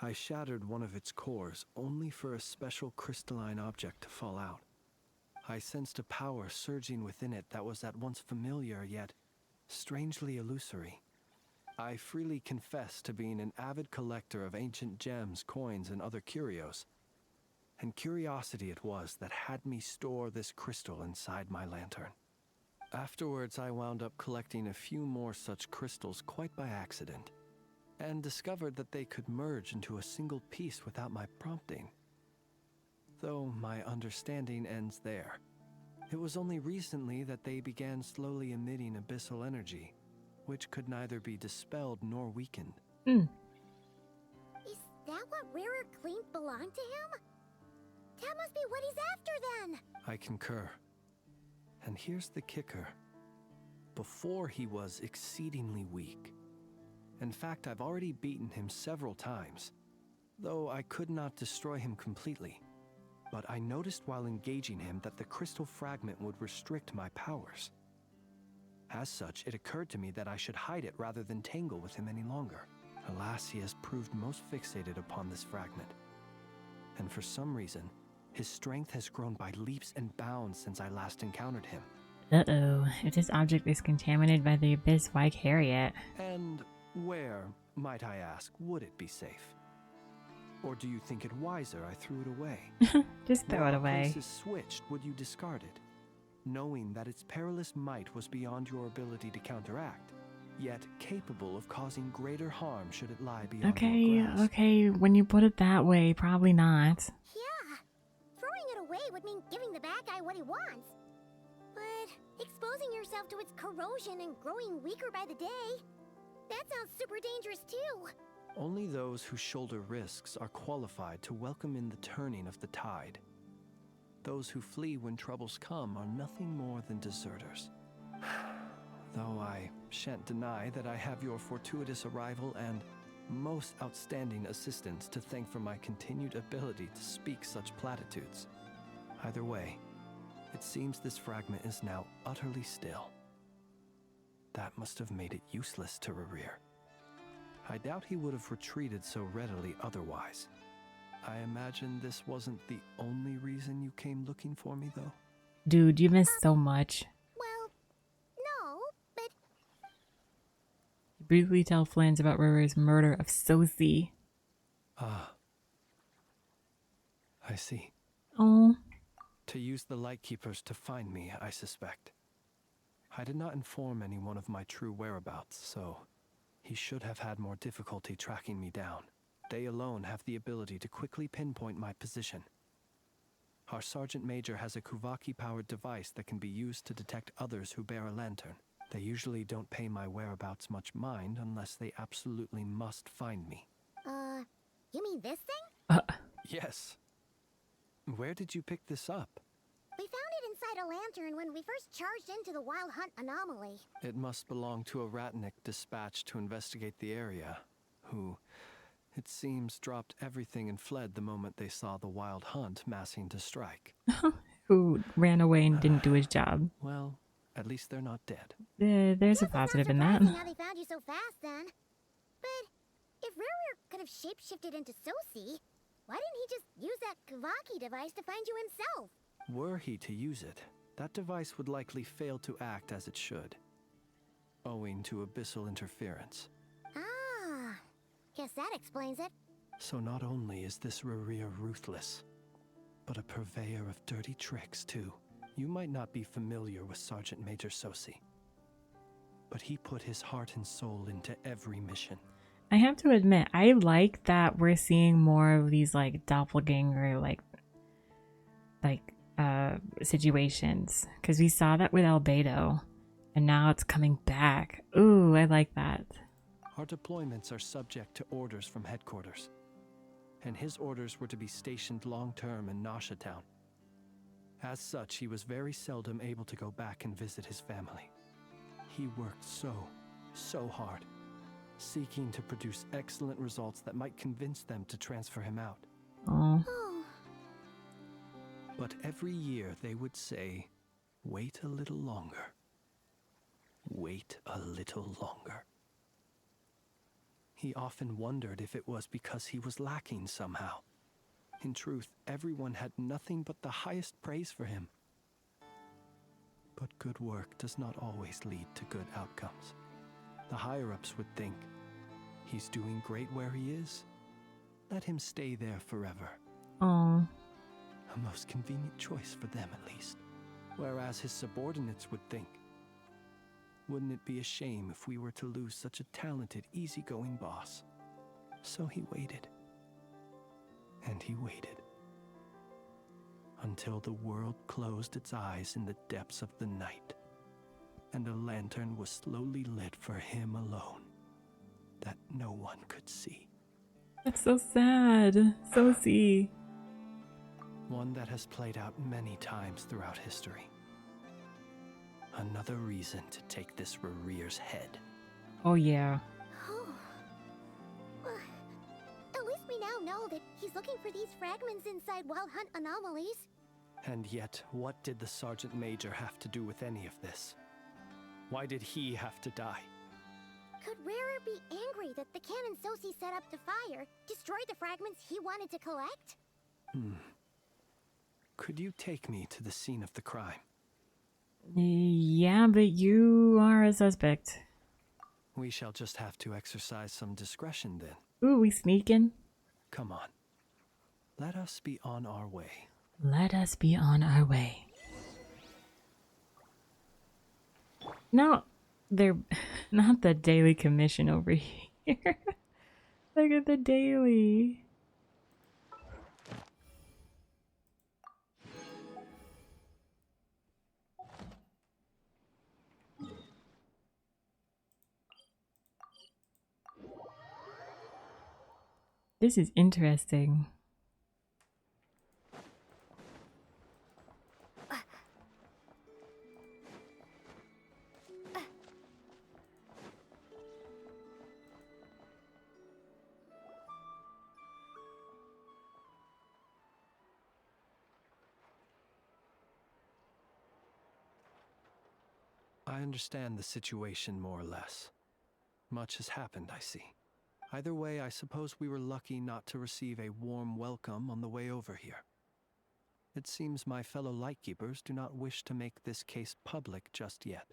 I shattered one of its cores only for a special crystalline object to fall out. I sensed a power surging within it that was at once familiar yet strangely illusory. I freely confess to being an avid collector of ancient gems, coins, and other curios. And curiosity it was that had me store this crystal inside my lantern. Afterwards, I wound up collecting a few more such crystals quite by accident, and discovered that they could merge into a single piece without my prompting. Though my understanding ends there. It was only recently that they began slowly emitting abyssal energy, which could neither be dispelled nor weakened. Is that what Rarer claimed belonged to him? That must be what he's after then! I concur. And here's the kicker. Before he was exceedingly weak. In fact, I've already beaten him several times, though I could not destroy him completely. But I noticed while engaging him that the crystal fragment would restrict my powers. As such, it occurred to me that I should hide it rather than tangle with him any longer. Alas, he has proved most fixated upon this fragment. And for some reason, His strength has grown by leaps and bounds since I last encountered him. Uh-oh. If this object is contaminated by the abyss, why carry it? And where, might I ask, would it be safe? Or do you think it wiser I threw it away? Just throw it away. While places switched, would you discard it, knowing that its perilous might was beyond your ability to counteract, yet capable of causing greater harm should it lie beyond your grasp? Okay, when you put it that way, probably not. Yeah. Throwing it away would mean giving the bad guy what he wants. But exposing yourself to its corrosion and growing weaker by the day, that sounds super dangerous too. Only those who shoulder risks are qualified to welcome in the turning of the tide. Those who flee when troubles come are nothing more than deserters. Though I shan't deny that I have your fortuitous arrival and most outstanding assistance to thank for my continued ability to speak such platitudes. Either way, it seems this fragment is now utterly still. That must have made it useless to Rerir. I doubt he would have retreated so readily otherwise. I imagine this wasn't the only reason you came looking for me, though. Dude, you missed so much. Well, no, but... You briefly tell Flans about River's murder of Sosi. Ah. I see. Oh. To use the Lightkeepers to find me, I suspect. I did not inform anyone of my true whereabouts, so he should have had more difficulty tracking me down. They alone have the ability to quickly pinpoint my position. Our Sergeant Major has a Kuvaki-powered device that can be used to detect others who bear a lantern. They usually don't pay my whereabouts much mind unless they absolutely must find me. You mean this thing? Yes. Where did you pick this up? We found it inside a lantern when we first charged into the Wild Hunt anomaly. It must belong to a Ratnik dispatched to investigate the area, who, it seems, dropped everything and fled the moment they saw the Wild Hunt massing to strike. Who ran away and didn't do his job. Well, at least they're not dead. There's a positive in that. How they found you so fast then. But if Rerir could have shapeshifted into Sosi, why didn't he just use that Kavaki device to find you himself? Were he to use it, that device would likely fail to act as it should, owing to abyssal interference. Ah, guess that explains it. So not only is this Rerir ruthless, but a purveyor of dirty tricks too. You might not be familiar with Sergeant Major Sosi, but he put his heart and soul into every mission. I have to admit, I like that we're seeing more of these like doppelganger situations, because we saw that with Albedo and now it's coming back. Ooh, I like that. Our deployments are subject to orders from headquarters, and his orders were to be stationed long-term in Nasha Town. As such, he was very seldom able to go back and visit his family. He worked so hard, seeking to produce excellent results that might convince them to transfer him out. Oh. But every year they would say, wait a little longer. Wait a little longer. He often wondered if it was because he was lacking somehow. In truth, everyone had nothing but the highest praise for him. But good work does not always lead to good outcomes. The higher-ups would think, he's doing great where he is. Let him stay there forever. Oh. A most convenient choice for them, at least. Whereas his subordinates would think, wouldn't it be a shame if we were to lose such a talented, easygoing boss? So he waited. And he waited. Until the world closed its eyes in the depths of the night, and a lantern was slowly lit for him alone, that no one could see. That's so sad. Sosi. One that has played out many times throughout history. Another reason to take this Rerir's head. Oh yeah. At least we now know that he's looking for these fragments inside Wild Hunt anomalies. And yet, what did the Sergeant Major have to do with any of this? Why did he have to die? Could Rerir be angry that the cannon Sosi set up to fire destroyed the fragments he wanted to collect? Could you take me to the scene of the crime? Yeah, but you are a suspect. We shall just have to exercise some discretion then. Ooh, we sneaking. Come on. Let us be on our way. Let us be on our way. No, they're not the daily commission over here. Look at the daily. This is interesting. I understand the situation more or less. Much has happened, I see. Either way, I suppose we were lucky not to receive a warm welcome on the way over here. It seems my fellow Lightkeepers do not wish to make this case public just yet.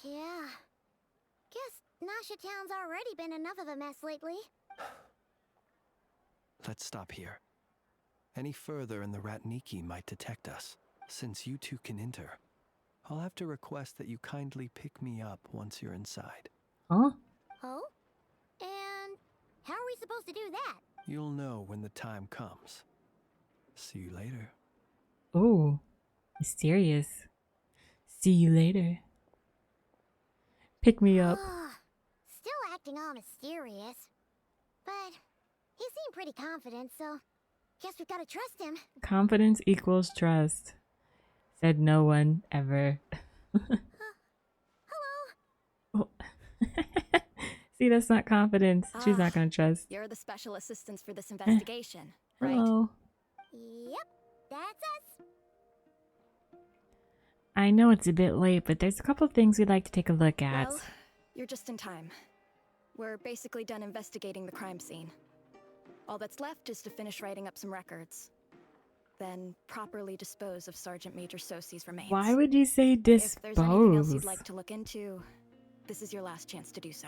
Yeah. Guess Nasha Town's already been enough of a mess lately. Let's stop here. Any further and the Ratniki might detect us. Since you two can enter, I'll have to request that you kindly pick me up once you're inside. Huh? Oh? And how are we supposed to do that? You'll know when the time comes. See you later. Ooh, mysterious. See you later. Pick me up. Still acting all mysterious. But he seemed pretty confident, so guess we've got to trust him. Confidence equals trust. Said no one ever. Hello? Oh. See, that's not confidence. She's not gonna trust. You're the special assistants for this investigation, right? Hello. Yep, that's us. I know it's a bit late, but there's a couple things we'd like to take a look at. Well, you're just in time. We're basically done investigating the crime scene. All that's left is to finish writing up some records. Then properly dispose of Sergeant Major Sosie's remains. Why would you say dispose? If there's anything else you'd like to look into, this is your last chance to do so.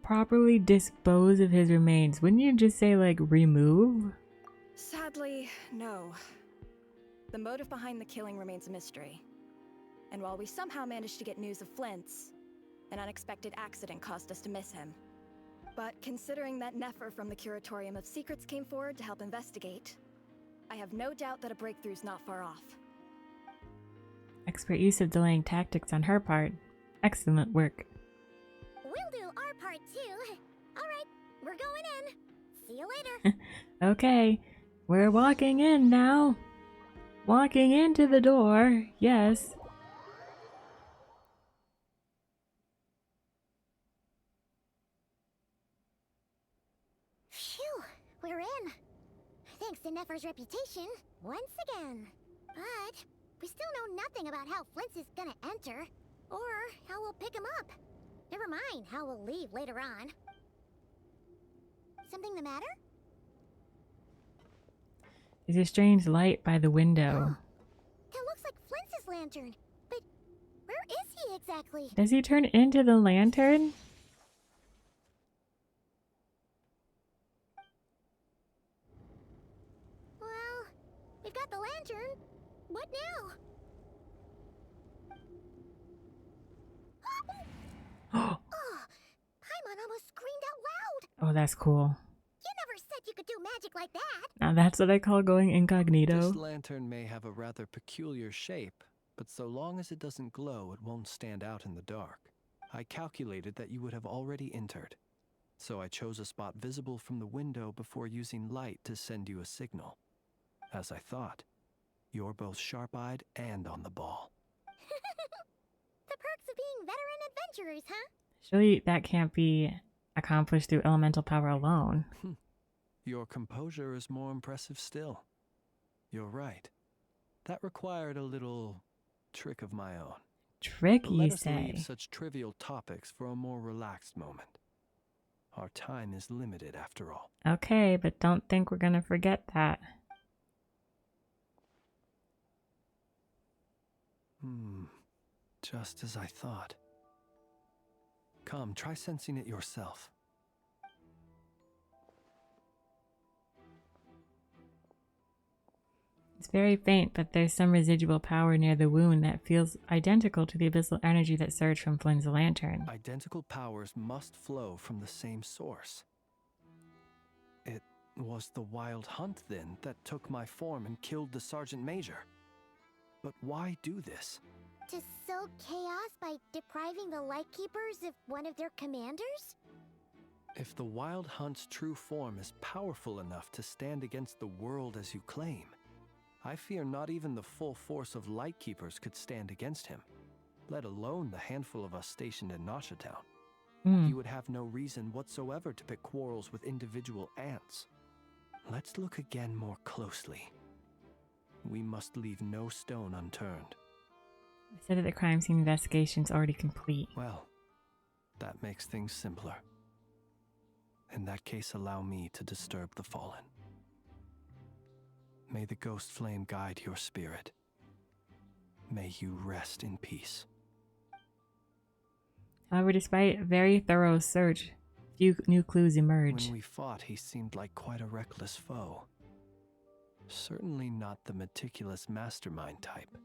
Properly dispose of his remains. Wouldn't you just say, like, remove? Sadly, no. The motive behind the killing remains a mystery. And while we somehow managed to get news of Flint's, an unexpected accident caused us to miss him. But considering that Nefer from the Curatorium of Secrets came forward to help investigate, I have no doubt that a breakthrough's not far off. Expert use of delaying tactics on her part. Excellent work. We'll do our part too. Alright, we're going in. See you later. Okay, we're walking in now. Walking into the door, yes. Phew, we're in. Thanks to Nefer's reputation, once again. But we still know nothing about how Flint's is gonna enter, or how we'll pick him up. Never mind how we'll leave later on. Something the matter? There's a strange light by the window. That looks like Flint's lantern. But where is he exactly? Does he turn into the lantern? Well, we've got the lantern. What now? Oh, Paimon almost screamed out loud. Oh, that's cool. You never said you could do magic like that. Now that's what I call going incognito. This lantern may have a rather peculiar shape, but so long as it doesn't glow, it won't stand out in the dark. I calculated that you would have already entered, so I chose a spot visible from the window before using light to send you a signal. As I thought, you're both sharp-eyed and on the ball. The perks of being veteran adventurers, huh? Surely that can't be accomplished through elemental power alone. Your composure is more impressive still. You're right. That required a little trick of my own. Trick, But you let us say? leave such trivial topics for a more relaxed moment. Our time is limited after all. Okay, but don't think we're gonna forget that. Just as I thought. Come, try sensing it yourself. It's very faint, but there's some residual power near the wound that feels identical to the abyssal energy that surged from Flynn's lantern. Identical powers must flow from the same source. It was the Wild Hunt, then, that took my form and killed the Sergeant Major. But why do this? To sow chaos by depriving the Lightkeepers of one of their commanders? If the Wild Hunt's true form is powerful enough to stand against the world as you claim, I fear not even the full force of Lightkeepers could stand against him, let alone the handful of us stationed in Nasha Town. He would have no reason whatsoever to pick quarrels with individual ants. Let's look again more closely. We must leave no stone unturned. I said that the crime scene investigation's already complete. Well, that makes things simpler. In that case, allow me to disturb the fallen. May the ghost flame guide your spirit. May you rest in peace. However, despite a very thorough search, few new clues emerge. When we fought, he seemed like quite a reckless foe. Certainly not the meticulous mastermind type.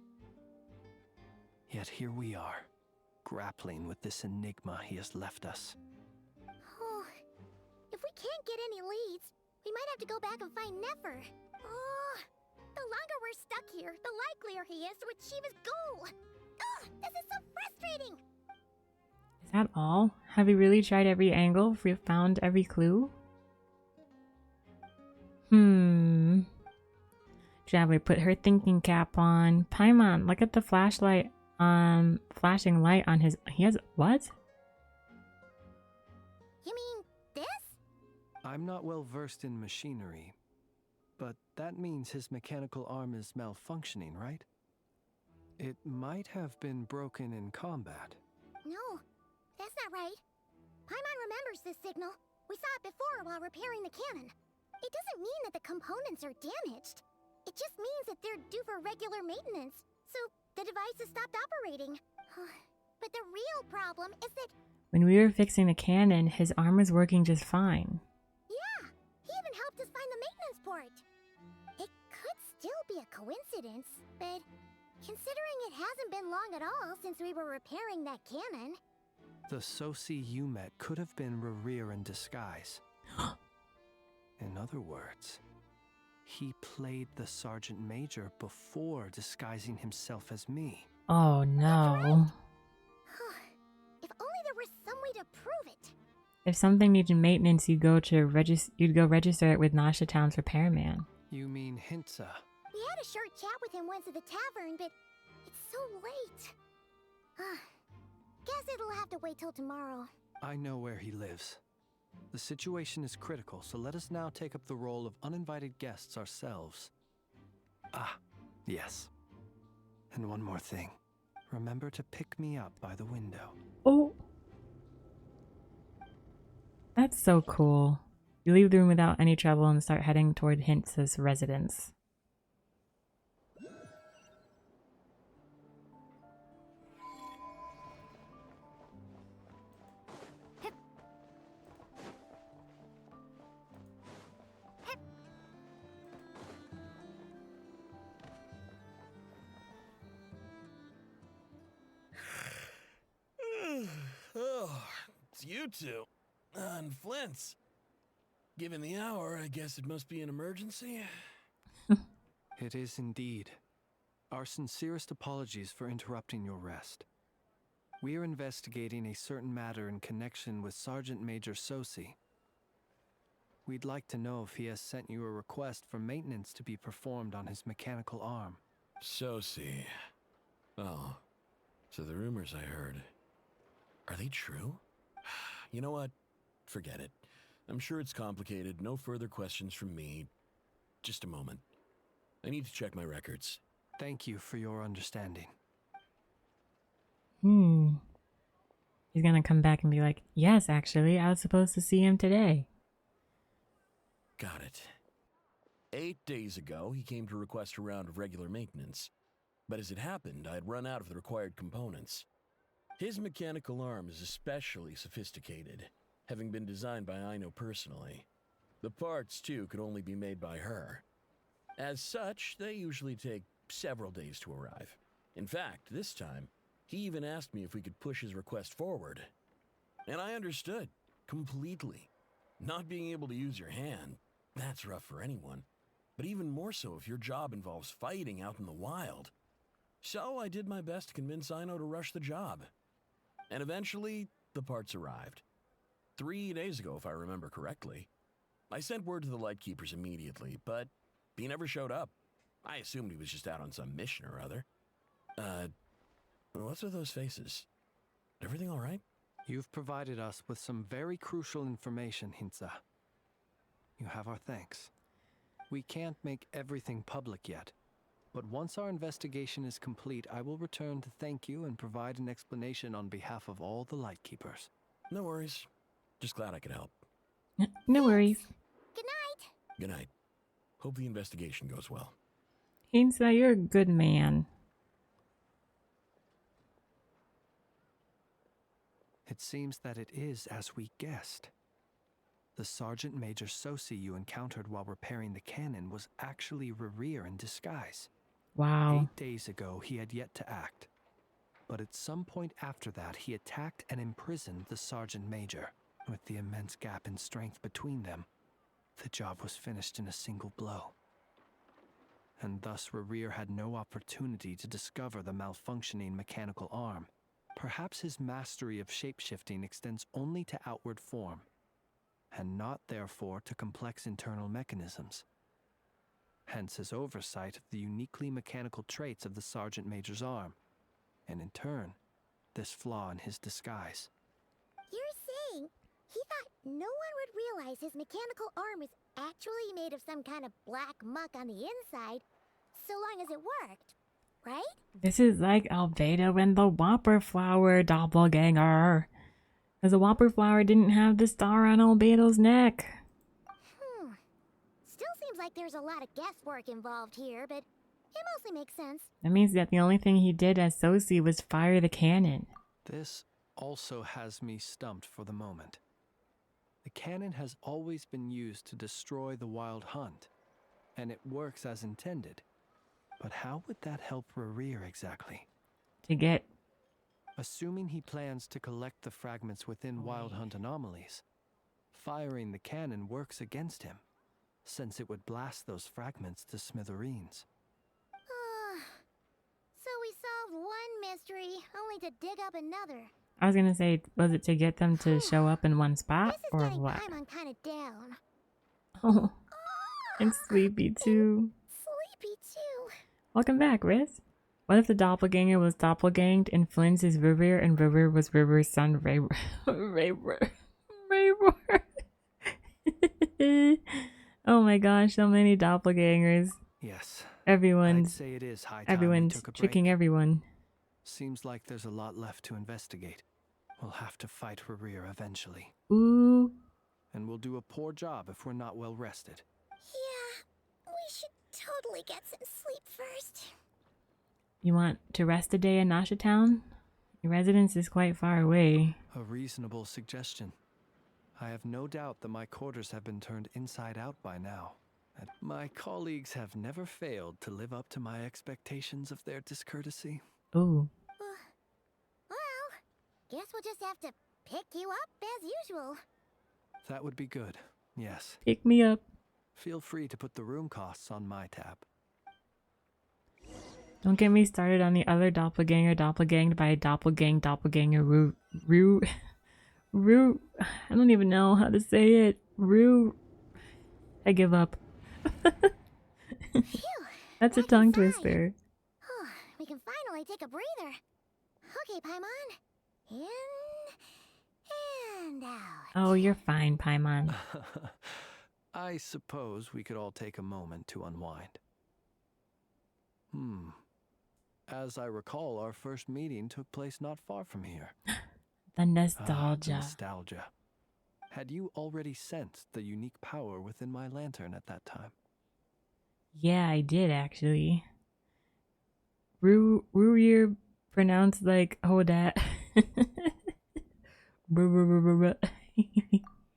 Yet here we are, grappling with this enigma he has left us. Oh, if we can't get any leads, we might have to go back and find Nefer. Oh, the longer we're stuck here, the likelier he is to achieve his goal. Ugh, this is so frustrating. Is that all? Have we really tried every angle? Have we found every clue? Javelin put her thinking cap on. Paimon, look at the flashlight. Flashing light on his. He has what? You mean this? I'm not well versed in machinery, but that means his mechanical arm is malfunctioning, right? It might have been broken in combat. No, that's not right. Paimon remembers this signal. We saw it before while repairing the cannon. It doesn't mean that the components are damaged. It just means that they're due for regular maintenance, so the device has stopped operating. But the real problem is that... When we were fixing the cannon, his arm was working just fine. Yeah, he even helped us find the maintenance port. It could still be a coincidence, but considering it hasn't been long at all since we were repairing that cannon... The Sosi you met could have been Rerir in disguise. In other words, he played the Sergeant Major before disguising himself as me. Oh no. If only there was some way to prove it. If something needed maintenance, you'd go register it with Nasha Town's repairman. You mean Hintsa? We had a short chat with him once at the tavern, but it's so late. Guess it'll have to wait till tomorrow. I know where he lives. The situation is critical, so let us now take up the role of uninvited guests ourselves. Ah, yes. And one more thing. Remember to pick me up by the window. Oh. That's so cool. You leave the room without any trouble and start heading toward Hintsa's residence. Oh, it's you two. And Flint's. Given the hour, I guess it must be an emergency. It is indeed. Our sincerest apologies for interrupting your rest. We are investigating a certain matter in connection with Sergeant Major Sosi. We'd like to know if he has sent you a request for maintenance to be performed on his mechanical arm. Sosi. Oh, so the rumors I heard, are they true? You know what? Forget it. I'm sure it's complicated. No further questions from me. Just a moment. I need to check my records. Thank you for your understanding. He's gonna come back and be like, yes, actually, I was supposed to see him today. Got it. 8 days ago, he came to request a round of regular maintenance. but as it happened, I had run out of the required components. His mechanical arm is especially sophisticated, having been designed by Aino personally. The parts, too, could only be made by her. As such, they usually take several days to arrive. In fact, this time, he even asked me if we could push his request forward. And I understood, completely. Not being able to use your hand, that's rough for anyone. But even more so if your job involves fighting out in the wild. So I did my best to convince Aino to rush the job. And eventually, the parts arrived. 3 days ago, if I remember correctly. I sent word to the Lightkeepers immediately, but he never showed up. I assumed he was just out on some mission or other. What's with those faces? Everything all right? You've provided us with some very crucial information, Hintsa. You have our thanks. We can't make everything public yet, but once our investigation is complete, I will return to thank you and provide an explanation on behalf of all the Lightkeepers. No worries. Just glad I could help. No worries. Good night. Good night. Hope the investigation goes well. Hinsa, you're a good man. It seems that it is as we guessed. The Sergeant Major Sosi you encountered while repairing the cannon was actually Rerir in disguise. Wow. 8 days ago, he had yet to act. But at some point after that, he attacked and imprisoned the Sergeant Major. With the immense gap in strength between them, the job was finished in a single blow. And thus Rerir had no opportunity to discover the malfunctioning mechanical arm. Perhaps his mastery of shapeshifting extends only to outward form, and not therefore to complex internal mechanisms. Hence his oversight of the uniquely mechanical traits of the Sergeant Major's arm, and in turn, this flaw in his disguise. You're saying he thought no one would realize his mechanical arm is actually made of some kind of black muck on the inside, so long as it worked, right? This is like Albedo and the Whopper Flower doppelganger. Because the Whopper Flower didn't have the star on Albedo's neck. Still seems like there's a lot of guesswork involved here, but it mostly makes sense. That means that the only thing he did as Sosi was fire the cannon. This also has me stumped for the moment. The cannon has always been used to destroy the Wild Hunt, and it works as intended. But how would that help Rerir exactly? To get... Assuming he plans to collect the fragments within Wild Hunt anomalies, firing the cannon works against him, since it would blast those fragments to smithereens. So we solved one mystery, only to dig up another. I was gonna say, was it to get them to show up in one spot, or what? I'm kind of down. Oh, I'm sleepy too. Sleepy too. Welcome back, Riz. What if the doppelganger was doppelganged and Flynn's is Rerir and Rerir was Ririr's son, Raybor? Oh my gosh, so many doppelgangers. Yes. Everyone's I'd say it is high time everyone's we took a break. tricking everyone. Seems like there's a lot left to investigate. We'll have to fight Rerir eventually. Ooh. And we'll do a poor job if we're not well rested. Yeah, we should totally get some sleep first. You want to rest a day in Nasha Town? Your residence is quite far away. A reasonable suggestion. I have no doubt that my quarters have been turned inside out by now. And my colleagues have never failed to live up to my expectations of their discourtesy. Ooh. Well, guess we'll just have to pick you up as usual. That would be good, yes. Pick me up. Feel free to put the room costs on my tab. Don't get me started on the other doppelganger doppelganged by a doppelganger Rue. I don't even know how to say it. Rue. I give up. That's a tongue twister. We can finally take a breather. Okay, Paimon. In and out. Oh, you're fine, Paimon. I suppose we could all take a moment to unwind. As I recall, our first meeting took place not far from here. The nostalgia. Nostalgia. Had you already sensed the unique power within my lantern at that time? Yeah, I did actually. Ruir pronounced like Hodat.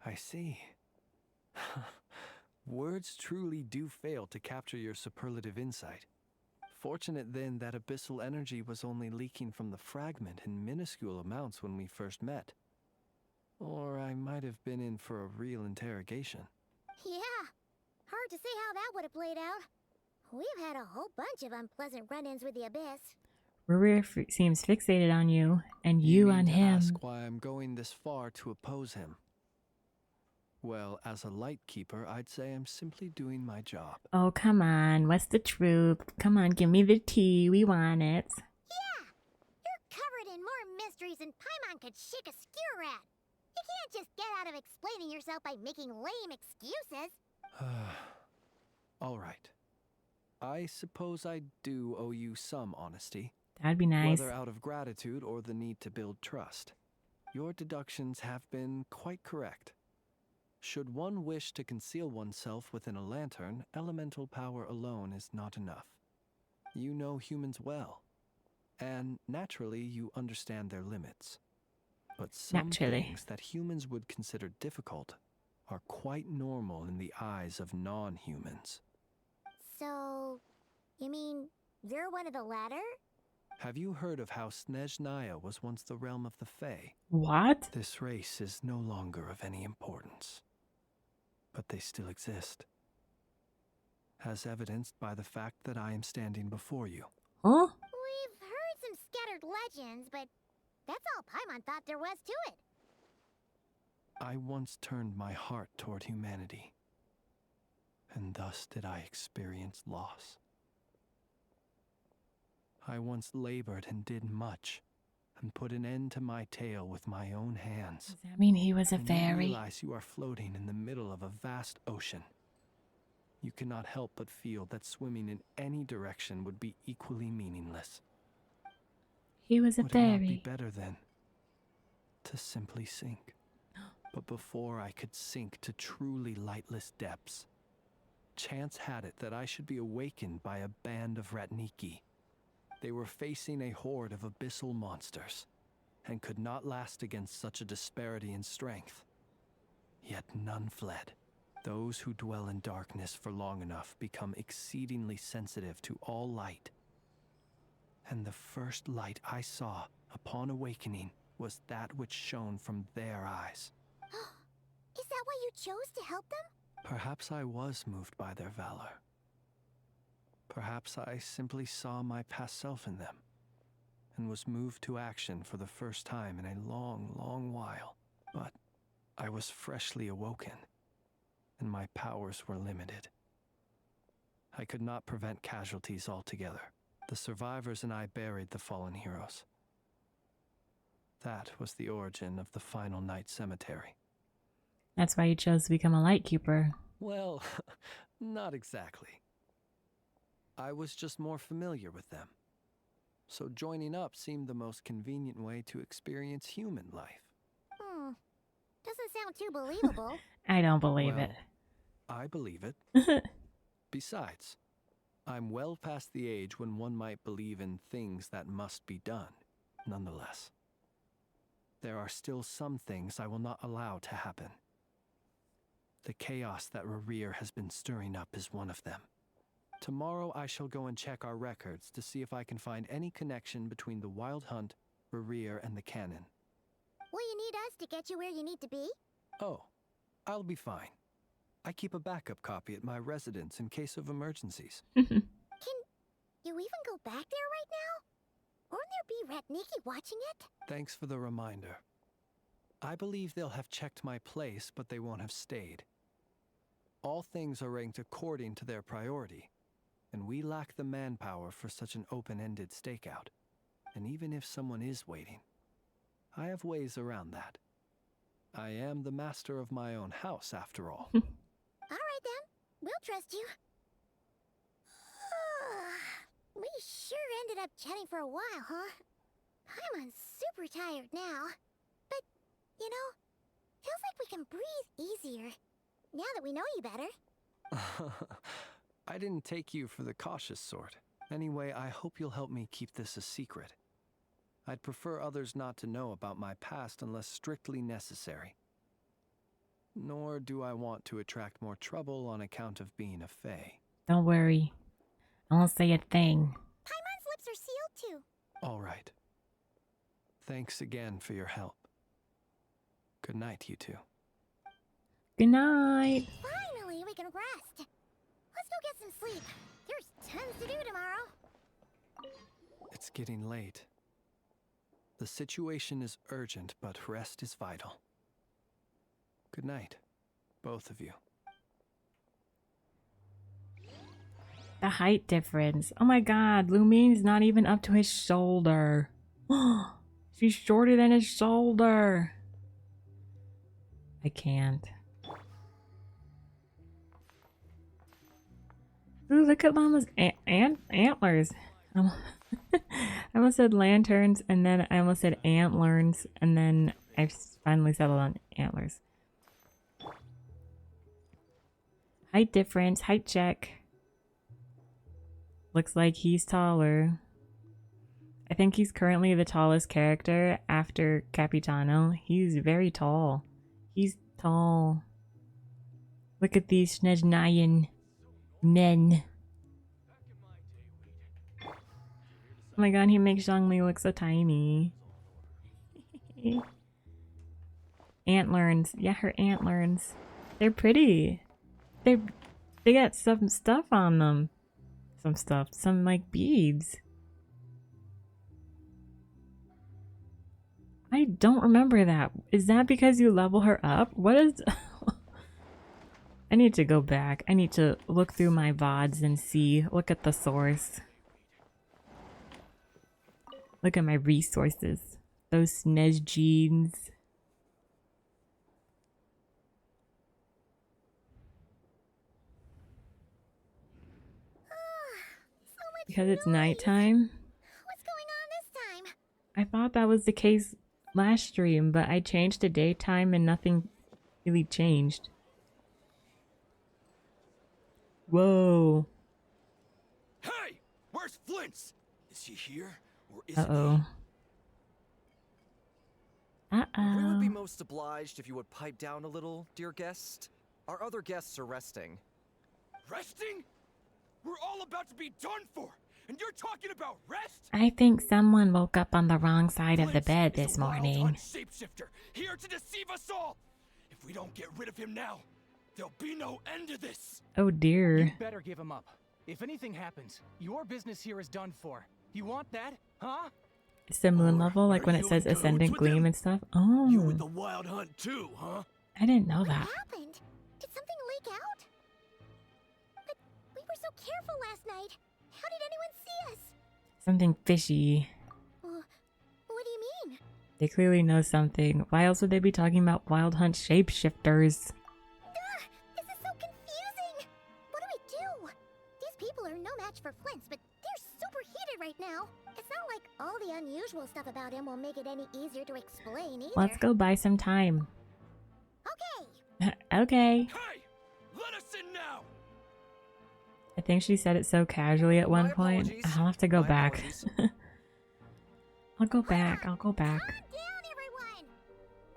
I see. Words truly do fail to capture your superlative insight. Fortunate then that abyssal energy was only leaking from the fragment in minuscule amounts when we first met. Or I might have been in for a real interrogation. Yeah, hard to say how that would have played out. We've had a whole bunch of unpleasant run-ins with the Abyss. Ruir seems fixated on you, and you mean on to him. ask why I'm going this far to oppose him? Well, as a light keeper, I'd say I'm simply doing my job. Oh, come on. What's the truth? Come on, give me the tea. We want it. Yeah! You're covered in more mysteries than Paimon could shake a skewer at. You can't just get out of explaining yourself by making lame excuses. All right. I suppose I do owe you some honesty. That'd be nice. Whether out of gratitude or the need to build trust. Your deductions have been quite correct. Should one wish to conceal oneself within a lantern, elemental power alone is not enough. You know humans well, and naturally you understand their limits. But some things that humans would consider difficult are quite normal in the eyes of non-humans. So, you mean you're one of the latter? Have you heard of how Snezhnaya was once the realm of the Fae? What? This race is no longer of any importance. But they still exist. As evidenced by the fact that I am standing before you. Huh? We've heard some scattered legends, but that's all Paimon thought there was to it. I once turned my heart toward humanity, and thus did I experience loss. I once labored and did much, and put an end to my tale with my own hands. Does that mean he was a and fairy? You realize you are floating in the middle of a vast ocean. You cannot help but feel that swimming in any direction would be equally meaningless. He was a would fairy. It not be better then to simply sink? But before I could sink to truly lightless depths, chance had it that I should be awakened by a band of Ratniki. They were facing a horde of abyssal monsters, and could not last against such a disparity in strength. Yet none fled. Those who dwell in darkness for long enough become exceedingly sensitive to all light. And the first light I saw upon awakening was that which shone from their eyes. Is that why you chose to help them? Perhaps I was moved by their valor. Perhaps I simply saw my past self in them, and was moved to action for the first time in a long, long while. But I was freshly awoken, and my powers were limited. I could not prevent casualties altogether. The survivors and I buried the fallen heroes. That was the origin of the Final Night Cemetery. That's why you chose to become a light keeper. Well, not exactly. I was just more familiar with them. So joining up seemed the most convenient way to experience human life. Doesn't sound too believable. I don't believe it. I believe it. Besides, I'm well past the age when one might believe in things that must be done. Nonetheless, there are still some things I will not allow to happen. The chaos that Ruir has been stirring up is one of them. Tomorrow I shall go and check our records to see if I can find any connection between the Wild Hunt, Ruir, and the Cannon. Will you need us to get you where you need to be? Oh, I'll be fine. I keep a backup copy at my residence in case of emergencies. Can you even go back there right now? Won't there be Ratniki watching it? Thanks for the reminder. I believe they'll have checked my place, but they won't have stayed. All things are ranked according to their priority, and we lack the manpower for such an open-ended stakeout. And even if someone is waiting, I have ways around that. I am the master of my own house, after all. All right then, we'll trust you. We sure ended up chatting for a while, huh? I'm super tired now. But, you know, feels like we can breathe easier, now that we know you better. I didn't take you for the cautious sort. Anyway, I hope you'll help me keep this a secret. I'd prefer others not to know about my past unless strictly necessary. Nor do I want to attract more trouble on account of being a fae. Don't worry. I won't say a thing. Paimon's lips are sealed too. All right. Thanks again for your help. Good night, you two. Good night. Finally, we can rest. Let's go get some sleep. There's tons to do tomorrow. It's getting late. The situation is urgent, but rest is vital. Good night, both of you. The height difference. Oh my god, Lumine's not even up to his shoulder. She's shorter than his shoulder. I can't. Ooh, look at Llama's antlers. I almost said lanterns, and then I almost said antlers, and then I finally settled on antlers. Height difference, height check. Looks like he's taller. I think he's currently the tallest character after Capitano. He's very tall. He's tall. Look at these Snezhnayan men. Oh my god, he makes Zhongli look so tiny. Antlers. Yeah, her antlers. They're pretty. They got some stuff on them. Some like beads. I don't remember that. Is that because you level her up? What is... I need to go back. I need to look through my VODs and see. Look at the source. Look at my resources. Those Snez jeans. Because it's nighttime? What's going on this time? I thought that was the case last stream, but I changed to daytime and nothing really changed. Whoa. Hey! Where's Flint's? Is he here? Or is Uh-oh. We would be Uh-oh. most obliged if you would pipe down a little, dear guest. Our other guests are resting. Resting? We're all about to be done for, and you're talking about rest? I think someone woke up on the wrong side of the bed Flint this is a wild morning. hunt shapeshifter, here to deceive us all. If we don't get rid of him now, there'll be no end to this. Oh dear. You better give him up. If anything happens, your business here is done for. You want that, huh? Is the moon level like when it says Ascendant Gleam and stuff? Oh. You with the wild hunt too, huh? I didn't know What that. happened? Did something leak out? But we were so careful last night. How did anyone see us? Something fishy. What do you mean? They clearly know something. Why else would they be talking about wild hunt shapeshifters? This is so confusing. What do we do? These people are no match for Flint's, but they're super heated right now. It's not like all the unusual stuff about him will make it any easier to explain either. Let's go buy some time. Okay. Okay. Hey! Let us in now! I think she said it so casually at one point. I'll have to go back. I'll go back. I'll go back.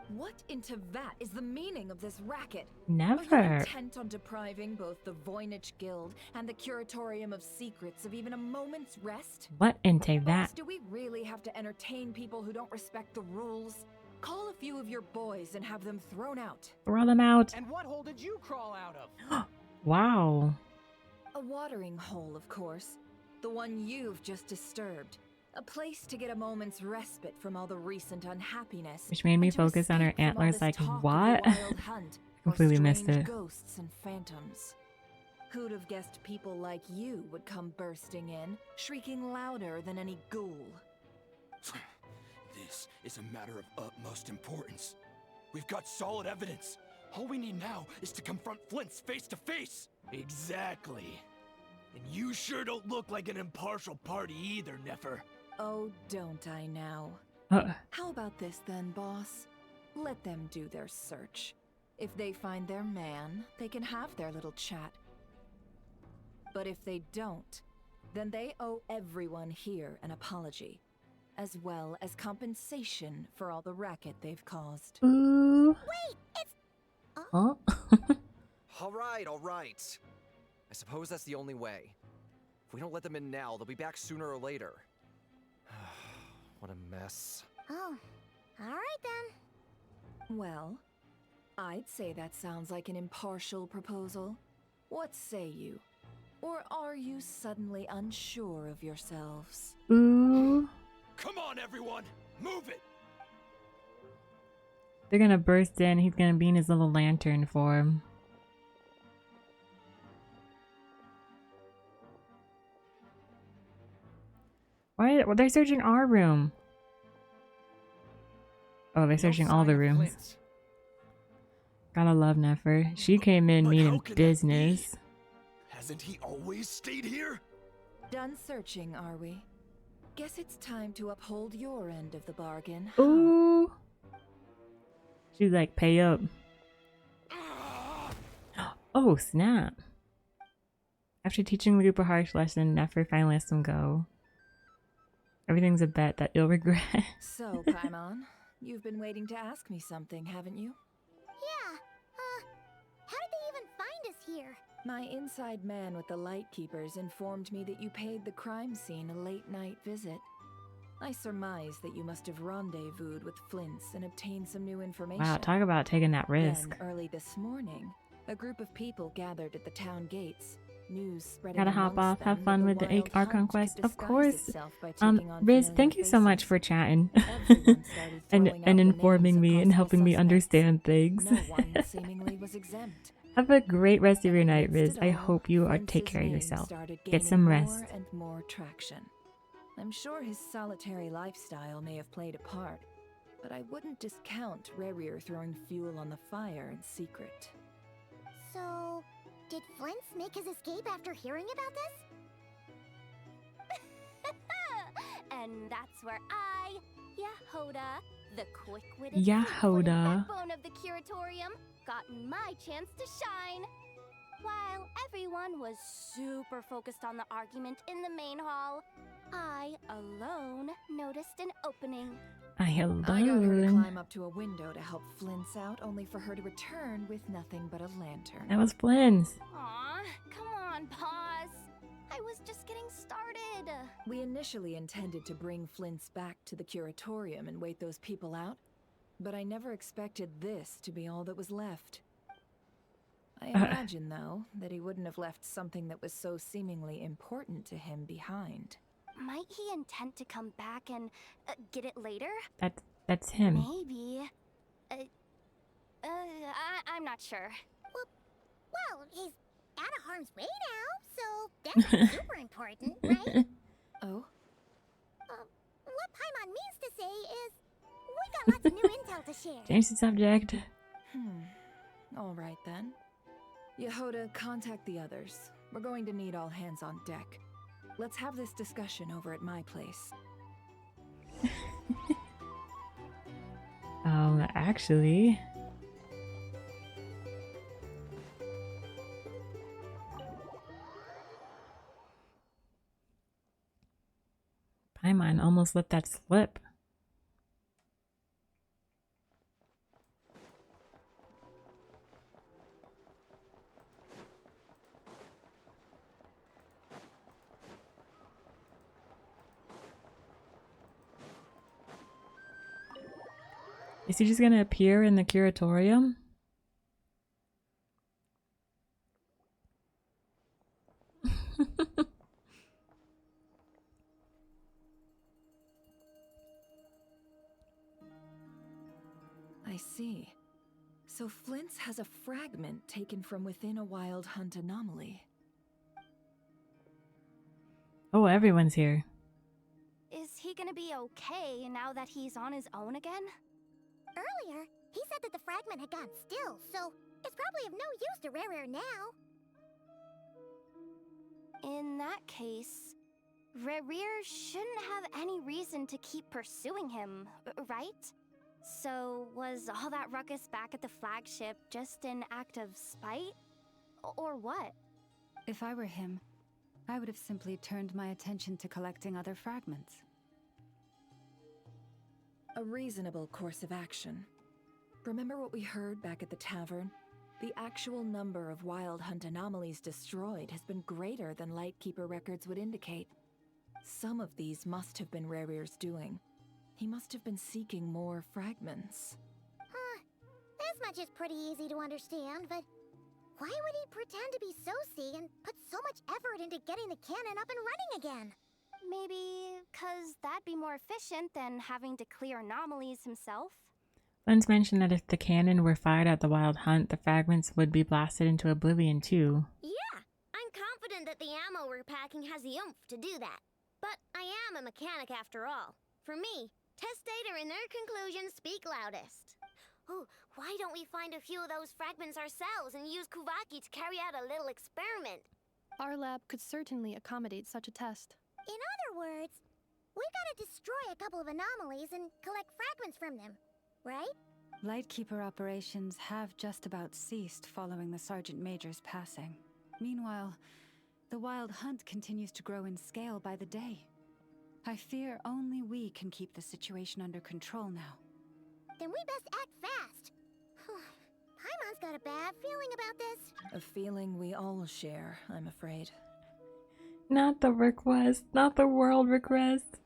What in Tevat is the meaning of this racket? Never. Are you intent on depriving both the Voynich Guild and the Curatorium of Secrets of even a moment's rest? What into Boss, that? do we really have to entertain people who don't respect the rules? Call a few of your boys and have them thrown out. Throw them out. And what hole did you crawl out of? Wow. A watering hole, of course. The one you've just disturbed. A place to get a moment's respite from all the recent unhappiness. Which made me and to focus on her escape from all antlers this like, talk of the what? wild hunt or Completely missed strange it. Ghosts and phantoms. Who'd have guessed people like you would come bursting in, shrieking louder than any ghoul? This is a matter of utmost importance. We've got solid evidence. All we need now is to confront Flint's face to face. Exactly. And you sure don't look like an impartial party either, Nefer. Oh, don't I now? How about this then, boss? Let them do their search. If they find their man, they can have their little chat. But if they don't, then they owe everyone here an apology, as well as compensation for all the racket they've caused. Ooh. Wait, it's... Huh? All right. I suppose that's the only way. If we don't let them in now, they'll be back sooner or later. What a mess. Oh, alright then. Well, I'd say that sounds like an impartial proposal. What say you? Or are you suddenly unsure of yourselves? Ooh. Come on, everyone! Move it! They're gonna burst in. He's gonna be in his little lantern form. Why? Well, they're searching our room. Oh, they're searching all the rooms. Gotta love Nefer. She came in meaning business. Hasn't he always stayed here? Done searching, are we? Guess it's time to uphold your end of the bargain. Ooh. She's like, pay up. Oh, snap. After teaching the group a harsh lesson, Nefer finally lets them go. Everything's a bet that you'll regret. So, Paimon, you've been waiting to ask me something, haven't you? Yeah, how did they even find us here? My inside man with the Lightkeepers informed me that you paid the crime scene a late-night visit. I surmise that you must have rendezvoused with Flints and obtained some new information. Wow, talk about taking that risk. Then, early this morning, a group of people gathered at the town gates. News spreading Gotta hop off, have fun with the Wild Archon Hunt quest, could of disguise course. itself by taking on Riz, familiar thank you so much faces. for chatting Everyone started and throwing out the informing names me of and helping me possible understand things. No one seemingly was exempt. Have a great rest of your night, Riz. Amidst I it all, hope you Flints's take care of name yourself. started Get gaining some rest. More and more traction. I'm sure his solitary lifestyle may have played a part, but I wouldn't discount Rerir throwing fuel on the fire in secret. So, did Flints make his escape after hearing about this? And that's where I, Yahoda, the quick-witted Yahoda. backbone of the curatorium, got my chance to shine. While everyone was super focused on the argument in the main hall, I alone noticed an opening. I got her to climb up to a window to help Flints out, only for her to return with nothing but a lantern. That was Flynn's. Aw, come on, pause. I was just getting started. We initially intended to bring Flints back to the curatorium and wait those people out, but I never expected this to be all that was left. I imagine, though, that he wouldn't have left something that was so seemingly important to him behind. Might he intend to come back and get it later? That's him. Maybe. I'm not sure. Well, he's out of harm's way now, so that's super important, right? Oh? What Paimon means to say is, we got lots of new intel to share. Change the subject. All right, then. Yahoda, contact the others. We're going to need all hands on deck. Let's have this discussion over at my place. Actually... Paimon almost let that slip. Is he just gonna appear in the curatorium? I see. So Flints has a fragment taken from within a Wild Hunt anomaly. Oh, everyone's here. Is he gonna be okay now that he's on his own again? Earlier, he said that the fragment had gone still, so it's probably of no use to Rerir now. In that case, Rerir shouldn't have any reason to keep pursuing him, right? So, was all that ruckus back at the flagship just an act of spite? Or what? If I were him, I would have simply turned my attention to collecting other fragments. A reasonable course of action. Remember what we heard back at the tavern? The actual number of Wild Hunt anomalies destroyed has been greater than Lightkeeper records would indicate. Some of these must have been Rarir's doing. He must have been seeking more fragments. Huh. This much is pretty easy to understand, but why would he pretend to be Soci and put so much effort into getting the cannon up and running again? Maybe 'cause that'd be more efficient than having to clear anomalies himself. Lens mentioned that if the cannon were fired at the Wild Hunt, the fragments would be blasted into oblivion too. Yeah, I'm confident that the ammo we're packing has the oomph to do that. But I am a mechanic after all. For me, test data and their conclusions speak loudest. Ooh, why don't we find a few of those fragments ourselves and use Kuvaki to carry out a little experiment? Our lab could certainly accommodate such a test. In other words, we gotta destroy a couple of anomalies and collect fragments from them, right? Lightkeeper operations have just about ceased following the Sergeant Major's passing. Meanwhile, the Wild Hunt continues to grow in scale by the day. I fear only we can keep the situation under control now. Then we best act fast. Paimon's got a bad feeling about this. A feeling we all share, I'm afraid. Not the request, not the world request.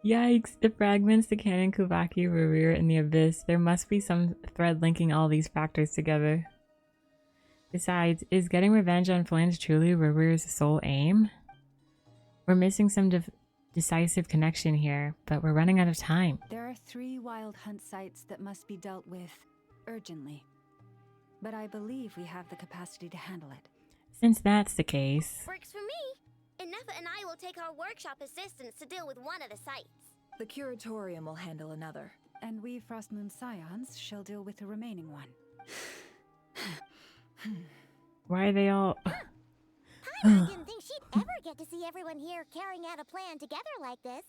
Yikes, the fragments, the cannon, Kuvaki, Rarir, and the Abyss. There must be some thread linking all these factors together. Besides, is getting revenge on Flint truly Rarir's sole aim? We're missing some decisive connection here, but we're running out of time. There are 3 Wild Hunt sites that must be dealt with urgently. But I believe we have the capacity to handle it. Since that's the case... Works for me. Ineffa and I will take our workshop assistants to deal with one of the sites. The Curatorium will handle another. And we Frostmoon Scions shall deal with the remaining one. Why are they all... Paimon didn't think she'd ever get to see everyone here carrying out a plan together like this.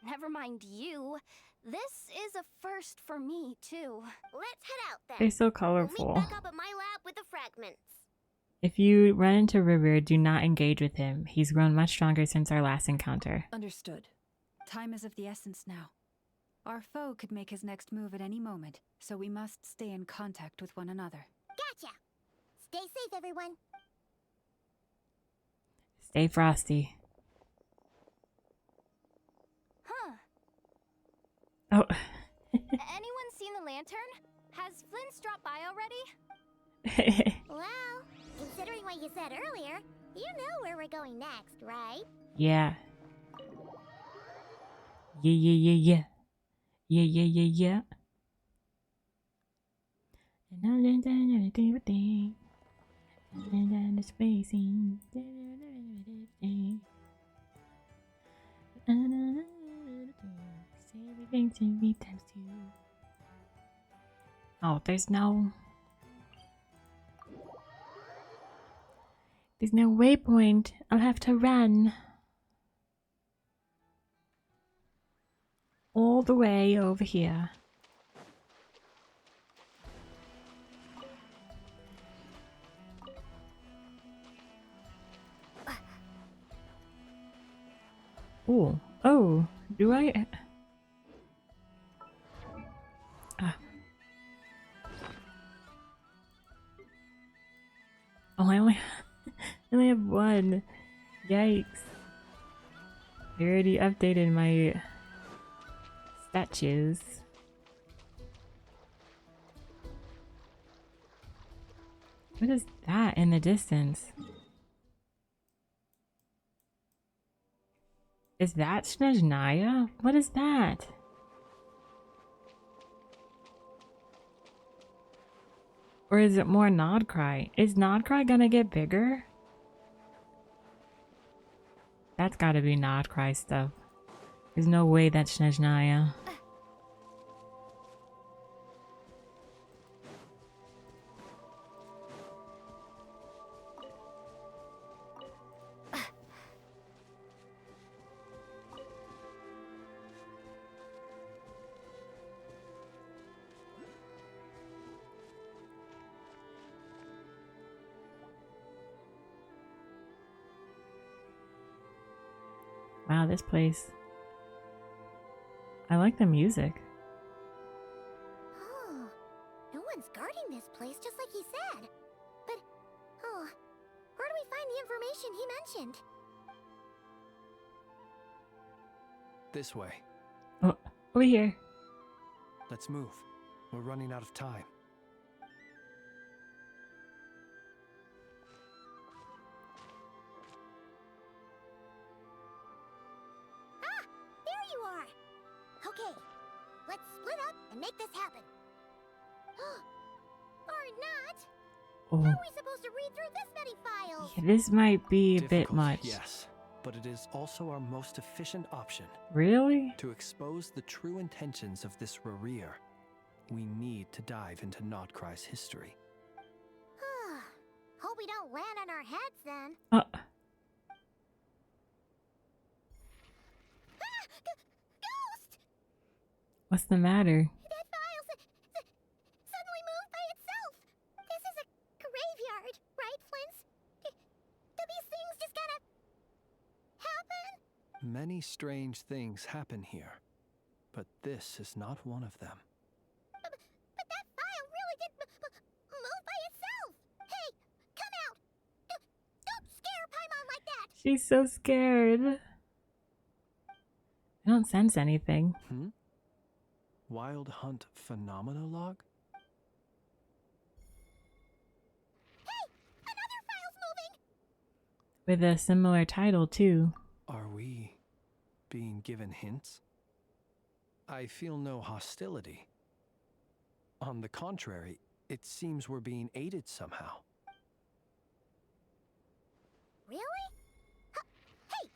Never mind you. This is a first for me, too. Let's head out then. They're so We'll colorful. meet back up at my lab with the fragments. If you run into Rarir, do not engage with him. He's grown much stronger since our last encounter. Understood. Time is of the essence now. Our foe could make his next move at any moment, so we must stay in contact with one another. Gotcha. Stay safe, everyone. Stay frosty. Huh. Oh. Anyone seen the lantern? Has Flint's dropped by already? Well, considering what you said earlier, you know where we're going next, right? Yeah. Yeah. Yeah. And the spacing. Everything to me times 2. Oh, there's no waypoint. I'll have to run all the way over here. Ooh. Oh, do I? Oh, I only have one. Yikes. I already updated my statues. What is that in the distance? Is that Snezhnaya? What is that? Or is it more Nodcry? Is Nodcry gonna get bigger? That's gotta be Nodcry stuff. There's no way that's Snezhnaya. Wow, this place. I like the music. Oh, no one's guarding this place, just like he said. But, oh, where do we find the information he mentioned? This way. Oh, over here. Let's move. We're running out of time. Ah! There you are! Okay, let's split up and make this happen. Or not! Oh. How are we supposed to read through this many files? Yeah, this might be a bit Difficult, much. Yes, but it is also our most efficient option. Really? To expose the true intentions of this Rereer, we need to dive into Notcry's history. Hope we don't land on our heads then. Ghost! What's the matter? That file suddenly moved by itself. This is a graveyard, right, Flint's? Do these things just gotta happen? Many strange things happen here, but this is not one of them. But that file really did move by itself. Hey, come out! Don't scare Paimon like that. She's so scared. I don't sense anything. Wild Hunt Phenomenologue? Hey, another file's moving. With a similar title, too. Are we being given hints? I feel no hostility. On the contrary, it seems we're being aided somehow. Really? Hey,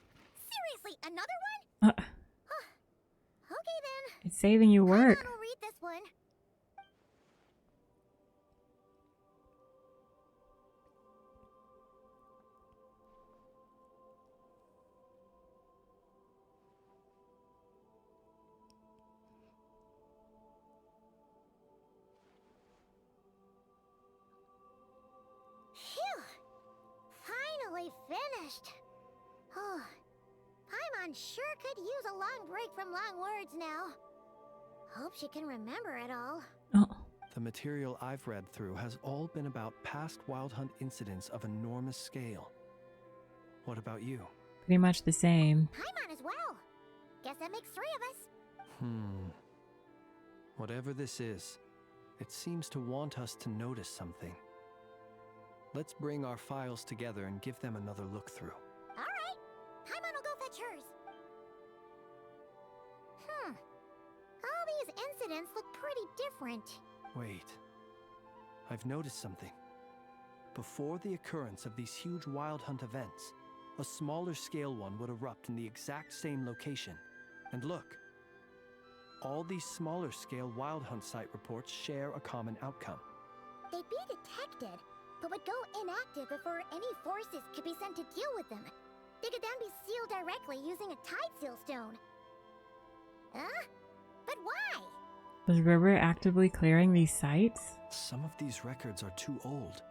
seriously, another one? Okay then. It's saving you work. I'll read this one. Phew! Finally finished. Oh, Paimon sure could use a long break from long words now. Hope she can remember it all. The material I've read through has all been about past Wild Hunt incidents of enormous scale. What about you? Pretty much the same. Paimon as well. Guess that makes 3 of us. Whatever this is, it seems to want us to notice something. Let's bring our files together and give them another look through. All right. Paimon will go fetch hers. All these incidents look pretty different. Wait. I've noticed something. Before the occurrence of these huge Wild Hunt events, a smaller scale one would erupt in the exact same location. And look. All these smaller scale Wild Hunt site reports share a common outcome. They'd be detected, but would go inactive before any forces could be sent to deal with them. They could then be sealed directly using a tide seal stone. Huh? But why? Was River actively clearing these sites? Some of these records are too old.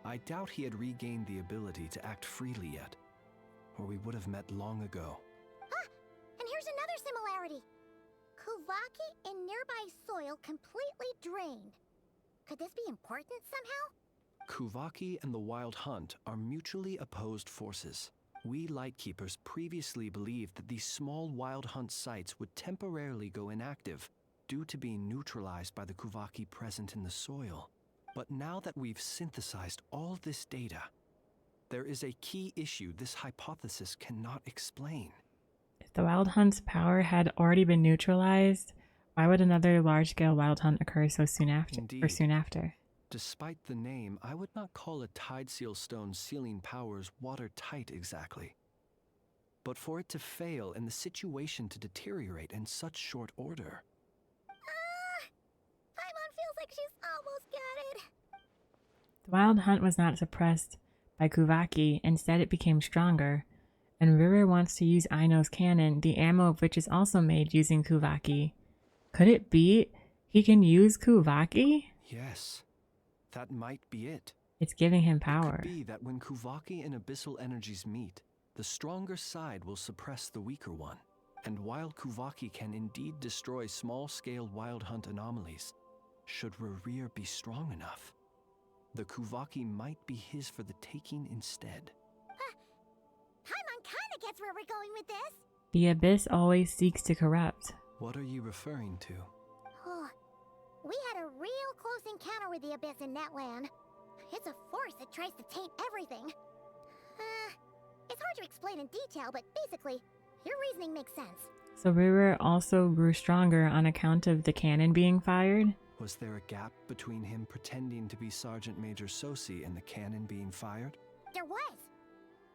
I doubt he had regained the ability to act freely yet, or we would have met long ago. Ah! And here's another similarity. Kuvaki and nearby soil completely drained. Could this be important somehow? Kuvaki and the Wild Hunt are mutually opposed forces. We Lightkeepers previously believed that these small Wild Hunt sites would temporarily go inactive due to being neutralized by the Kuvaki present in the soil. But now that we've synthesized all this data, there is a key issue this hypothesis cannot explain. If the Wild Hunt's power had already been neutralized, why would another large-scale Wild Hunt occur so soon after? Indeed. Or soon after? Despite the name, I would not call a Tide Seal Stone's sealing powers watertight exactly. But for it to fail and the situation to deteriorate in such short order... Paimon feels like she's almost got it. The Wild Hunt was not suppressed by Kuvaki, instead it became stronger, and River wants to use Aino's cannon, the ammo of which is also made using Kuvaki. Could it be he can use Kuvaki? Yes. That might be it. It's giving him power. It could be that when Kuvaki and abyssal energies meet, The stronger side will suppress the weaker one, and wild Kuvaki can indeed destroy small-scale wild hunt anomalies. Should Rerir be strong enough, the Kuvaki might be his for the taking instead. Paimon kinda gets where we're going with this. The abyss always seeks to corrupt. What are you referring to? Oh, we had a real close encounter with the Abyss in Netland. It's a force that tries to taint everything. It's hard to explain in detail, but basically, your reasoning makes sense. So Rerir also grew stronger on account of the cannon being fired? Was there a gap between him pretending to be Sergeant Major Sosi and the cannon being fired? There was.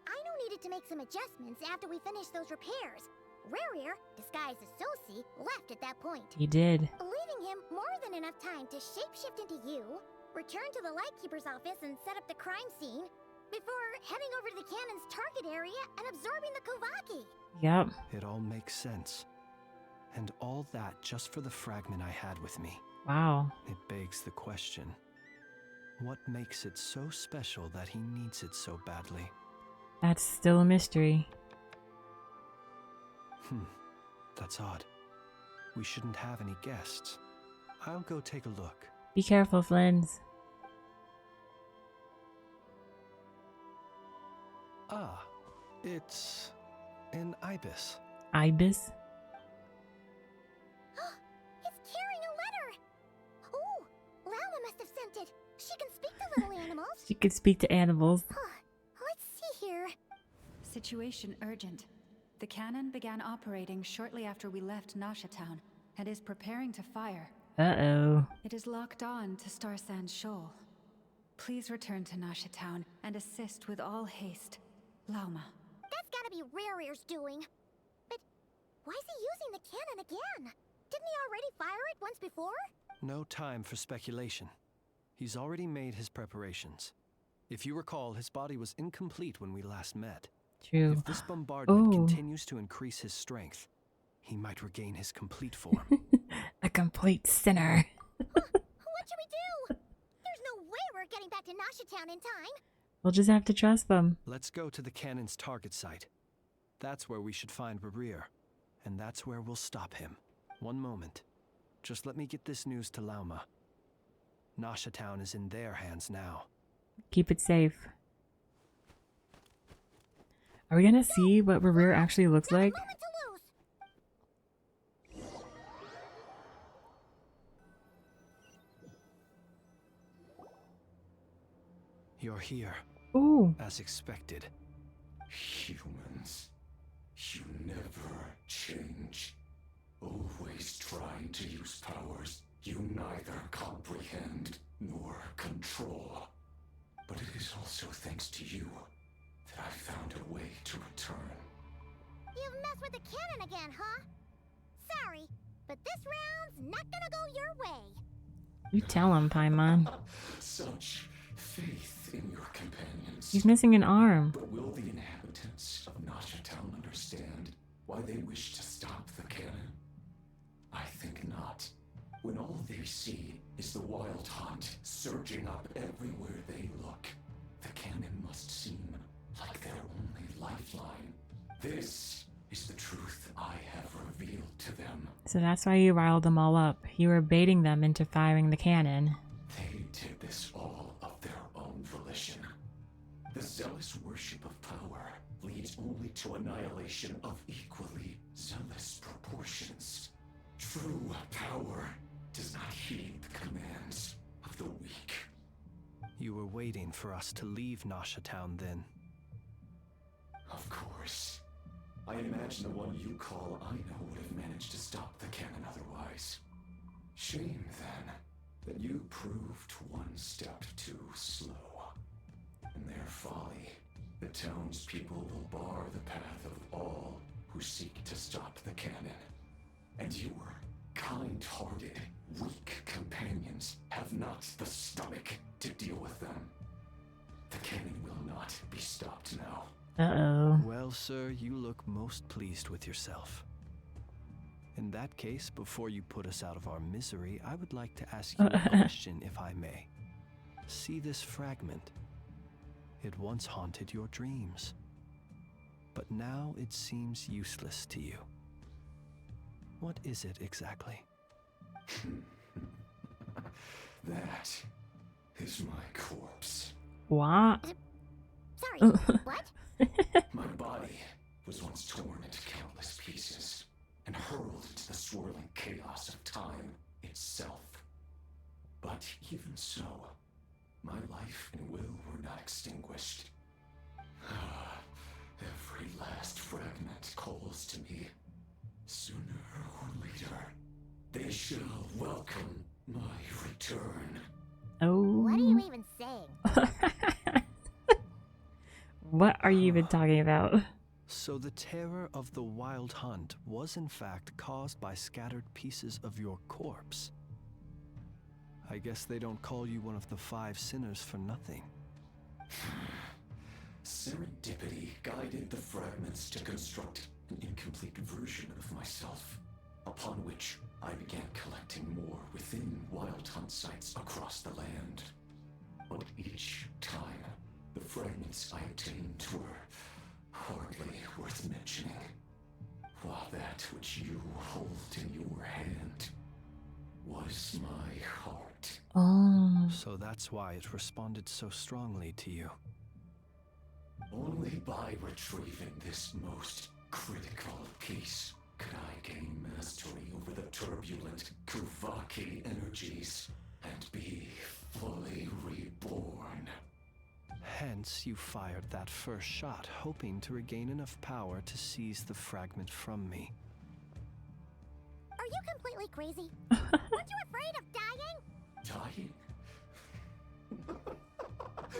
Aino needed to make some adjustments after we finished those repairs. Rerir, disguised as Sosi, left at that point. He did. Leaving him more than enough time to shapeshift into you, return to the Lightkeeper's office and set up the crime scene, before heading over to the cannon's target area and absorbing the Kuvaki. Yep. It all makes sense. And all that just for the fragment I had with me. Wow. It begs the question, what makes it so special that he needs it so badly? That's still a mystery. That's odd. We shouldn't have any guests. I'll go take a look. Be careful, Flins. Ah, it's an ibis. Ibis? It's carrying a letter! Ooh, Lauma must have sent it. She can speak to little animals. She could speak to animals. Let's see here. Situation urgent. The cannon began operating shortly after we left Nasha Town and is preparing to fire. Uh-oh. It is locked on to Star Sand Shoal. Please return to Nasha Town and assist with all haste. Lauma. That's gotta be Rerir's doing. But why is he using the cannon again? Didn't he already fire it once before? No time for speculation. He's already made his preparations. If you recall, his body was incomplete when we last met. True. If this bombardment continues to increase his strength, he might regain his complete form. A complete sinner. What should we do? There's no way we're getting back to Nasha Town in time. We'll just have to trust them. Let's go to the cannon's target site. That's where we should find Rerir, and that's where we'll stop him. One moment. Just let me get this news to Lauma. Nasha Town is in their hands now. Keep it safe. Are we gonna see what Rerir actually looks like? You're here. Ooh. As expected. Humans, you never change. Always trying to use powers you neither comprehend nor control. But it is also thanks to you that I found a way to return. You've messed with the cannon again, huh? Sorry, but this round's not gonna go your way. You tell him, Paimon. Such faith in your companions. He's missing an arm. But will the inhabitants of Nasha Town understand why they wish to stop the cannon? I think not. When all they see is the wild hunt surging up everywhere they look, the cannon must seem like their only lifeline. This is the truth I have revealed to them. So that's why you riled them all up. You were baiting them into firing the cannon. They did this all of their own volition. The zealous worship of power leads only to annihilation of equally zealous proportions. True power does not heed the commands of the weak. You were waiting for us to leave Nasha Town then. Of course. I imagine the one you call Aino would have managed to stop the cannon otherwise. Shame, then, that you proved one step too slow. In their folly, the townspeople will bar the path of all who seek to stop the cannon. And your kind-hearted, weak companions have not the stomach to deal with them. The cannon will not be stopped now. Uh-oh. Well, sir, you look most pleased with yourself. In that case, before you put us out of our misery, I would like to ask you a question, if I may. See this fragment? It once haunted your dreams. but now it seems useless to you. What is it exactly? That is my corpse. What? Sorry, what? My body was once torn into countless pieces and hurled into the swirling chaos of time itself. But even so, my life and will were not extinguished. Every last fragment calls to me. Sooner or later, they shall welcome my return. Oh. What are you even saying? What are you even talking about? So the terror of the Wild Hunt was in fact caused by scattered pieces of your corpse. I guess they don't call you one of the 5 sinners for nothing. Serendipity guided the fragments to construct an incomplete version of myself, upon which I began collecting more within Wild Hunt sites across the land. But each time, the fragments I obtained were hardly worth mentioning, while that which you hold in your hand was my heart. Oh. So that's why it responded so strongly to you. Only by retrieving this most critical piece could I gain mastery over the turbulent Kuvaki energies and be fully reborn. Hence, you fired that first shot, hoping to regain enough power to seize the fragment from me. Are you completely crazy? Weren't you afraid of dying? Dying?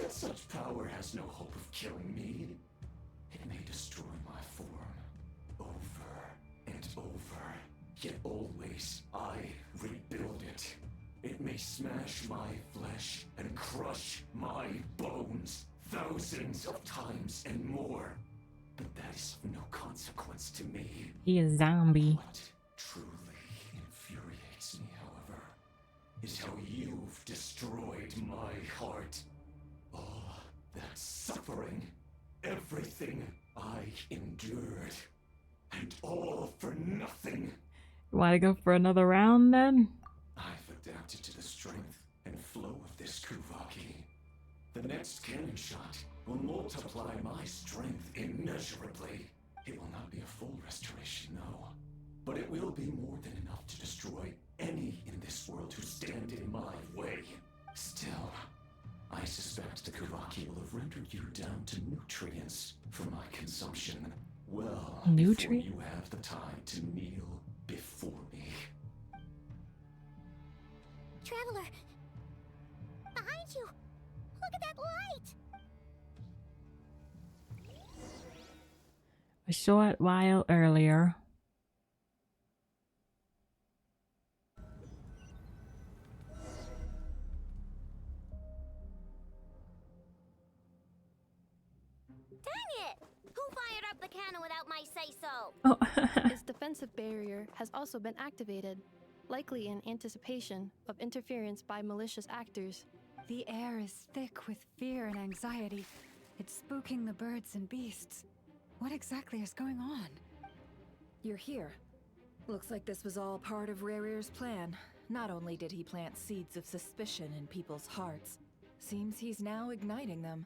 Such power has no hope of killing me. It may destroy my form over and over, yet always I rebuild it. It may smash my flesh and crush my bones thousands of times and more, but that is of no consequence to me. He is zombie. What truly infuriates me, however, is how you've destroyed my heart. All that suffering, everything I endured, and all for nothing. Want to go for another round then? I've adapted to the strength and flow of this Kuvaki. The next cannon shot will multiply my strength immeasurably. It will not be a full restoration, no, but it will be more than enough to destroy any in this world who stand in my way. Still, I suspect the Kuvaki will have rendered you down to nutrients for my consumption. Well, before you have the time to kneel before me. Traveler! Behind you! Look at that light! A short while earlier. Dang it! Who fired up the cannon without my say-so? Its defensive barrier has also been activated, likely in anticipation of interference by malicious actors. The air is thick with fear and anxiety. It's spooking the birds and beasts. What exactly is going on? You're here. Looks like this was all part of Rarir's plan. Not only did he plant seeds of suspicion in people's hearts, seems he's now igniting them.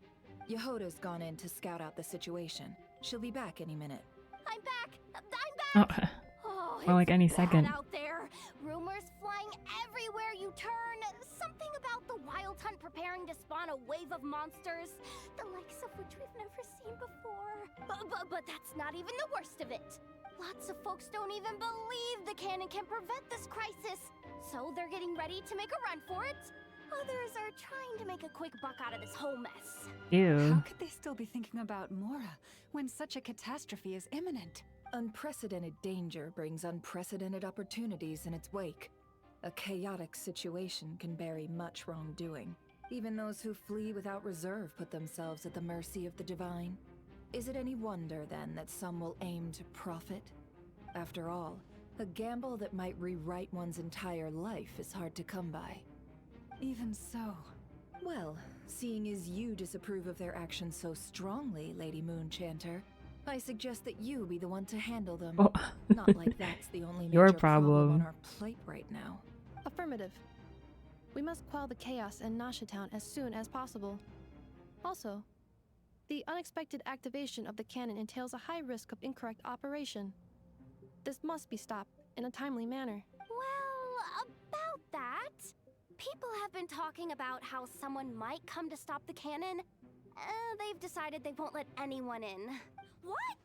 Yehoda's gone in to scout out the situation. She'll be back any minute. I'm back! I'm back! Oh, Oh, well, like any bad second. out there. Rumors flying everywhere you turn. Something about the Wild Hunt preparing to spawn a wave of monsters, the likes of which we've never seen before. But that's not even the worst of it. Lots of folks don't even believe the cannon can prevent this crisis, so they're getting ready to make a run for it. Others are trying to make a quick buck out of this whole mess. Ew. How could they still be thinking about Mora when such a catastrophe is imminent? Unprecedented danger brings unprecedented opportunities in its wake. A chaotic situation can bury much wrongdoing. Even those who flee without reserve put themselves at the mercy of the divine. Is it any wonder, then, that some will aim to profit? After all, a gamble that might rewrite one's entire life is hard to come by. Even so. Well, seeing as you disapprove of their actions so strongly, Lady Moonchanter, I suggest that you be the one to handle them. Oh. Not like that's the only Your major problem on problem. our plate right now. Affirmative. We must quell the chaos in Nasha Town as soon as possible. Also, the unexpected activation of the cannon entails a high risk of incorrect operation. This must be stopped in a timely manner. Well, about that, people have been talking about how someone might come to stop the cannon. They've decided they won't let anyone in. What?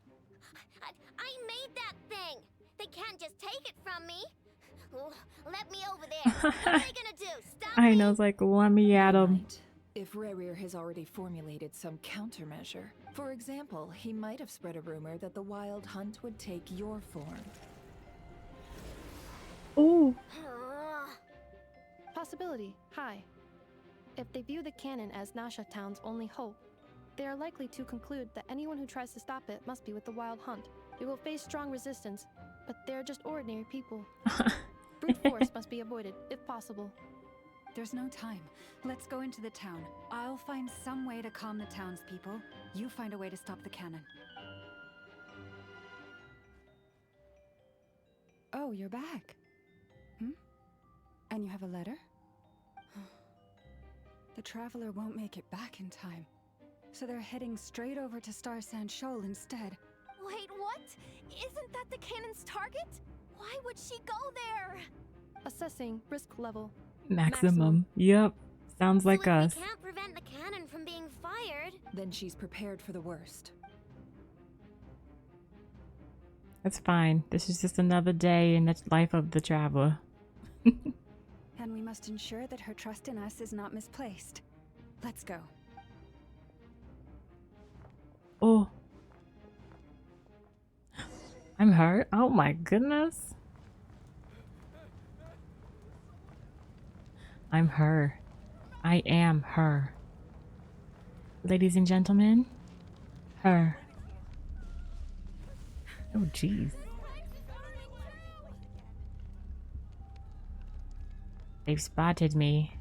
I made that thing! They can't just take it from me! Oh, let me over there! What are they gonna do? Stop I know, it's like, let me at him. If Rerir has already formulated some countermeasure. For example, he might have spread a rumor that the Wild Hunt would take your form. Ooh. Possibility high. If they view the cannon as Nasha Town's only hope, they are likely to conclude that anyone who tries to stop it must be with the Wild Hunt. They will face strong resistance, but they're just ordinary people. Brute force must be avoided, if possible. There's no time. Let's go into the town. I'll find some way to calm the townspeople. You find a way to stop the cannon. Oh, you're back. And you have a letter? The traveler won't make it back in time. So they're heading straight over to Star Sand Shoal instead. Wait, what? Isn't that the cannon's target? Why would she go there? Assessing risk level. Maximum. Yep. Sounds like so if us. we can't prevent the cannon from being fired, then she's prepared for the worst. That's fine. This is just another day in the life of the traveler. And we must ensure that her trust in us is not misplaced. Let's go. Oh. I'm hurt. Oh my goodness. I'm her. I am her. Ladies and gentlemen, her. Oh jeez. They've spotted me.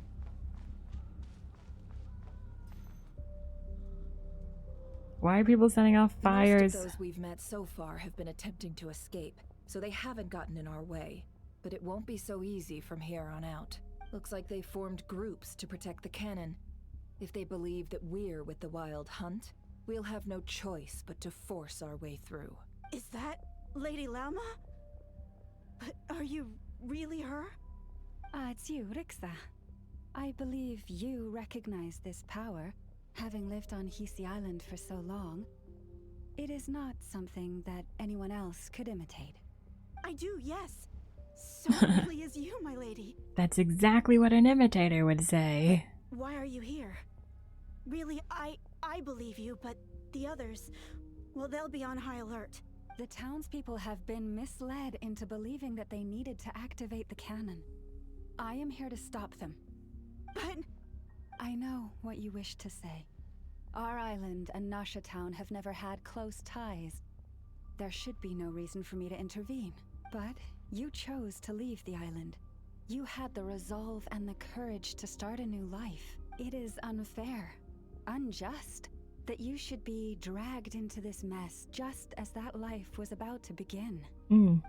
Why are people setting off fires? Most of those we've met so far have been attempting to escape, so they haven't gotten in our way. But it won't be so easy from here on out. Looks like they formed groups to protect the cannon. If they believe that we're with the Wild Hunt, we'll have no choice but to force our way through. Is that Lady Lama? But are you really her? It's you, Rixa. I believe you recognize this power, having lived on Hisi Island for so long. It is not something that anyone else could imitate. I do, yes. So quickly as you, my lady. That's exactly what an imitator would say. Why are you here? Really, I believe you, but the others, well, they'll be on high alert. The townspeople have been misled into believing that they needed to activate the cannon. I am here to stop them. But... I know what you wish to say. Our island and Nasha Town have never had close ties. There should be no reason for me to intervene. But you chose to leave the island. You had the resolve and the courage to start a new life. It is unfair, unjust, that you should be dragged into this mess just as that life was about to begin.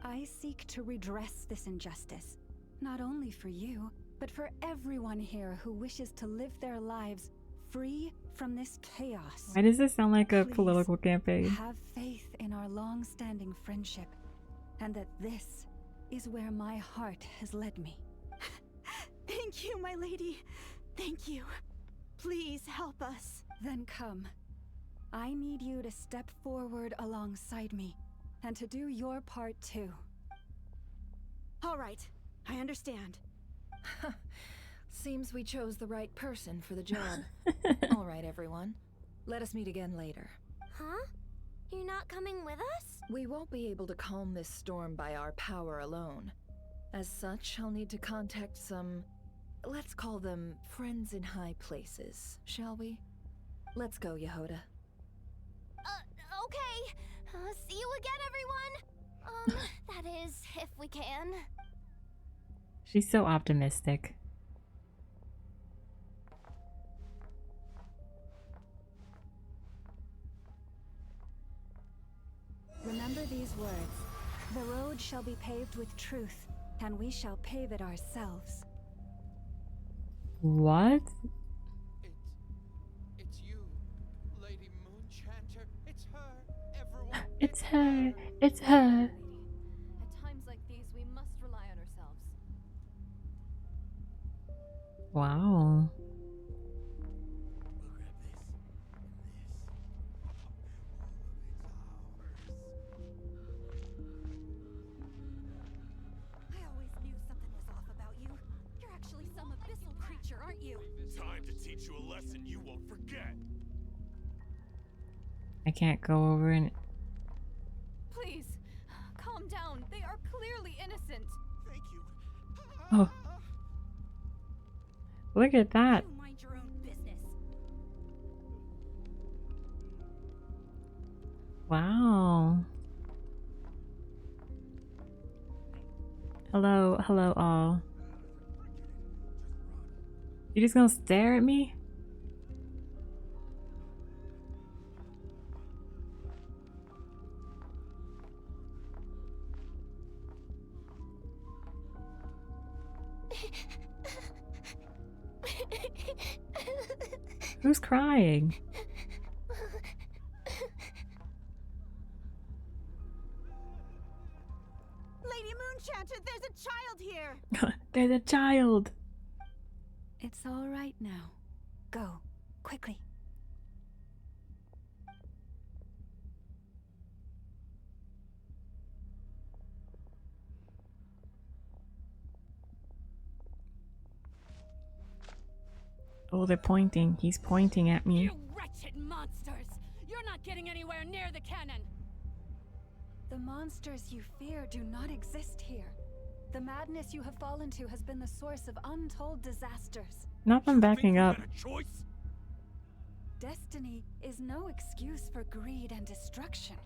I seek to redress this injustice, not only for you, but for everyone here who wishes to live their lives free from this chaos. Why does this sound like a Please political campaign? have faith in our long-standing friendship, and that this is where my heart has led me. Thank you, my lady. Thank you. Please help us. Then come. I need you to step forward alongside me, and to do your part too. All right, I understand. Seems we chose the right person for the job. All right, everyone. Let us meet again later. Huh? You're not coming with us? We won't be able to calm this storm by our power alone. As such, I'll need to contact some... let's call them friends in high places, shall we? Let's go, Yehoda. Okay. See you again, everyone. That is, if we can. She's so optimistic. The road shall be paved with truth, and we shall pave it ourselves. What? It's you, Lady Moonchanter. It's her. Everyone. It's her. It's her. At times like these, we must rely on ourselves. Wow. I always knew something was off about you. You're actually some abyssal creature, aren't you? Time to teach you a lesson you won't forget. I can't go over and. Please, calm down. They are clearly innocent. Thank you. Oh. Look at that. You mind your own business. Wow. Hello, hello all. You just gonna stare at me? Who's crying? Lady Moonchanter, there's a child here! There's a child! It's all right now. Go, quickly. Oh, they're pointing. He's pointing at me. You wretched monsters! You're not getting anywhere near the cannon! The monsters you fear do not exist here. The madness you have fallen to has been the source of untold disasters. Not them backing up. Destiny is no excuse for greed and destruction.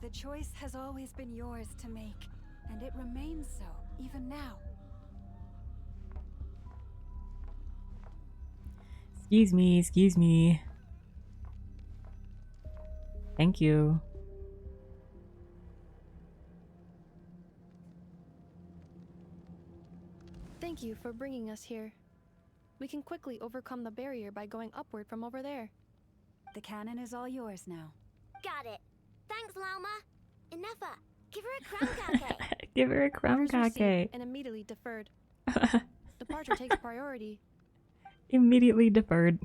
The choice has always been yours to make, and it remains so, even now. Excuse me, excuse me. Thank you. Thank you for bringing us here. We can quickly overcome the barrier by going upward from over there. The cannon is all yours now. Got it. Thanks, Lauma. Enough. Give her a crumb cake. Give her a crumb Orders received cake. and immediately deferred. Departure takes priority. Immediately deferred.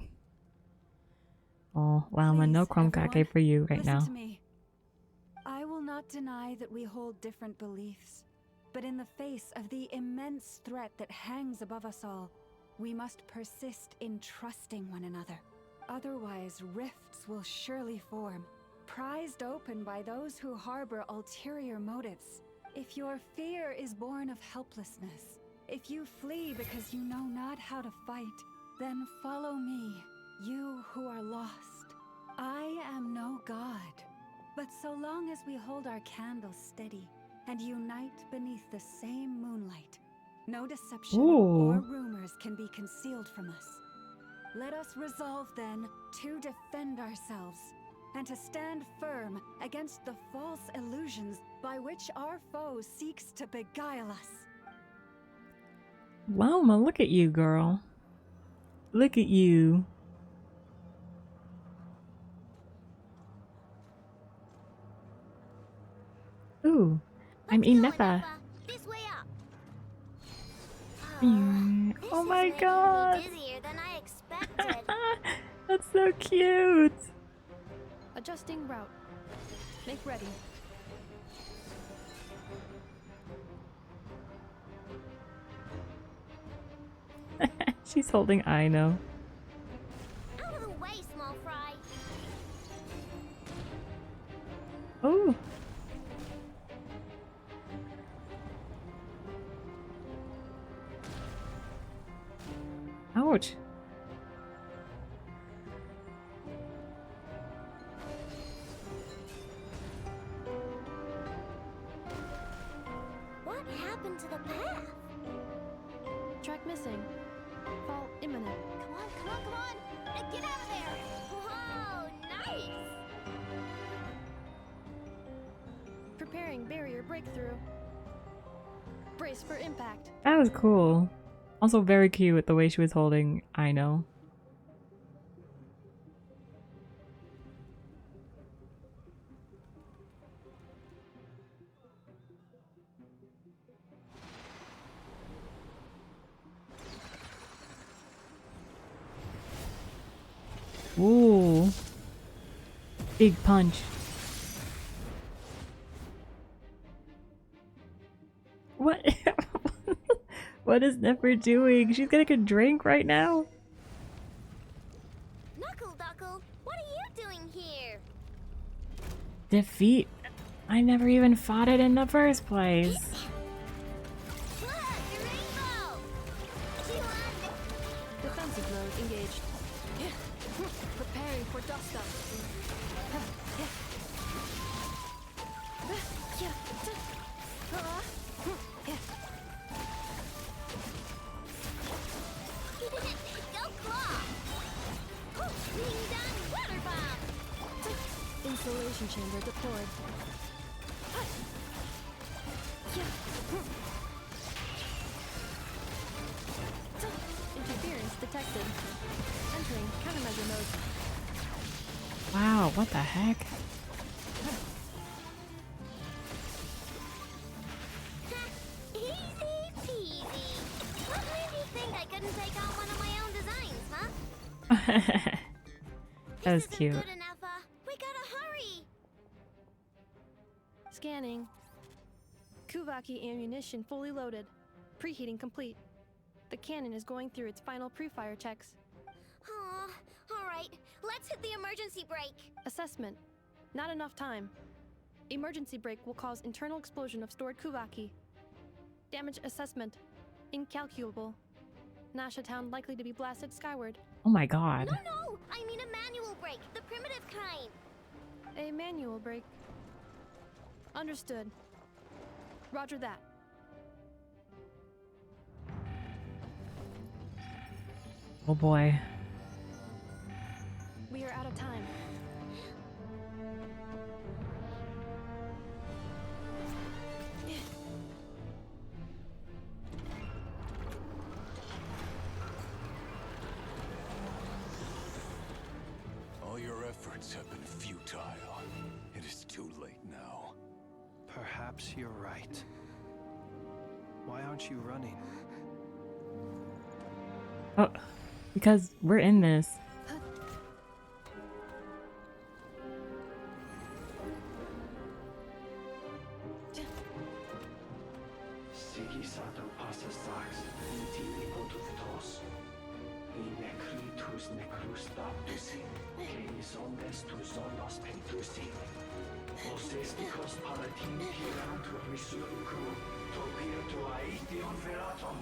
Oh, wow, Please, no crumb everyone, cake for you right listen now. to me. I will not deny that we hold different beliefs, but in the face of the immense threat that hangs above us all, we must persist in trusting one another. Otherwise, rifts will surely form, prized open by those who harbor ulterior motives. If your fear is born of helplessness, if you flee because you know not how to fight, then follow me, you who are lost. I am no god, but so long as we hold our candles steady and unite beneath the same moonlight, no deception Ooh. or rumors can be concealed from us. Let us resolve then to defend ourselves and to stand firm against the false illusions by which our foe seeks to beguile us. Loma, look at you, girl. Look at you. Ooh, I'm Inepa. This way up. Oh my god. Dizzier than I expected. That's so cute. Adjusting route. Make ready. She's holding Aino. Out of the way, small fry. Oh. Ouch. What happened to the path? Track missing. Fall imminent. Come on, come on, come on! Get out of there! Whoa, nice! Preparing barrier breakthrough. Brace for impact. That was cool. Also very cute with the way she was holding I know. Ooh. Big punch. What? What is Nefer doing? She's gonna get a drink right now? Knuckle Duckle, what are you doing here? Defeat? I never even fought it in the first place. Defensive mode engaged. Preparing for dust up. Go claw! Ding dong water bomb! Insulation chamber deployed. Interference detected. Entering countermeasure mode. Wow, what the heck? Easy peasy. What made you think I couldn't take on one of my own designs, huh? That was cute. Good enough, we gotta hurry. Scanning. Kuvaki ammunition fully loaded. Preheating complete. The cannon is going through its final pre-fire checks. Aw, alright. Let's hit the emergency brake. Assessment. Not enough time. Emergency brake will cause internal explosion of stored Kuvaki. Damage assessment. Incalculable. Nasha Town likely to be blasted skyward. Oh my god. No! I mean a manual brake, the primitive kind. A manual brake. Understood. Roger that. Oh boy. We are out of time. All your efforts have been futile. It is too late now. Perhaps you're right. Why aren't you running? Oh, because we're in this. Sigisato passa sax, intimi potus, in necritus necrus baptusi, canis omnes tu zonos pentusi. Osesticos palatin pirantur risuricru, topir tua ition veratum.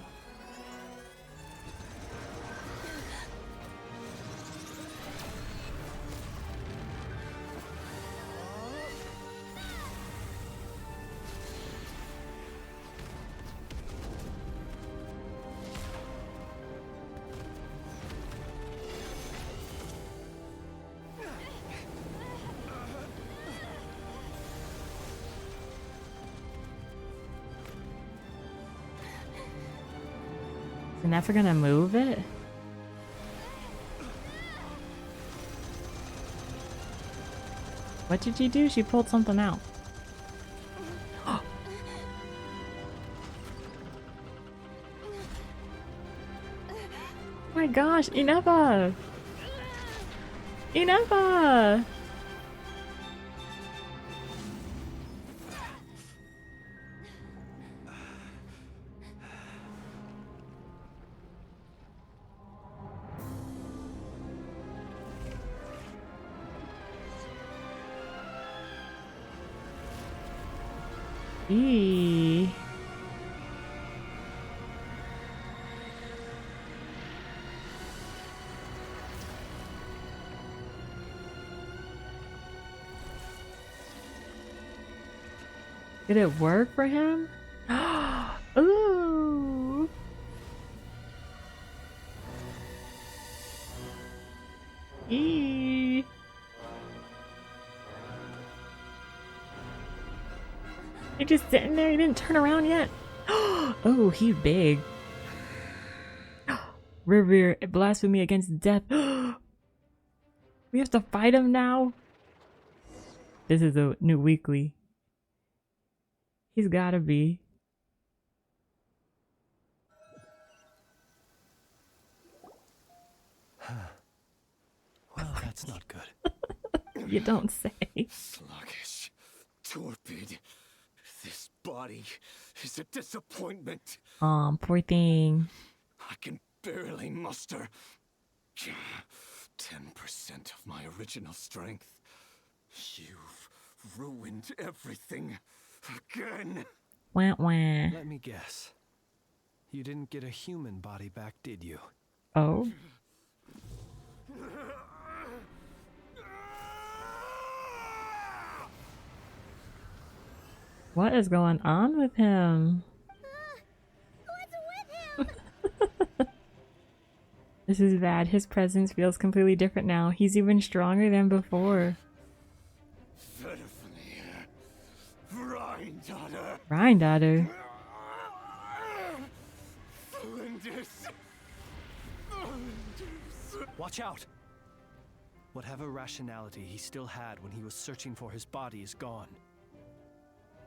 Is Nefer gonna move it? What did she do? She pulled something out. Oh my gosh, Inaba! Inaba! Eee. Did it work for him? Ooh. Eee. He just sitting there. He didn't turn around yet. Oh, he's big. Revere blasphemy against death. We have to fight him now. This is a new weekly. He's gotta be. Well, that's not good. You don't say. Sluggish, torpid. This body is a disappointment. Poor thing. I can barely muster 10% of my original strength. You've ruined everything again. Wah wah. Let me guess. You didn't get a human body back, did you? Oh. What is going on with him? This is bad. His presence feels completely different now. He's even stronger than before. Rhine-daughter. Watch out! Whatever rationality he still had when he was searching for his body is gone.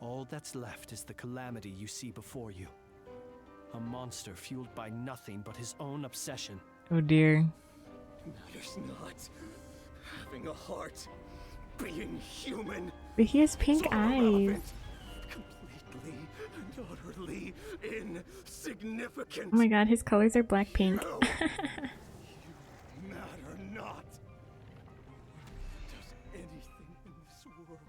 All that's left is the calamity you see before you. A monster fueled by nothing but his own obsession. Oh dear. Matters not. Having a heart, being human. But he has pink eyes. Completely and utterly insignificant. Oh my god, his colors are black pink. You matter not. Does anything in this world?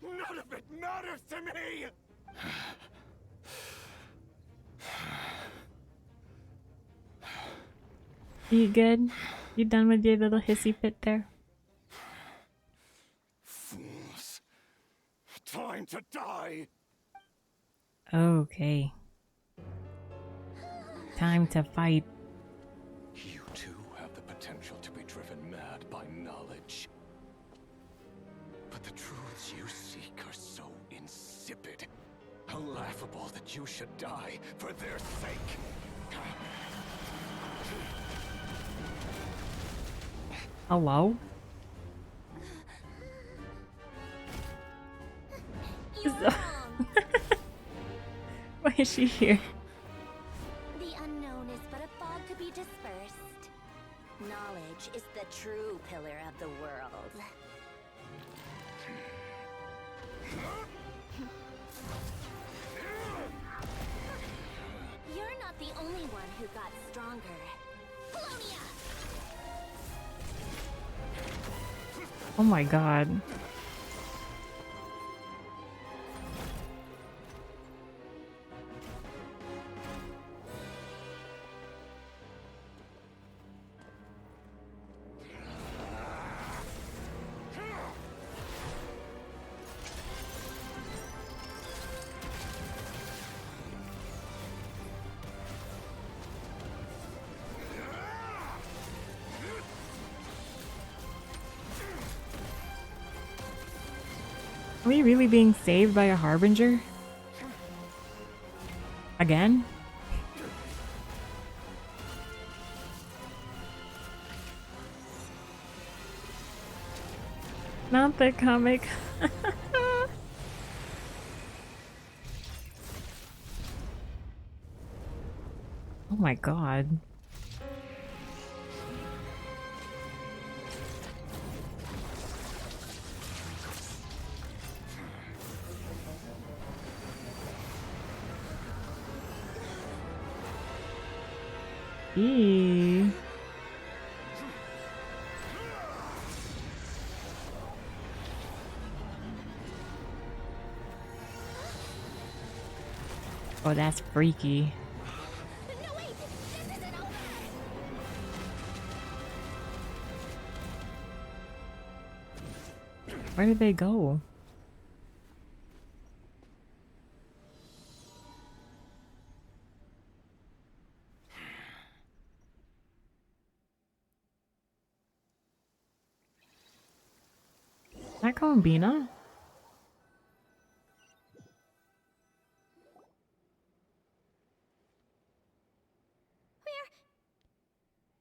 None of it matters to me! You good? You done with your little hissy fit there? Fools. Time to die! Okay. Time to fight. You too have the potential to be driven mad by knowledge. But the truths you seek are so insipid, how laughable that you should die for their sake. Hello? Why is she here? The unknown is but a fog to be dispersed. Knowledge is the true pillar of the world. You're not the only one who got stronger. Polonia! Oh my god. Are we really being saved by a harbinger? Again? Not the comic. Oh my god. Eee. Oh, that's freaky. Where did they go? that Columbina?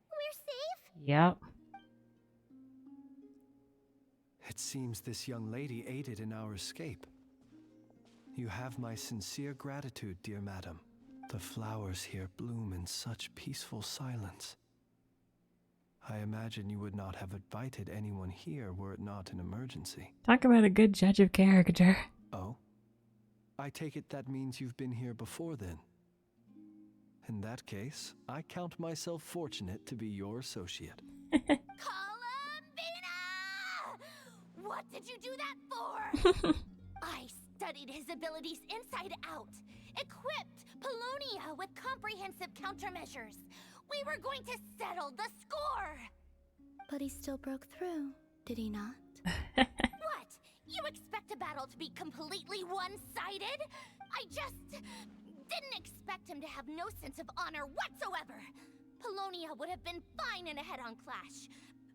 We're safe? Yep. It seems this young lady aided in our escape. You have my sincere gratitude, dear madam. The flowers here bloom in such peaceful silence. I imagine you would not have invited anyone here were it not an emergency. Talk about a good judge of character. Oh? I take it that means you've been here before then. In that case, I count myself fortunate to be your associate. Columbina! What did you do that for? I studied his abilities inside out, equipped Paulownia with comprehensive countermeasures. We were going to settle the score! But he still broke through, did he not? What? You expect a battle to be completely one-sided? I just didn't expect him to have no sense of honor whatsoever. Paulownia would have been fine in a head-on clash,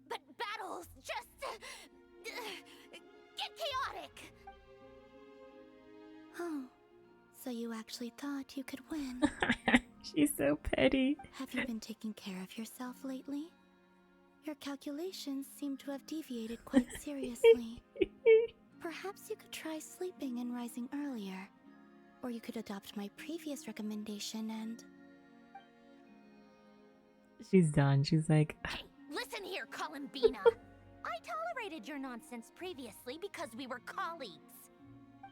but battles just get chaotic. Oh, so you actually thought you could win? She's so petty. Have you been taking care of yourself lately? Your calculations seem to have deviated quite seriously. Perhaps you could try sleeping and rising earlier. Or you could adopt my previous recommendation and... She's done. She's like... Hey, listen here, Columbina. I tolerated your nonsense previously because we were colleagues.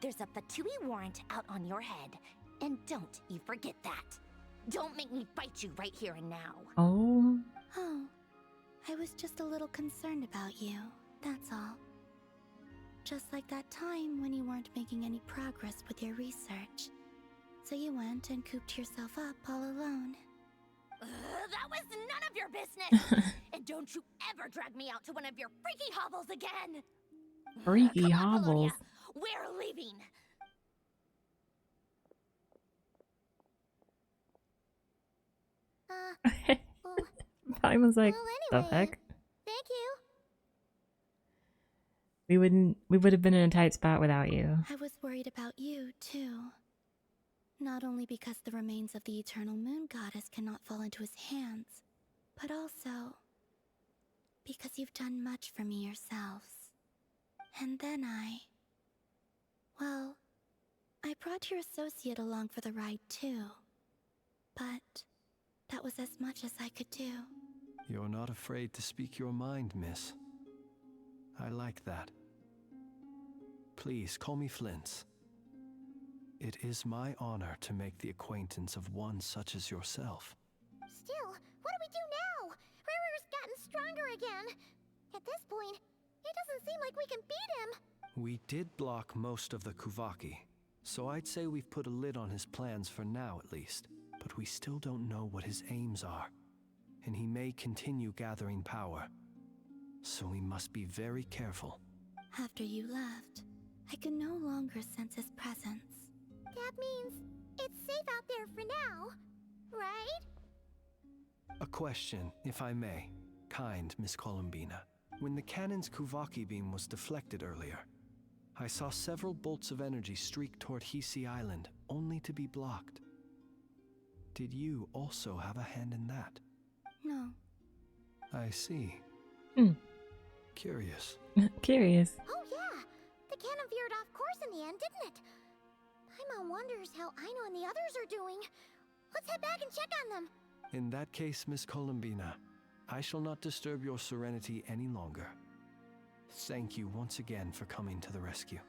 There's a Fatui warrant out on your head, and don't you forget that. Don't make me fight you right here and now. Oh. Oh, I was just a little concerned about you, that's all. Just like that time when you weren't making any progress with your research. So you went and cooped yourself up all alone. That was none of your business! And don't you ever drag me out to one of your freaky hovels again! Freaky Come on, hovels. Paulownia. We're leaving! I was like, well, the heck? Thank you. We would have been in a tight spot without you. I was worried about you, too. Not only because the remains of the Eternal Moon Goddess cannot fall into his hands, but also because you've done much for me yourselves. And then well, I brought your associate along for the ride, too. But that was as much as I could do. You're not afraid to speak your mind, miss. I like that. Please call me Flint's. It is my honor to make the acquaintance of one such as yourself. Still, what do we do now? Riri's gotten stronger again. At this point, it doesn't seem like we can beat him. We did block most of the Kuvaki, so I'd say we've put a lid on his plans for now at least. But we still don't know what his aims are, and he may continue gathering power. So we must be very careful. After you left, I could no longer sense his presence. That means it's safe out there for now, right? A question, if I may. Kind Miss Columbina. When the cannon's Kuvaki beam was deflected earlier, I saw several bolts of energy streak toward Hisi Island, only to be blocked. Did you also have a hand in that? No. I see. Curious. Curious. Oh yeah, the cannon veered off course in the end, didn't it? Paimon wonders how Aino and the others are doing. Let's head back and check on them. In that case, Miss Columbina, I shall not disturb your serenity any longer. Thank you once again for coming to the rescue.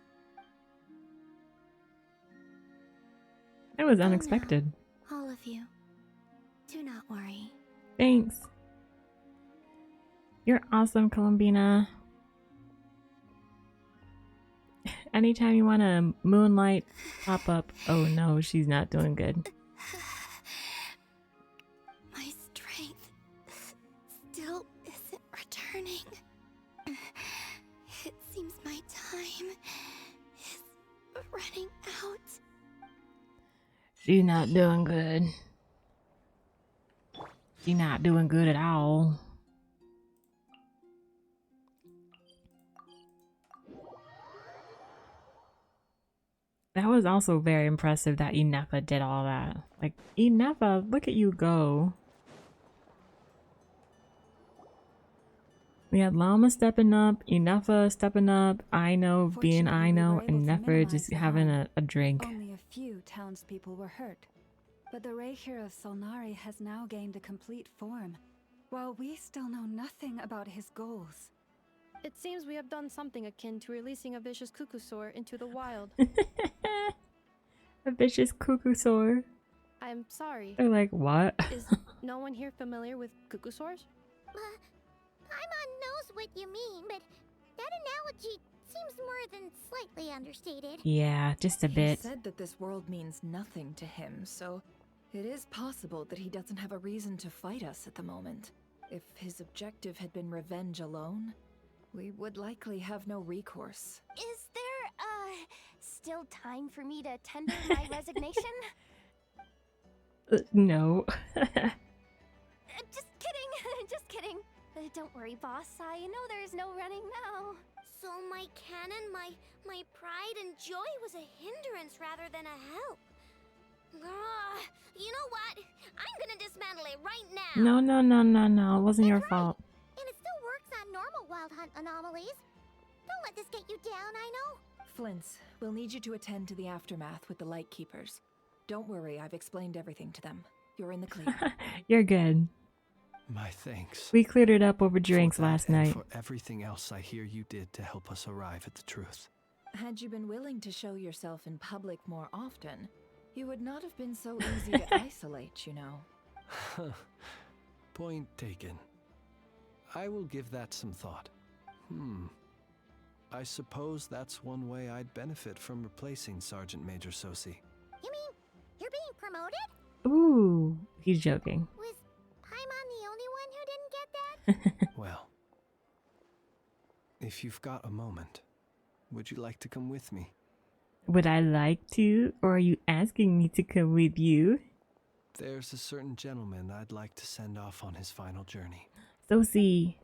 That was unexpected. No, all of you. Do not worry. Thanks. You're awesome, Columbina. Anytime you want to moonlight pop up. Oh no, she's not doing good. My strength still isn't returning. It seems my time is running out. She's not doing good. She's not doing good at all. That was also very impressive that Inefa did all that. Like, Inefa, look at you go. We had Llama stepping up, Inefa stepping up, Aino being Fortunately, we Aino, were able and to Nefer minimize just the having harm. a drink. Only a few townspeople were hurt. But the Reikir of Solnari has now gained a complete form, while we still know nothing about his goals. It seems we have done something akin to releasing a vicious cuckoosaur into the wild. A vicious cuckoosaur. I'm sorry. They're like, what? Is no one here familiar with cuckoosaurs? Paimon knows what you mean, but that analogy seems more than slightly understated. Yeah, just a bit. He said that this world means nothing to him, so it is possible that he doesn't have a reason to fight us at the moment. If his objective had been revenge alone, we would likely have no recourse. Is there, still time for me to tender my resignation? No. Just kidding, just kidding. Don't worry, boss. I know there's no running now. So my cannon, my pride and joy was a hindrance rather than a help. You know what? I'm gonna dismantle it right now. No. It wasn't your fault. And it still works on normal wild hunt anomalies. Don't let this get you down, I know. Flint's, we'll need you to attend to the aftermath with the Lightkeepers. Don't worry, I've explained everything to them. You're in the clear. You're good. My thanks. We cleared it up over drinks For that last and night. for everything else I hear you did to help us arrive at the truth. Had you been willing to show yourself in public more often, you would not have been so easy to isolate, you know. Point taken. I will give that some thought. I suppose that's one way I'd benefit from replacing Sergeant Major Sosi. You mean you're being promoted? Ooh, he's joking. Was Paimon the only one who didn't get that? Well, if you've got a moment, would you like to come with me? Would I like to, or are you asking me to come with you? There's a certain gentleman I'd like to send off on his final journey. Sosi.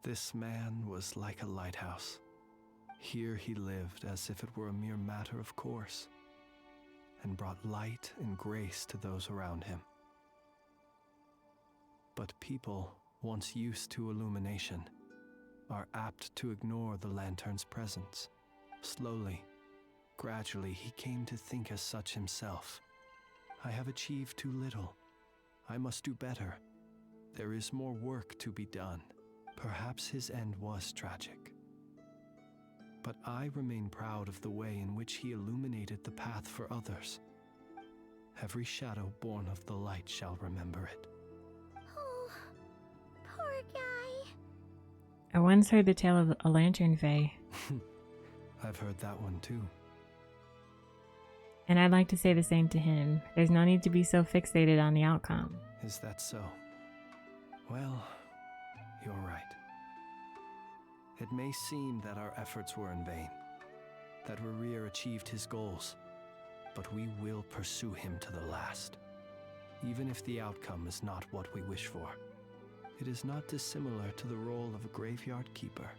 This man was like a lighthouse. Here he lived as if it were a mere matter of course, and brought light and grace to those around him. But people, once used to illumination, are apt to ignore the lantern's presence. Slowly, gradually, he came to think as such himself. I have achieved too little. I must do better. There is more work to be done. Perhaps his end was tragic. But I remain proud of the way in which he illuminated the path for others. Every shadow born of the light shall remember it. Oh, poor guy. I once heard the tale of a lantern fae. I've heard that one too. And I'd like to say the same to him. There's no need to be so fixated on the outcome. Is that so? Well, you're right. It may seem that our efforts were in vain, that Rerir achieved his goals, but we will pursue him to the last, even if the outcome is not what we wish for. It is not dissimilar to the role of a graveyard keeper.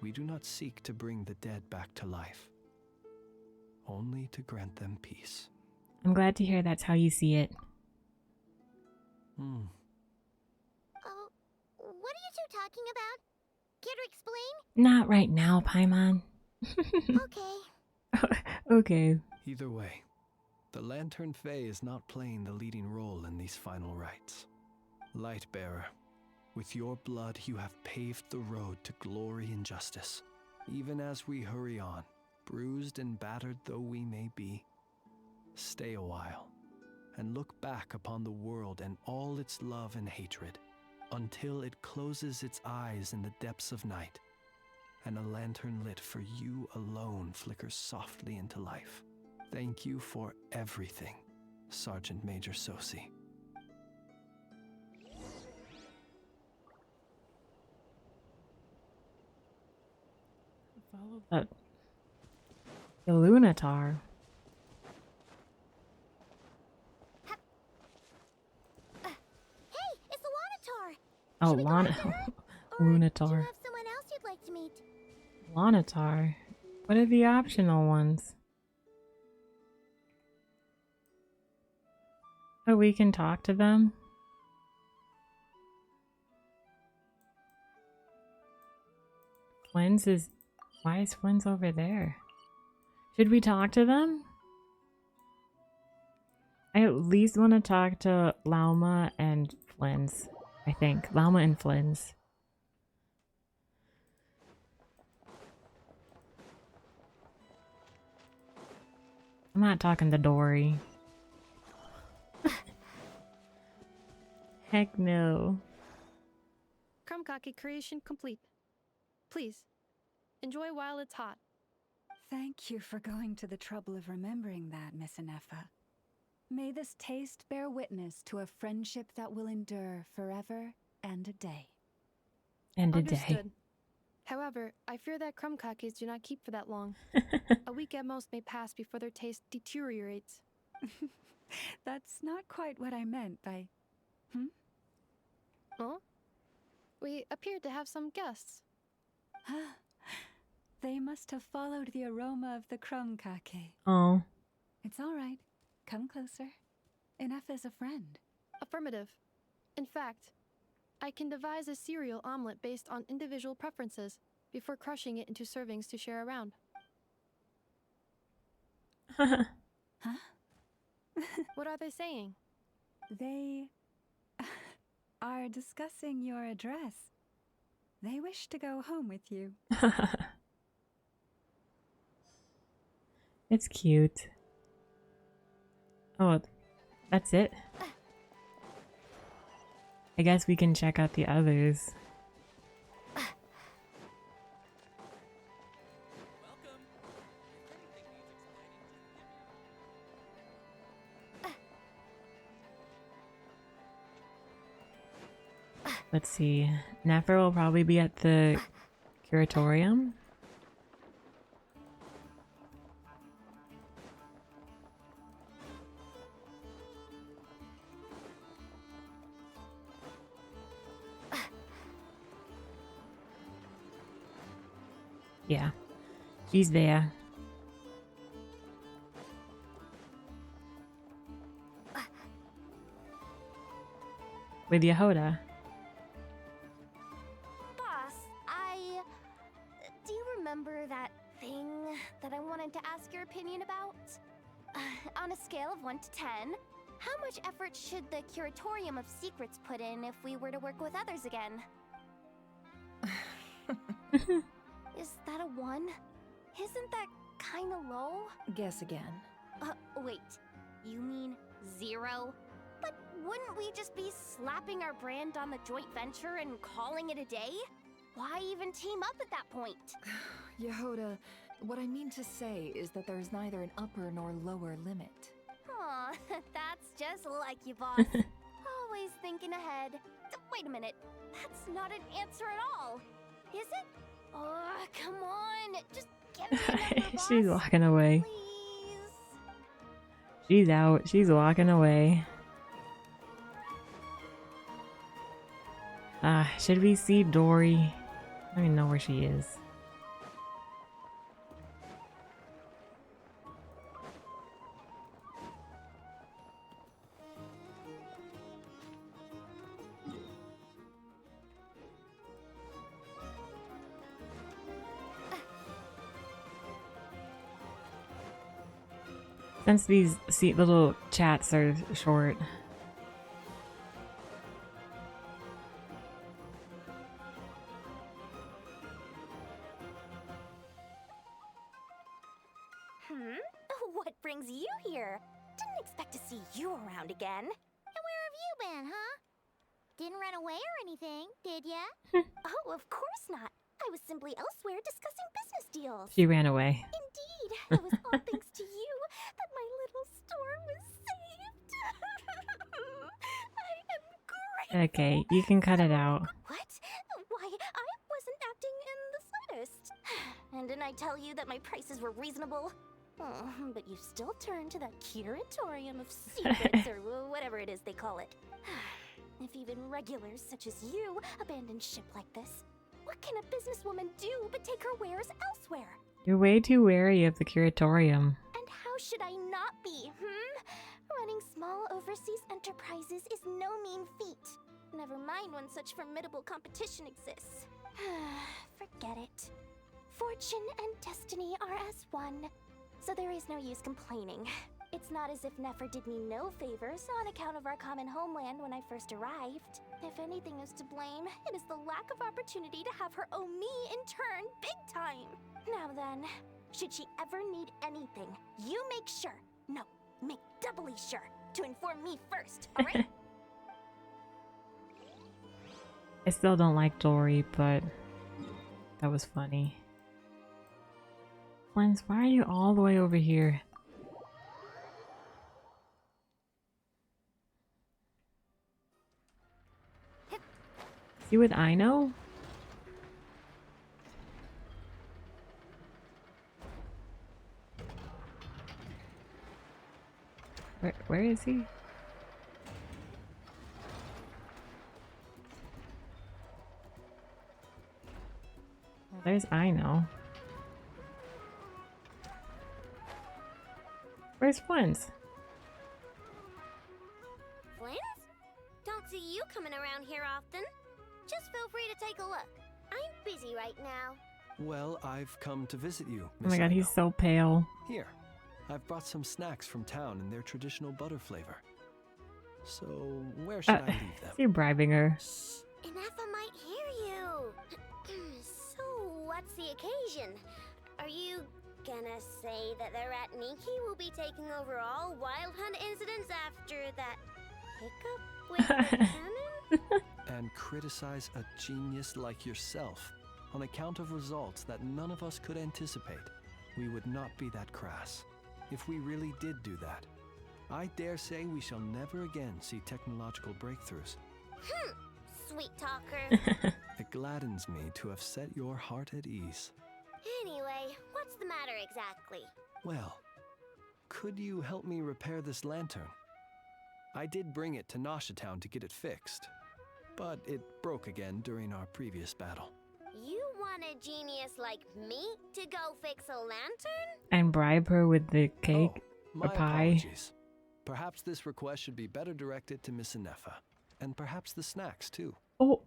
We do not seek to bring the dead back to life, only to grant them peace. I'm glad to hear that's how you see it. Oh, what are you two talking about? Care to explain? Not right now, Paimon. Okay. Okay. Either way, the Lantern Fae is not playing the leading role in these final rites. Lightbearer, with your blood you have paved the road to glory and justice. Even as we hurry on, bruised and battered though we may be, stay a while and look back upon the world and all its love and hatred, until it closes its eyes in the depths of night, and a lantern lit for you alone flickers softly into life. Thank you for everything, Sergeant Major Sosi. Follow that. The Lunatar. Hey, it's the Lanatar! Oh, Lunatar. Do you have someone else you'd like to meet? Lunatar. What are the optional ones? Oh, we can talk to them? Flynn's is... Why is Flynn's over there? Should we talk to them? I at least want to talk to Lauma and Flynn's. I think. Lauma and Flynn's. I'm not talking to Dory. Heck no. Krumkake creation complete. Please, enjoy while it's hot. Thank you for going to the trouble of remembering that, Miss Anefa. May this taste bear witness to a friendship that will endure forever and a day. And a Understood. day. However, I fear that krumkakes do not keep for that long. A week at most may pass before their taste deteriorates. That's not quite what I meant by... Huh? We appeared to have some guests. They must have followed the aroma of the krumkake. Oh. It's all right. Come closer. Enough is a friend. Affirmative. In fact, I can devise a cereal omelet based on individual preferences before crushing it into servings to share around. Huh? What are they saying? They are discussing your address. They wish to go home with you. It's cute. Oh, that's it? I guess we can check out the others. Let's see. Nefer will probably be at the curatorium. Yeah, she's there. With Yehoda. Do you remember that thing that I wanted to ask your opinion about? On a scale of 1 to 10, how much effort should the Curatorium of Secrets put in if we were to work with others again? Is that a 1? Isn't that kinda low? Guess again. Wait. You mean 0? But wouldn't we just be slapping our brand on the joint venture and calling it a day? Why even team up at that point? Yehoda, what I mean to say is that there's neither an upper nor lower limit. Aw, that's just like you, boss. Always thinking ahead. Wait a minute. That's not an answer at all. Is it? Oh, come on. Just give me a number, boss. She's walking away. Please. She's out. She's walking away. Should we see Dory? I don't even know where she is. Since these little chats are short. What brings you here? Didn't expect to see you around again. And where have you been, huh? Didn't run away or anything, did ya? Oh, of course not. I was simply elsewhere discussing business deals. She ran away. Indeed, it was all thanks to you that my little store was saved. I am grateful. Okay, you can cut it out. What? Why, I wasn't acting in the slightest. And didn't I tell you that my prices were reasonable? Oh, but you still turn to that curatorium of secrets or whatever it is they call it. If even regulars such as you abandon ship like this, what can a businesswoman do but take her wares elsewhere? You're way too wary of the curatorium. And how should I not be, Running small overseas enterprises is no mean feat. Never mind when such formidable competition exists. Forget it. Fortune and destiny are as one, so there is no use complaining. It's not as if Nefer did me no favors on account of our common homeland when I first arrived. If anything is to blame, it is the lack of opportunity to have her owe me in turn big time. Now then, should she ever need anything, you make sure, no, make doubly sure, to inform me first, alright? I still don't like Dory, but that was funny. Flens, why are you all the way over here? See what I know? Where is he? Well, there's I know. Where's Flens? Flens? Don't see you coming around here often. Just feel free to take a look. I'm busy right now. Well, I've come to visit you, Oh my Miss god, he's Aino. so pale. Here, I've brought some snacks from town in their traditional butter flavor. So, where should I leave them? You're bribing her. Inefa might hear you. So, what's the occasion? Are you gonna say that the Rat Niki will be taking over all Wild Hunt incidents after that hiccup with the cannon? And criticize a genius like yourself on account of results that none of us could anticipate. We would not be that crass if we really did do that. I dare say we shall never again see technological breakthroughs. Sweet talker. It gladdens me to have set your heart at ease. Anyway, what's the matter exactly? Well, could you help me repair this lantern? I did bring it to Nasha Town to get it fixed, but it broke again during our previous battle. You want a genius like me to go fix a lantern? And bribe her with the cake or My pie. apologies. Perhaps this request should be better directed to Miss Inefa, and perhaps the snacks too. Oh.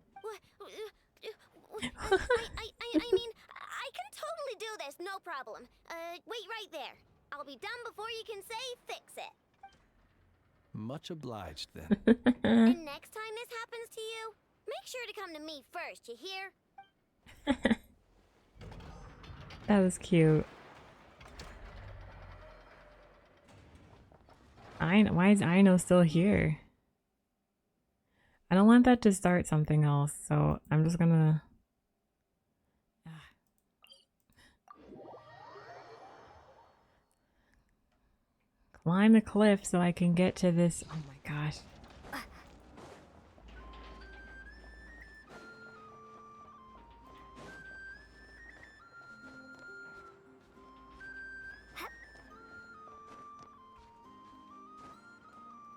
I mean, I can totally do this, no problem. Wait right there. I'll be done before you can say fix it. Much obliged then. And next time this happens to you, make sure to come to me first, you hear? That was cute. Why is Aino still here? I don't want that to start something else, so I'm just gonna... climb a cliff so I can get to this. Oh my gosh.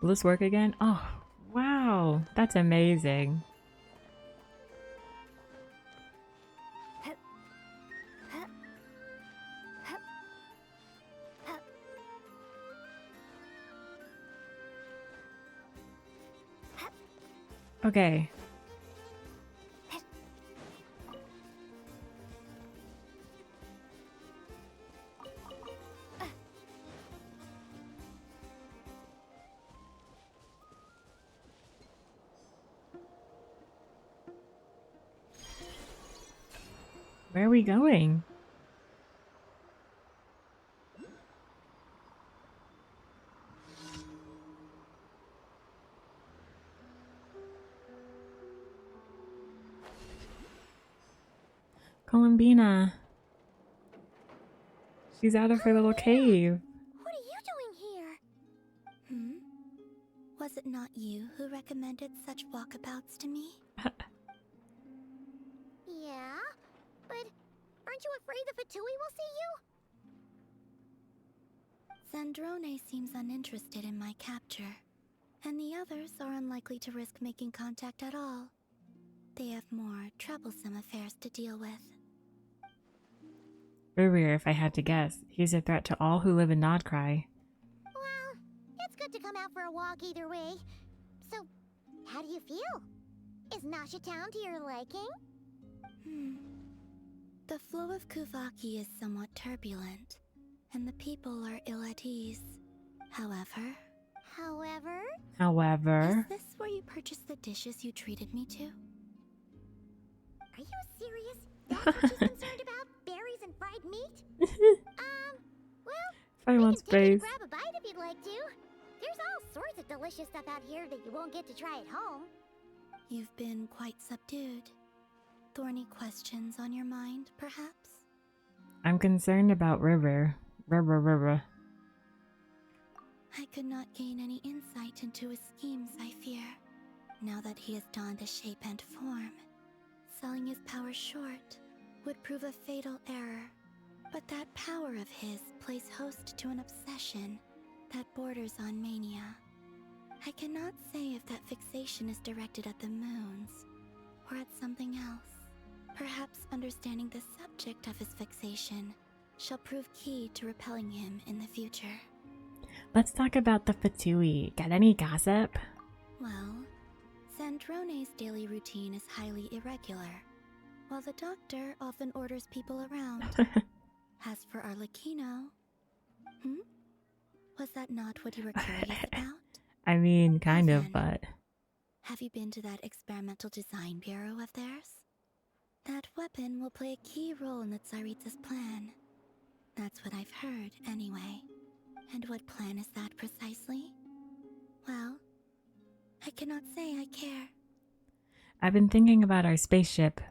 Will this work again? Oh, wow. That's amazing. Okay. Where are we going? Columbina. She's out of her little cave. What are you doing here? Was it not you who recommended such walkabouts to me? Yeah? But aren't you afraid the Fatui will see you? Sandrone seems uninterested in my capture, and the others are unlikely to risk making contact at all. They have more troublesome affairs to deal with. Rurir, if I had to guess. He's a threat to all who live in Nodcry. Well, it's good to come out for a walk either way. So, how do you feel? Is Nasha Town to your liking? The flow of Kuvaki is somewhat turbulent, and the people are ill at ease. However... However... Is this where you purchased the dishes you treated me to? Are you serious? That's what she's concerned about? Berries and fried meat? Well, If I want space. grab a bite if you'd like to. There's all sorts of delicious stuff out here that you won't get to try at home. You've been quite subdued. Thorny questions on your mind, perhaps? I'm concerned about River. River. I could not gain any insight into his schemes, I fear. Now that he has donned a shape and form, selling his power short would prove a fatal error. But that power of his plays host to an obsession that borders on mania. I cannot say if that fixation is directed at the moons or at something else. Perhaps understanding the subject of his fixation shall prove key to repelling him in the future. Let's talk about the Fatui. Got any gossip? Well, Sandrone's daily routine is highly irregular, while the doctor often orders people around. As for Arlecchino... Was that not what you were curious about? I mean, kind of, but... Have you been to that experimental design bureau of theirs? That weapon will play a key role in the Tsaritsa's plan. That's what I've heard, anyway. And what plan is that precisely? Well, I cannot say I care. I've been thinking about our spaceship.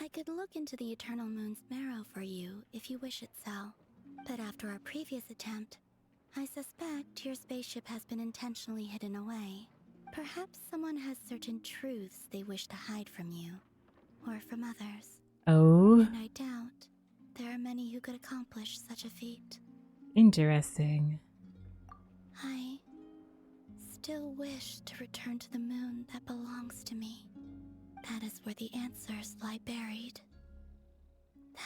I could look into the Eternal Moon's marrow for you if you wish it so. But after our previous attempt, I suspect your spaceship has been intentionally hidden away. Perhaps someone has certain truths they wish to hide from you, or from others. Oh? And I doubt there are many who could accomplish such a feat. Interesting. I still wish to return to the moon that belongs to me. That is where the answers lie buried.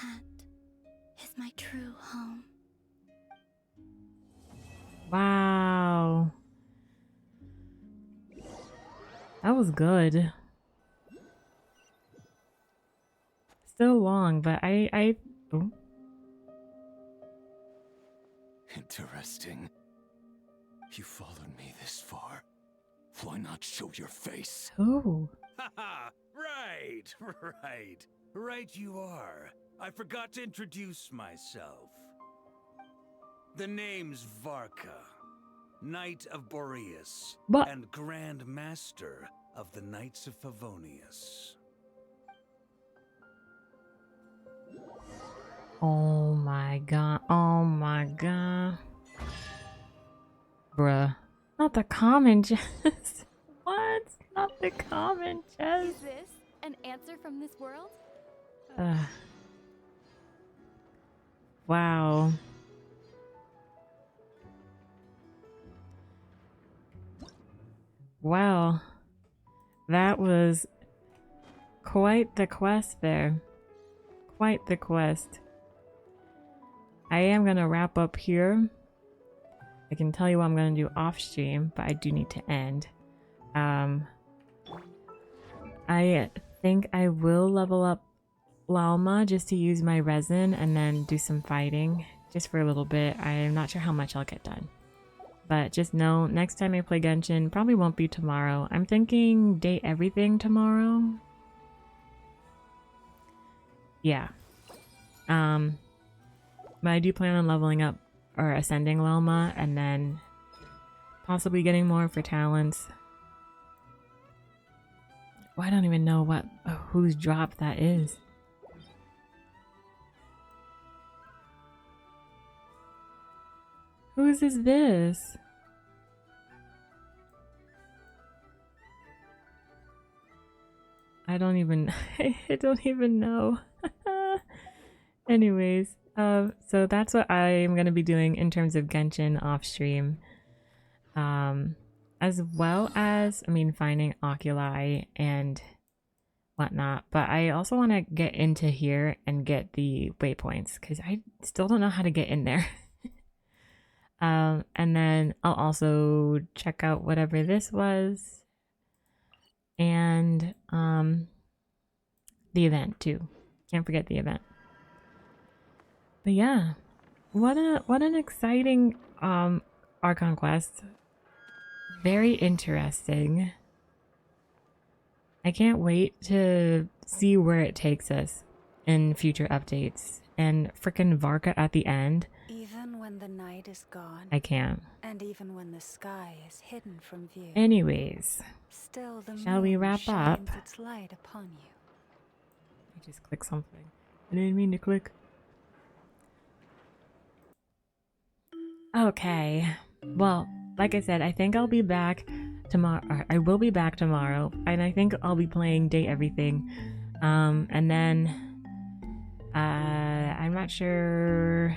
That is my true home. Wow. That was good. Still long, but I oh. Interesting. You followed me this far. Why not show your face? Ooh. Haha! Right you are. I forgot to introduce myself. The name's Varka, Knight of Boreas, what? And Grand Master of the Knights of Favonius. Oh my god. Oh my god. Bruh. Not the common chest. What? Not the common chest. Is this an answer from this world? Wow. Well, that was quite the quest there. Quite the quest. I am going to wrap up here. I can tell you what I'm going to do off stream, but I do need to end. I think I will level up Lalma just to use my resin and then do some fighting just for a little bit. I am not sure how much I'll get done. But just know, next time I play Genshin, probably won't be tomorrow. I'm thinking date everything tomorrow. Yeah. But I do plan on leveling up or ascending Lalma and then possibly getting more for talents. Well, I don't even know what whose drop that is. Whose is this? I don't even know. Anyways, So that's what I'm going to be doing in terms of Genshin off stream. As well as, I mean, finding oculi and whatnot. But I also want to get into here and get the waypoints because I still don't know how to get in there. And then I'll also check out whatever this was. And the event too. Can't forget the event. But yeah, what an exciting Archon quest. Very interesting. I can't wait to see where it takes us in future updates. And frickin' Varka at the end. Even when the night is gone. I can't. And even when the sky is hidden from view. Anyways, still the shall we moon wrap up? shines its light upon you. I just clicked something. I didn't mean to click. Okay. Well, like I said, I think I'll be back tomorrow. I will be back tomorrow, and I think I'll be playing Date Everything. And then I'm not sure.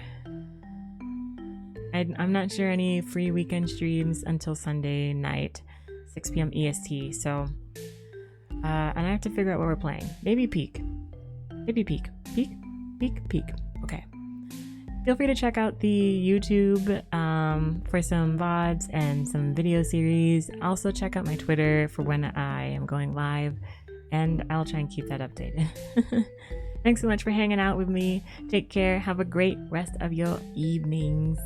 I'm not sure any free weekend streams until Sunday night, 6 p.m. EST. So, and I have to figure out what we're playing. Maybe Peak. Maybe Peak. Peak? Peak? Peak. Okay. Feel free to check out the YouTube for some VODs and some video series. Also check out my Twitter for when I am going live, and I'll try and keep that updated. Thanks so much for hanging out with me. Take care. Have a great rest of your evenings.